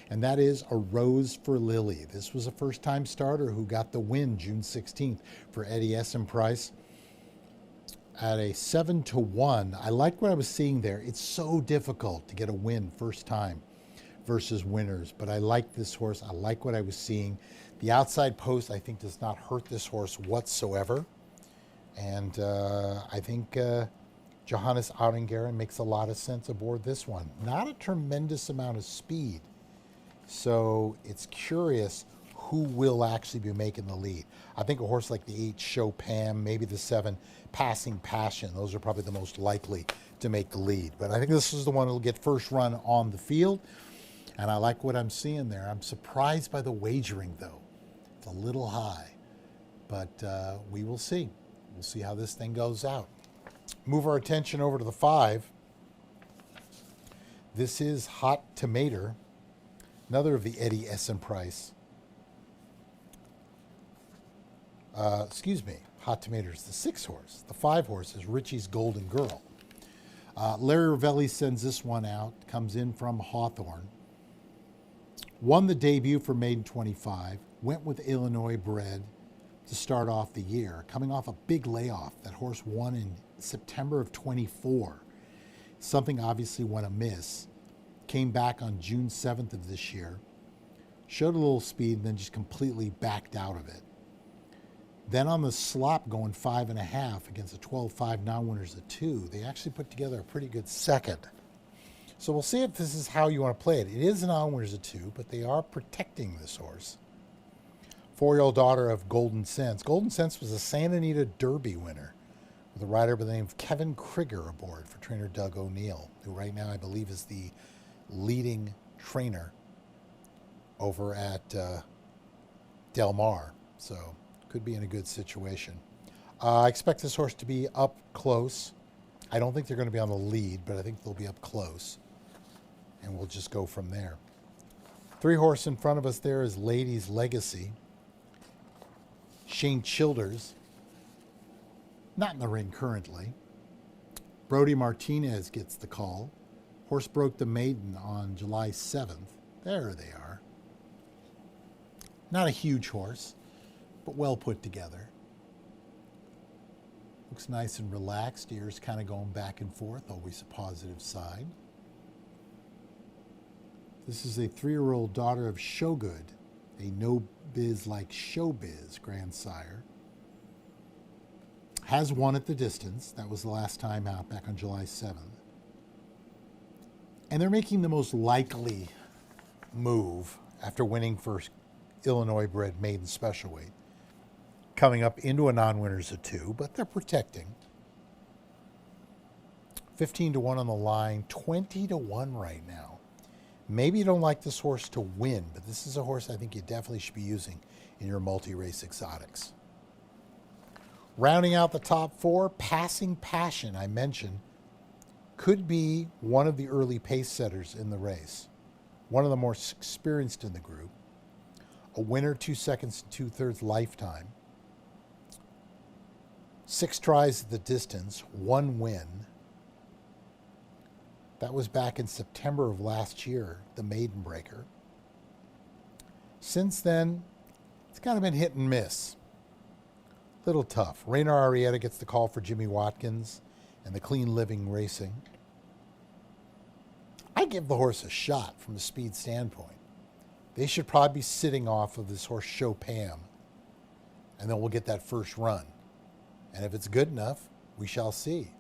And that is A Rose for Lily. This was a first-time starter who got the win June 16th for Eddie Price at a 7-1. I liked what I was seeing there. It's so difficult to get a win first time versus winners, but I like this horse. I like what I was seeing. The outside post, I think, does not hurt this horse whatsoever. And I think Johannes Audengaren makes a lot of sense aboard this one. Not a tremendous amount of speed. So it's curious who will actually be making the lead. I think a horse like the 8 Chopin, maybe the 7 Passing Passion, those are probably the most likely to make the lead. But I think this is the one that'll get first run on the field. And I like what I'm seeing there. I'm surprised by the wagering, though. It's a little high. But we will see. We'll see how this thing goes out. Move our attention over to the 5. This is Hot Tomato, another of the Eddie Price. Hot Tomato is the 6 horse. The 5 horse is Richie's Golden Girl. Larry Ravelli sends this one out, comes in from Hawthorne. Won the debut for Maiden 25, went with Illinois bred to start off the year, coming off a big layoff. That horse won in September of 24. Something obviously went amiss. Came back on June 7th of this year, showed a little speed, and then just completely backed out of it. Then on the slop, going 5.5 against a 12-5 non-winners of 2, they actually put together a pretty good second. So we'll see if this is how you want to play it. It is non-winners of 2, but they are protecting this horse. 4-year-old daughter of Golden Sense. Golden Sense was a Santa Anita Derby winner with a rider by the name of Kevin Krieger aboard for trainer Doug O'Neill, who right now I believe is the leading trainer over at Del Mar. So could be in a good situation. I expect this horse to be up close. I don't think they're going to be on the lead, but I think they'll be up close. And we'll just go from there. 3 horse in front of us there is Lady's Legacy. Shane Childers, not in the ring currently. Brody Martinez gets the call. Horse broke the maiden on July 7th. There they are. Not a huge horse, but well put together. Looks nice and relaxed. Ears kind of going back and forth, always a positive side. This is a 3-year-old daughter of Showgood, a no-biz like showbiz grandsire. Has won at the distance. That was the last time out back on July 7th. And they're making the most likely move after winning for Illinois bred maiden special weight. Coming up into a non-winners of 2, but they're protecting. 15-1 on the line, 20-1 right now. Maybe you don't like this horse to win, but this is a horse I think you definitely should be using in your multi-race exotics. Rounding out the top 4, Passing Passion, I mentioned, could be one of the early pace setters in the race. One of the more experienced in the group. A winner, 2 seconds and 2/3 lifetime. 6 tries at the distance, 1 win. That was back in September of last year, the Maiden Breaker. Since then, it's kind of been hit and miss. Little tough. Rainer Arrieta gets the call for Jimmy Watkins. and the clean living racing. I give the horse a shot from a speed standpoint. They should probably be sitting off of this horse Show Pam, and then we'll get that first run. And if it's good enough, we shall see.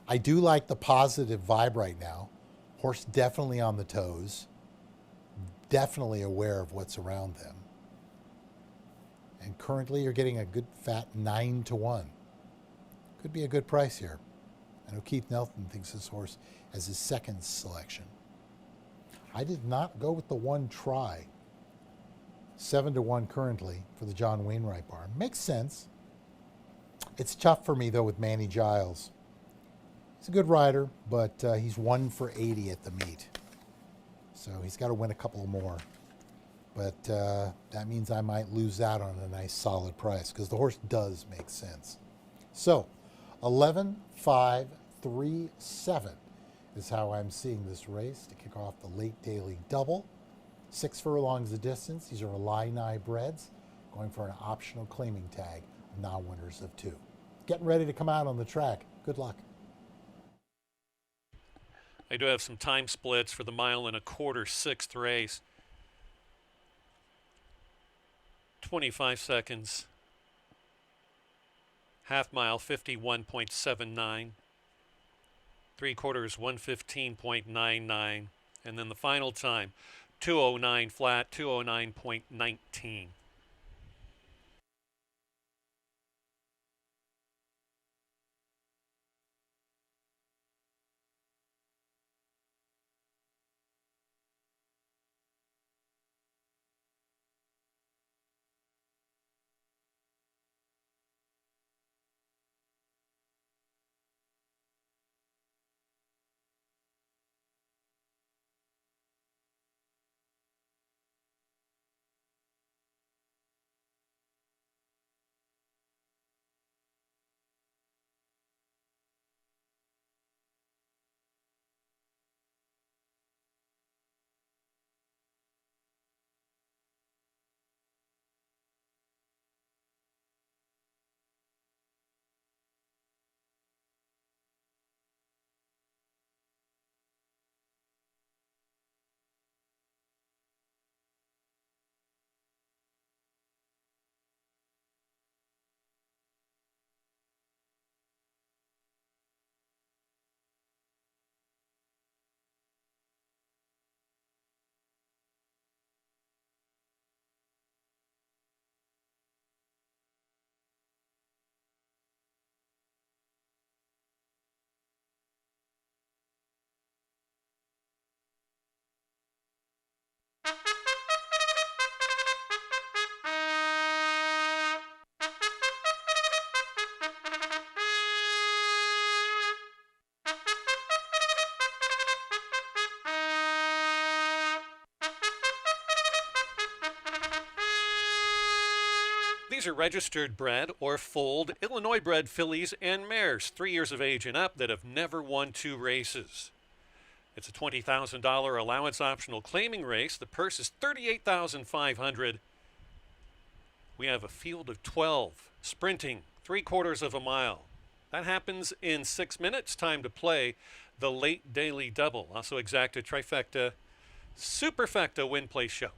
I do like the positive vibe right now. Horse definitely on the toes, definitely aware of what's around them. And currently you're getting a good fat 9-1. Could be a good price here. I know Keith Nelson thinks this horse as his second selection. I did not go with the one try. 7-1 currently for the John Wainwright barn. Makes sense. It's tough for me though with Manny Giles. He's a good rider, but he's 1 for 80 at the meet. So he's got to win a couple more. But that means I might lose out on a nice solid price because the horse does make sense. So 11, 5, 3, 7 is how I'm seeing this race to kick off the late daily double. 6 furlongs the distance. These are Illini breds going for an optional claiming tag of non-winners of 2. Getting ready to come out on the track. Good luck. I do have some time splits for the 1.25-mile 6th race. 25 seconds. Half mile 51.79. 3/4 115.99. And then the final time 2:09 flat, 2:09.19. These are registered bred or foaled Illinois bred fillies and mares, 3 years of age and up, that have never won 2 races. It's a $20,000 allowance optional claiming race. The purse is $38,500. We have a field of 12 sprinting 3/4 mile. That happens in 6 minutes. Time to play the late daily double. Also exacta, trifecta, superfecta win place show.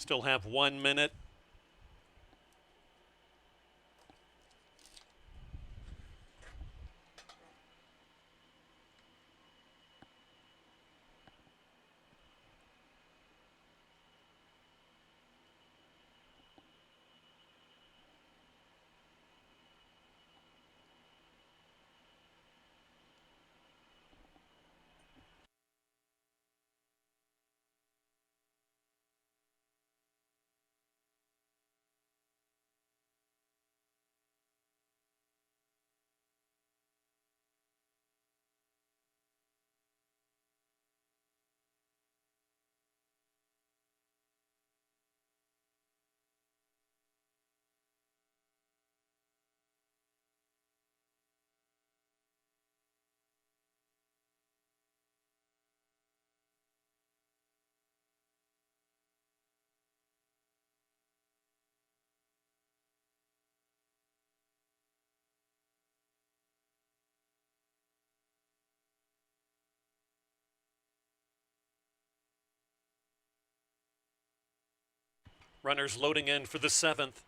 Still have 1 minute. Runners loading in for the 7th.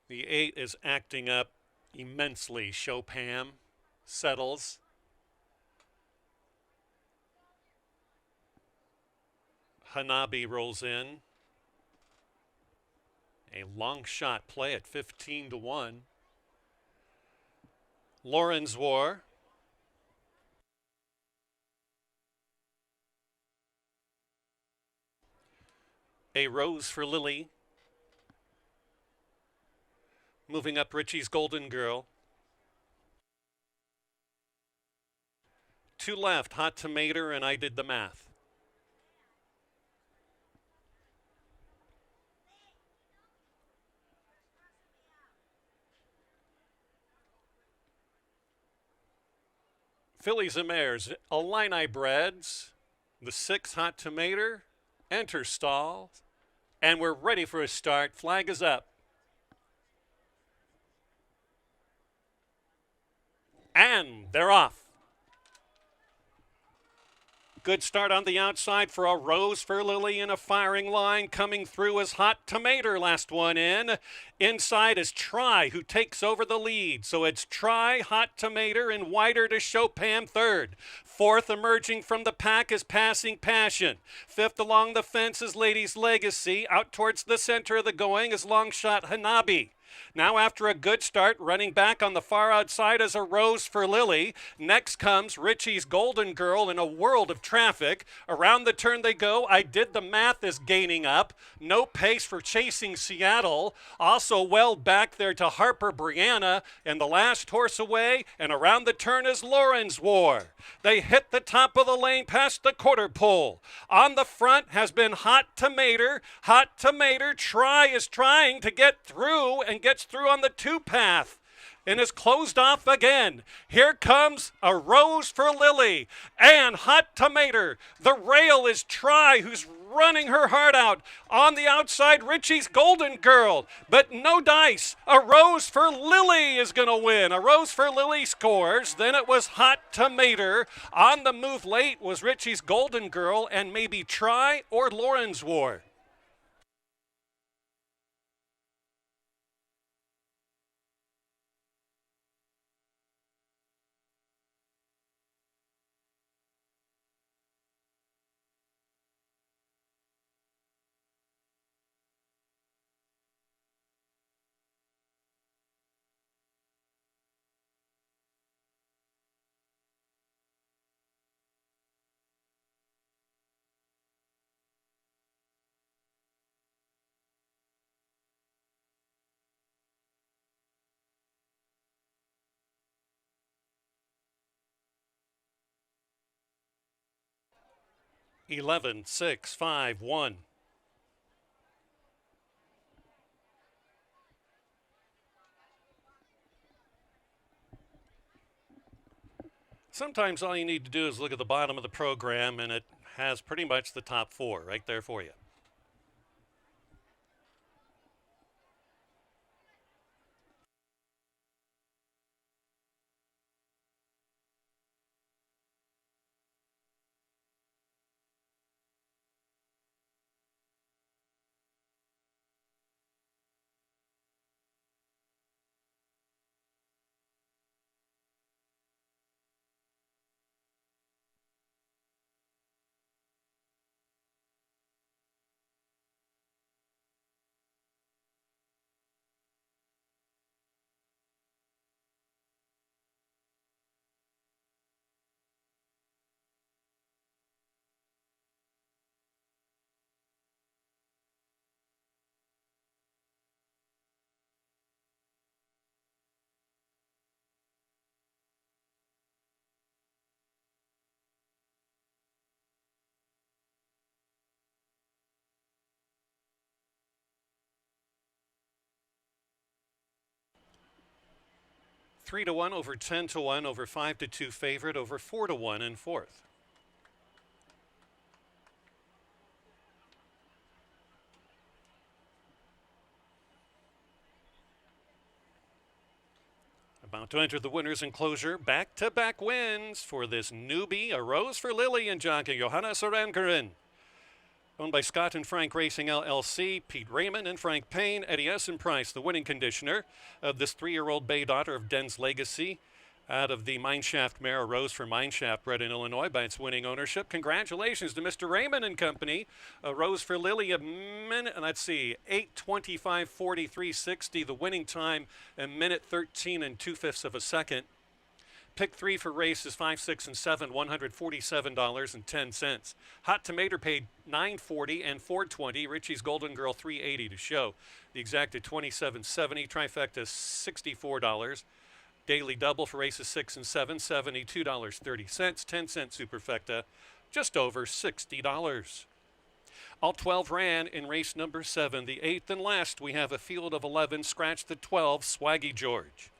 The 8 is acting up immensely. Chopin settles. Hanabi rolls in. A long shot play at 15-1. Lauren's War. A rose for Lily. Moving up Richie's Golden Girl. 2 left, Hot Tomato, and I Did the Math. Fillies and Mares, Illini Breads, the 6 Hot Tomato, enter stall, and we're ready for a start. Flag is up. And they're off. Good start on the outside for a rose for Lily in a firing line. Coming through is Hot Tomato, last one in. Inside is Try, who takes over the lead. So it's Try, Hot Tomato, and wider to Chopin third. Fourth emerging from the pack is Passing Passion. Fifth along the fence is Lady's Legacy. Out towards the center of the going is Long Shot Hanabi. Now after a good start, running back on the far outside is a rose for Lily. Next comes Richie's Golden Girl in a world of traffic. Around the turn they go. I Did the Math is gaining up. No pace for Chasing Seattle. Also well back there to Harper Brianna. And the last horse away. And around the turn is Lauren's War. They hit the top of the lane past the quarter pole. On the front has been Hot Tomato. Hot Tomato Try is trying to get through and gets through on the 2 path and is closed off again. Here comes a rose for Lily and Hot Tomato. The rail is Try, who's running her heart out. On the outside, Richie's Golden Girl, but no dice. A rose for Lily is going to win. A rose for Lily scores. Then it was Hot Tomato. On the move late was Richie's Golden Girl and maybe Try or Lauren's War. 11, 6, 5, 1. Sometimes all you need to do is look at the bottom of the program and it has pretty much the top four right there for you. Three to one over 10 to one over 5 to 2 favorite over 4 to 1 in fourth. About to enter the winner's enclosure. Back-to-back wins for this newbie. A rose for Lily and jockey Johanna Sorankeren. Owned by Scott and Frank Racing LLC, Pete Raymond and Frank Payne, Eddie S. and Price, the winning conditioner of this 3-year-old bay daughter of Den's Legacy. Out of the Mineshaft mare, a rose for Mineshaft, bred in Illinois by its winning ownership. Congratulations to Mr. Raymond and company. A rose for Lily, a minute, let's see, 8:25:43:60. The winning time, a minute 13 and 2/5 of a second. Pick three for races 5, 6, and 7, $147.10. Hot Tomato paid $9.40 and $4.20. Richie's Golden Girl $3.80 to show. The exact at $27.70. Trifecta $64. Daily double for races 6 and 7, $72.30. 10-cent superfecta, just over $60. All 12 ran in race number 7. The 8th and last, we have a field of 11. Scratch the 12, Swaggy George.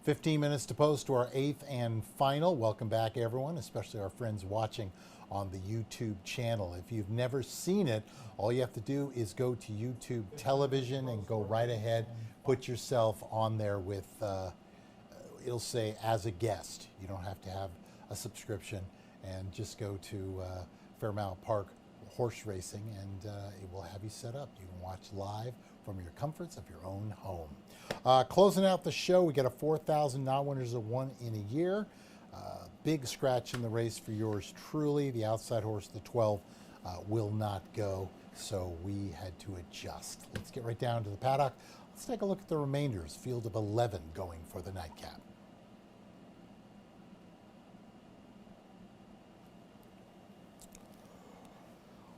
15 minutes to post to our 8th and final. Welcome back, everyone, especially our friends watching on the YouTube channel. If you've never seen it, all you have to do is go to YouTube television and go right ahead, put yourself on there with, it'll say as a guest. You don't have to have a subscription, and just go to Fairmount Park Horse Racing, and it will have you set up. You can watch live from your comforts of your own home. Closing out the show, we got a 4,000 non-winners of one in a year. Big scratch in the race for yours truly. The outside horse, the 12, will not go, so we had to adjust. Let's get right down to the paddock. Let's take a look at the remainders. Field of 11 going for the nightcap.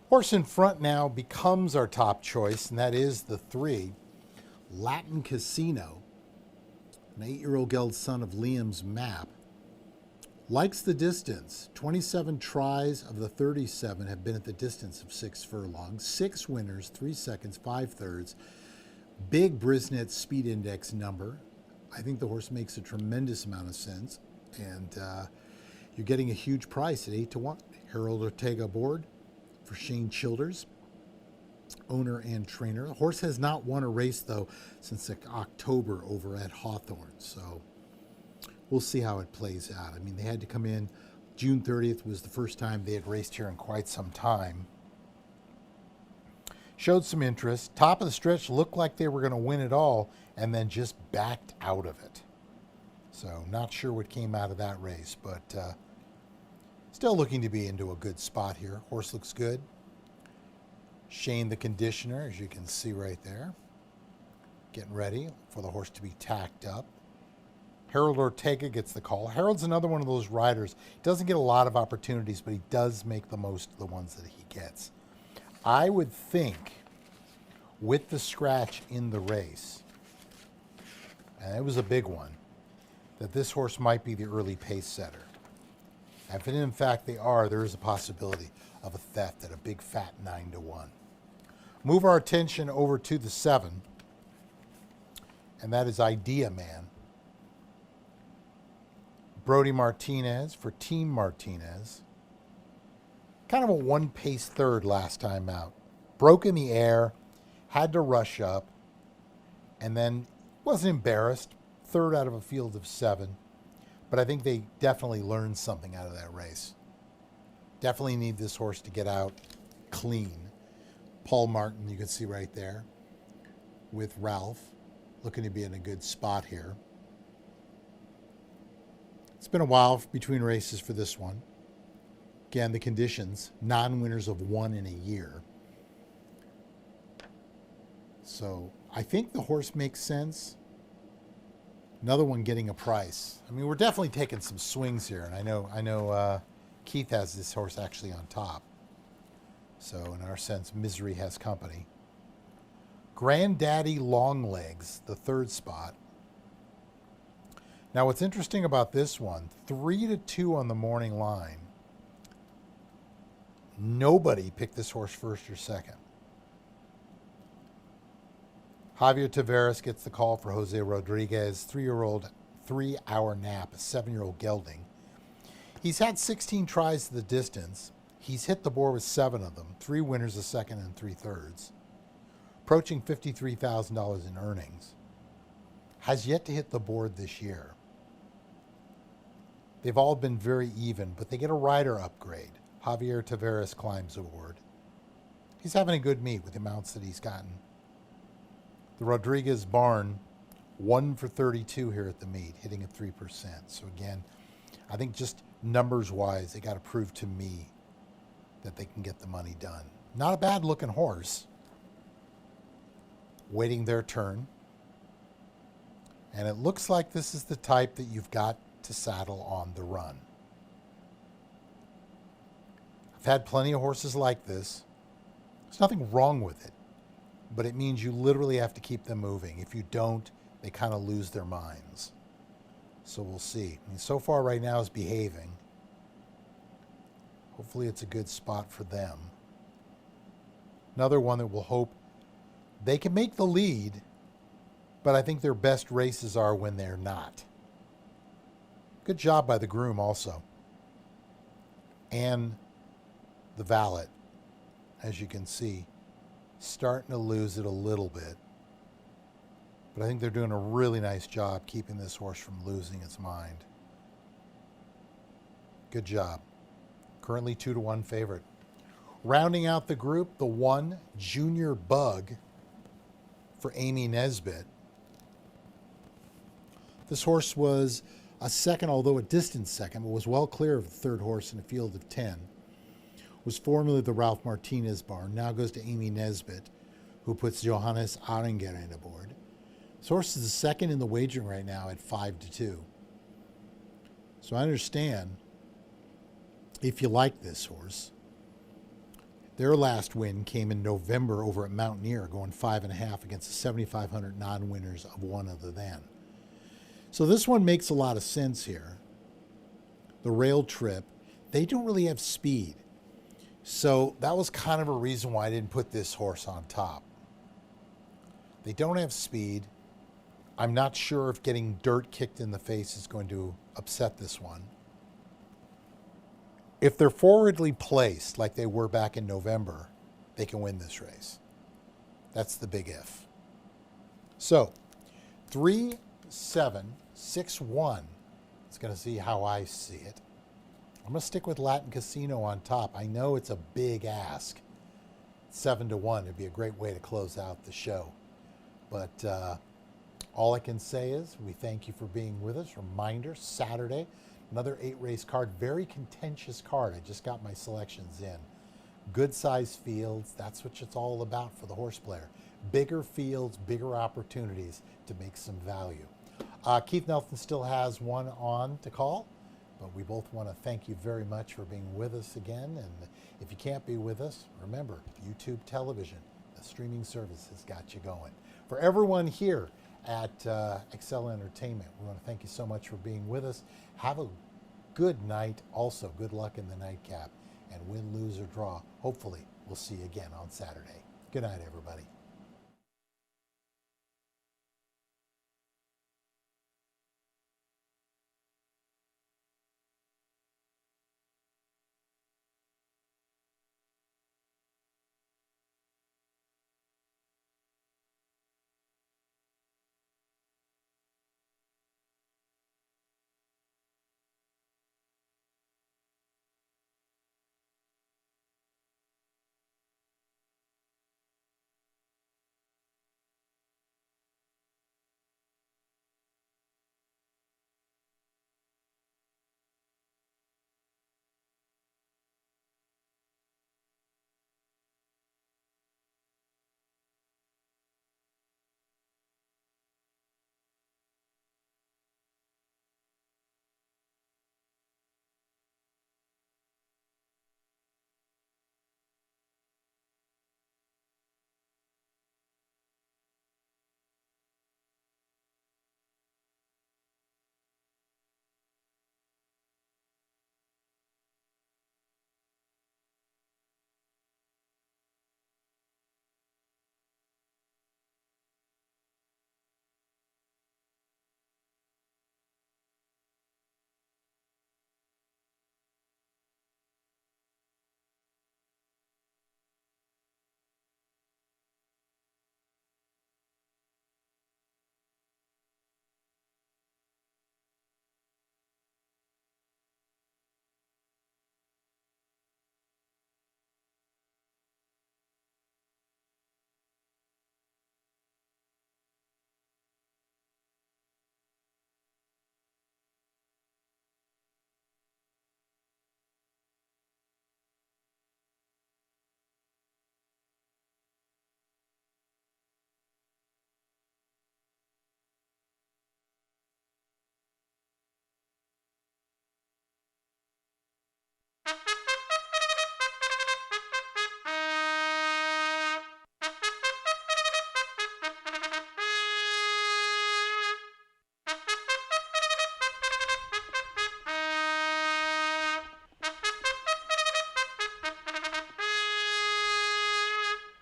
Horse in front now becomes our top choice, and that is the 3, Latin Casino, an 8-year-old gelded son of Liam's Map. Likes the distance. 27 tries of the 37 have been at the distance of 6 furlongs. 6 winners, 3 seconds, 5 thirds. Big Brisnet speed index number. I think the horse makes a tremendous amount of sense, and you're getting a huge price at 8-1. Harold Ortega aboard for Shane Childers, owner and trainer. The horse has not won a race, though, since October over at Hawthorne, so we'll see how it plays out. I mean, they had to come in. June 30th was the first time they had raced here in quite some time. Showed some interest. Top of the stretch, looked like they were going to win it all, and then just backed out of it. So not sure what came out of that race, but still looking to be into a good spot here. Horse looks good. Shane, the conditioner, as you can see right there, getting ready for the horse to be tacked up. Harold Ortega gets the call. Harold's another one of those riders. He doesn't get a lot of opportunities, but he does make the most of the ones that he gets. I would think with the scratch in the race, and it was a big one, that this horse might be the early pace setter. If in fact they are, there is a possibility of a theft at a big fat 9-1. Move our attention over to the 7, and that is Idea Man. Brody Martinez for Team Martinez. Kind of a one-pace third last time out. Broke in the air, had to rush up, and then wasn't embarrassed. Third out of a field of 7. But I think they definitely learned something out of that race. Definitely need this horse to get out clean. Paul Martin, you can see right there, with Ralph, looking to be in a good spot here. It's been a while between races for this one. Again, the conditions, non-winners of one in a year. So I think the horse makes sense. Another one getting a price. I mean, we're definitely taking some swings here, and I know Keith has this horse actually on top. So in our sense, misery has company. Granddaddy Longlegs, the 3rd spot. Now, what's interesting about this one, 3-2 on the morning line. Nobody picked this horse first or second. Javier Tavares gets the call for Jose Rodriguez, 3-year-old, 3-hour nap, a 7-year-old gelding. He's had 16 tries to the distance. He's hit the board with 7 of them, 3 winners, a second, and 3 thirds. Approaching $53,000 in earnings. Has yet to hit the board this year. They've all been very even, but they get a rider upgrade. Javier Tavares climbs aboard. He's having a good meet with the amounts that he's gotten. The Rodriguez barn, 1 for 32 here at the meet, hitting at 3%. So again, I think just numbers-wise, they got to prove to me that they can get the money done. Not a bad-looking horse. Waiting their turn. And it looks like this is the type that you've got to saddle on the run. I've had plenty of horses like this. There's nothing wrong with it, but it means you literally have to keep them moving. If you don't, they kind of lose their minds. So we'll see. I mean, so far right now is behaving. Hopefully it's a good spot for them. Another one that we'll hope they can make the lead, but I think their best races are when they're not. Good job by the groom also. And the valet, as you can see, starting to lose it a little bit. But I think they're doing a really nice job keeping this horse from losing its mind. Good job. Currently 2-1 favorite. Rounding out the group, the 1 Junior Bug for Amy Nesbitt. This horse was a second, although a distant second, but was well clear of the third horse in a field of 10. Was formerly the Ralph Martinez barn, now goes to Amy Nesbitt, who puts Johannes Arengerin aboard. This horse is the second in the wagering right now at 5-2. So I understand if you like this horse. Their last win came in November over at Mountaineer, going 5.5 against the 7,500 non-winners of one other than. So this one makes a lot of sense here. The rail trip, they don't really have speed. So that was kind of a reason why I didn't put this horse on top. They don't have speed. I'm not sure if getting dirt kicked in the face is going to upset this one. If they're forwardly placed like they were back in November, they can win this race. That's the big if. So 3, 7, 6, 1. It's going to see how I see it. I'm going to stick with Latin Casino on top. I know it's a big ask. 7-1 would be a great way to close out the show. But all I can say is we thank you for being with us. Reminder, Saturday, another 8-race card. Very contentious card. I just got my selections in. Good size fields. That's what it's all about for the horse player. Bigger fields, bigger opportunities to make some value. Keith Nelson still has one on to call, but we both want to thank you very much for being with us again. And if you can't be with us, remember, YouTube television, the streaming service has got you going. For everyone here at Excel Entertainment, we want to thank you so much for being with us. Have a good night. Also, good luck in the nightcap. And win, lose, or draw. Hopefully, we'll see you again on Saturday. Good night, everybody.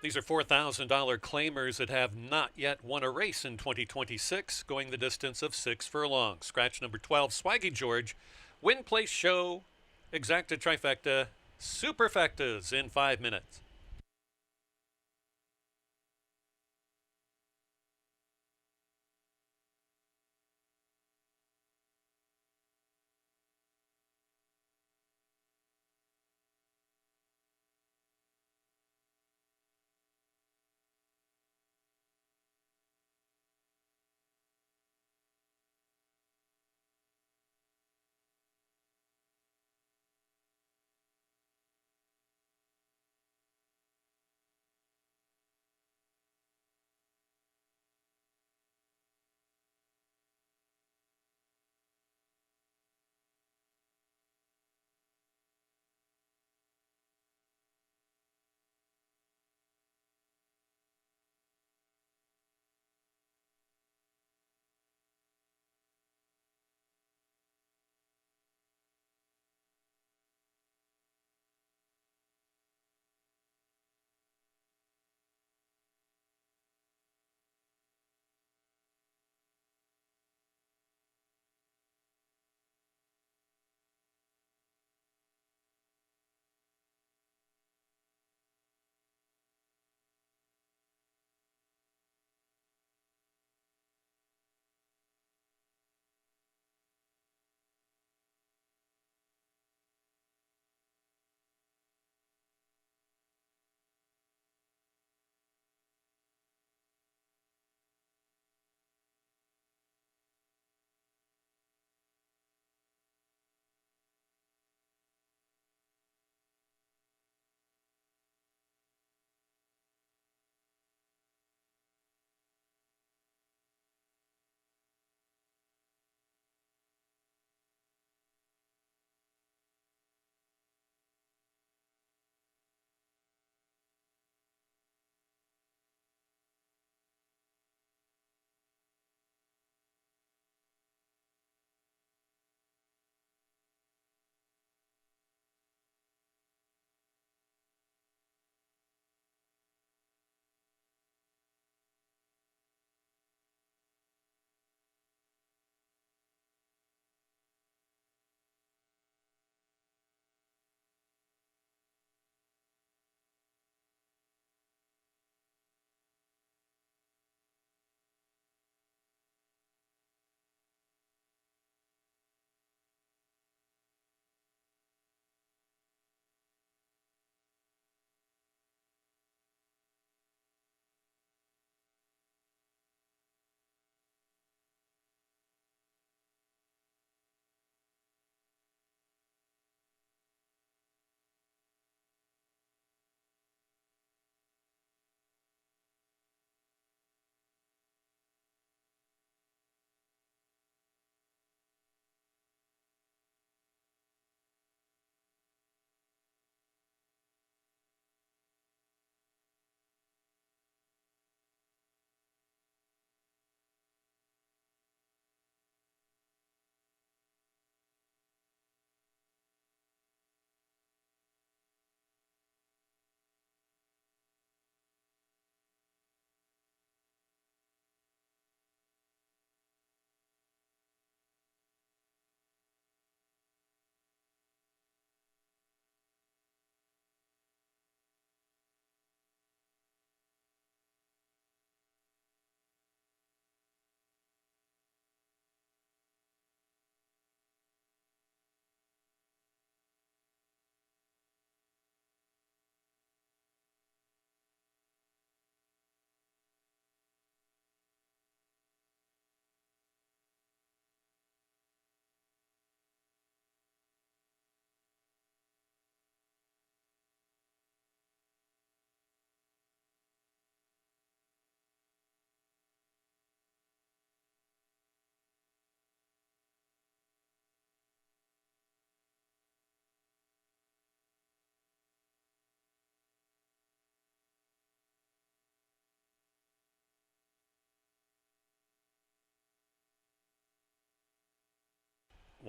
These are $4,000 claimers that have not yet won a race in 2026, going the distance of 6 furlongs. Scratch number 12, Swaggy George. Win, place, show, exacta, trifecta, superfectas in 5 minutes.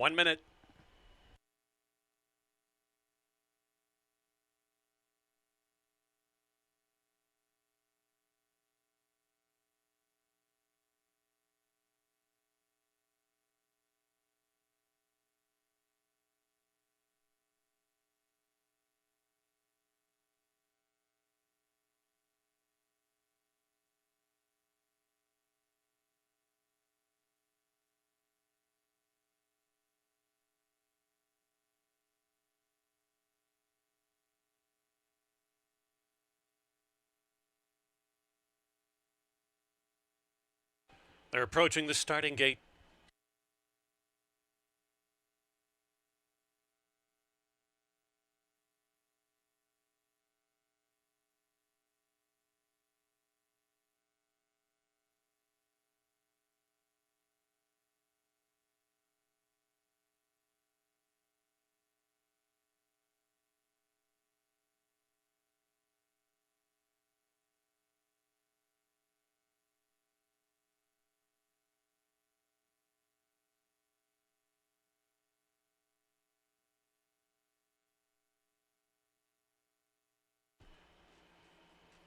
One minute. They're approaching the starting gate.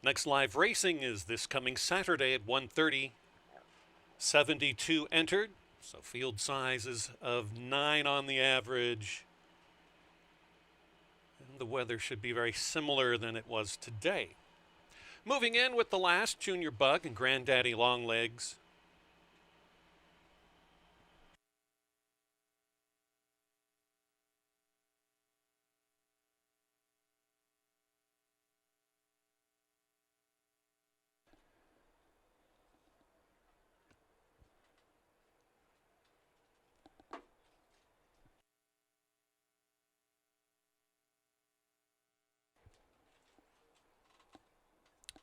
Next live racing is this coming Saturday at 1:30. 72 entered, so field sizes of 9 on the average. And the weather should be very similar than it was today. Moving in with the last Junior Bug and Granddaddy Longlegs.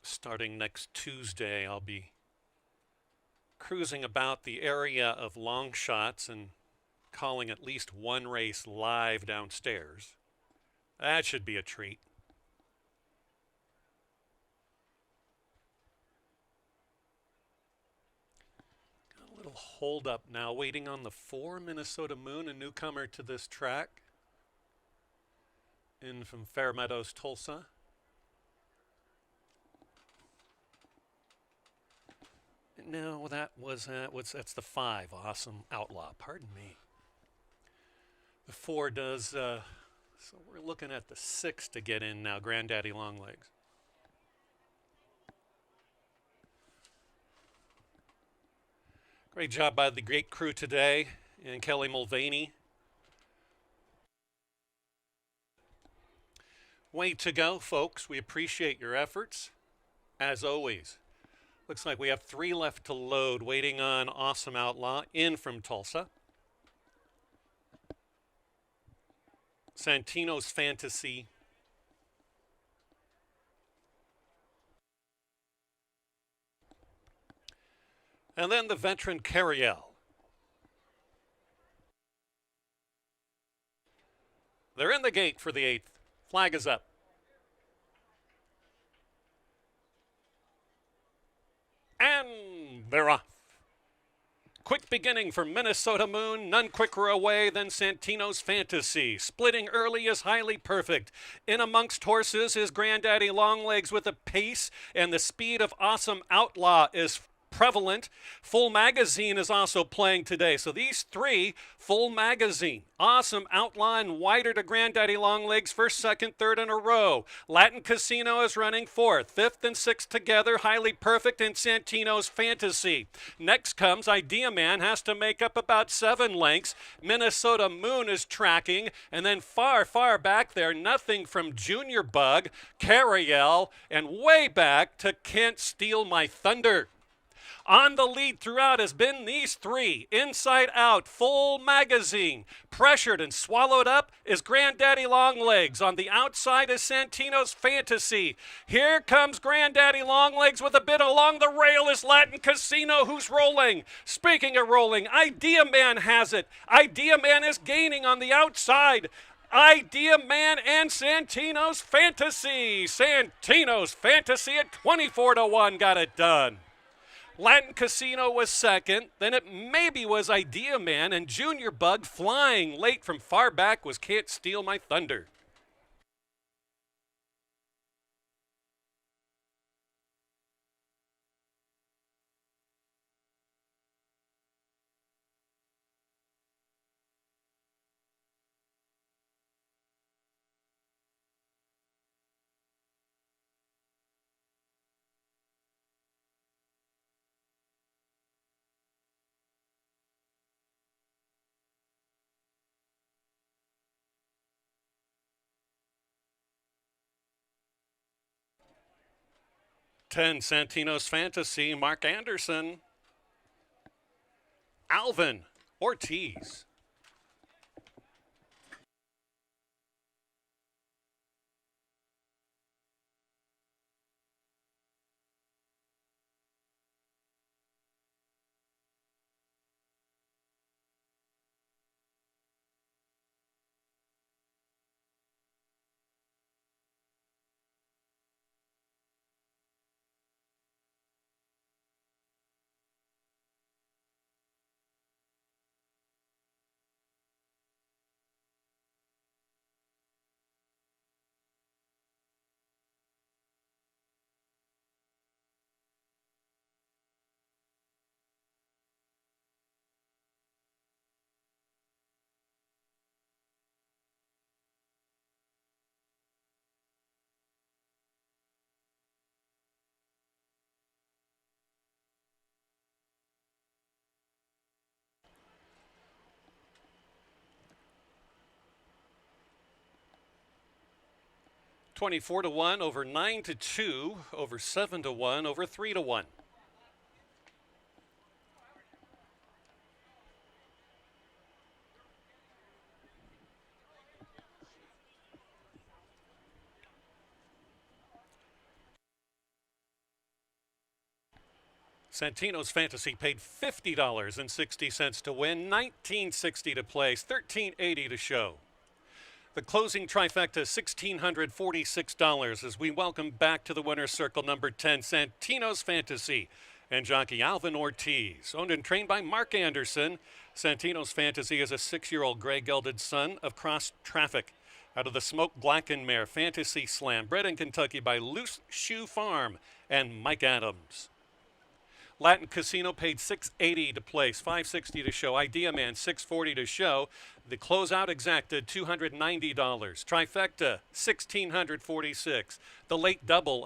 Starting next Tuesday, I'll be cruising about the area of long shots and calling at least one race live downstairs. That should be a treat. Got a little hold up now, waiting on the 4 Minnesota Moon, a newcomer to this track. In from Fairmount, Tulsa. No, that's the 5, Awesome Outlaw. Pardon me. The 4 does, so we're looking at the 6 to get in now, Granddaddy Longlegs. Great job by the great crew today and Kelly Mulvaney. Way to go, folks. We appreciate your efforts, as always. Looks like we have 3 left to load, waiting on Awesome Outlaw in from Tulsa. Santino's Fantasy. And then the veteran Cariel. They're in the gate for the 8th. Flag is up. And they're off. Quick beginning for Minnesota Moon, none quicker away than Santino's Fantasy. Splitting early is highly perfect. In amongst horses is Granddaddy Longlegs with the pace and the speed of Awesome Outlaw is prevalent. Full Magazine is also playing today. So these 3, Full Magazine, Awesome Outlaw, and wider to Granddaddy Longlegs, first, second, third in a row. Latin Casino is running 4th. 5th and 6th together, highly perfect, in Santino's Fantasy. Next comes Idea Man, has to make up about 7 lengths. Minnesota Moon is tracking, and then far, far back there, nothing from Junior Bug, Cariel, and way back to Can't Steal My Thunder. On the lead throughout has been these 3. Inside Out, Full Magazine. Pressured and swallowed up is Granddaddy Longlegs. On the outside is Santino's Fantasy. Here comes Granddaddy Longlegs with a bit along the rail is Latin Casino, who's rolling. Speaking of rolling, Idea Man has it. Idea Man is gaining on the outside. Idea Man and Santino's Fantasy. Santino's Fantasy at 24-1 got it done. Latin Casino was second, then it maybe was Idea Man, and Junior Bug flying late from far back was Can't Steal My Thunder. Ten, Santino's Fantasy, Mark Anderson. Alvin Ortiz. $24-1, over 9-2, over 7-1, over 3-1. Santino's Fantasy paid $50.60 to win, $19.60 to place, $13.80 to show. The closing trifecta, $1,646, as we welcome back to the winner's circle number 10, Santino's Fantasy and jockey Alvin Ortiz. Owned and trained by Mark Anderson, Santino's Fantasy is a 6-year-old gray-gelded son of Cross Traffic out of the Smoke Blackened Mare Fantasy Slam, bred in Kentucky by Loose Shoe Farm and Mike Adams. Latin Casino paid $680 to place, $560 to show. Idea Man $640 to show. The closeout exacted $290. Trifecta $1,646. The late double,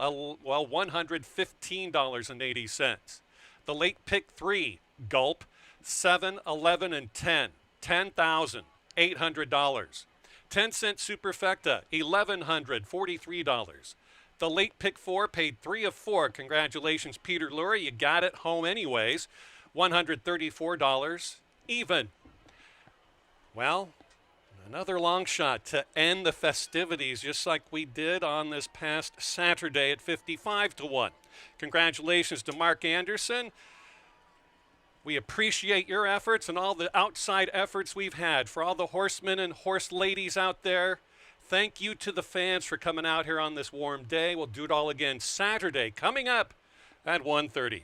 $115.80. The late pick 3, gulp, 7, 11, and 10, $10,800. 10-cent superfecta, $1,143. The late pick 4 paid 3 of 4. Congratulations, Peter Lurie. You got it home anyways. $134 even. Well, another long shot to end the festivities just like we did on this past Saturday at 55-1. Congratulations to Mark Anderson. We appreciate your efforts and all the outside efforts we've had. For all the horsemen and horse ladies out there, thank you to the fans for coming out here on this warm day. We'll do it all again Saturday, coming up at 1:30.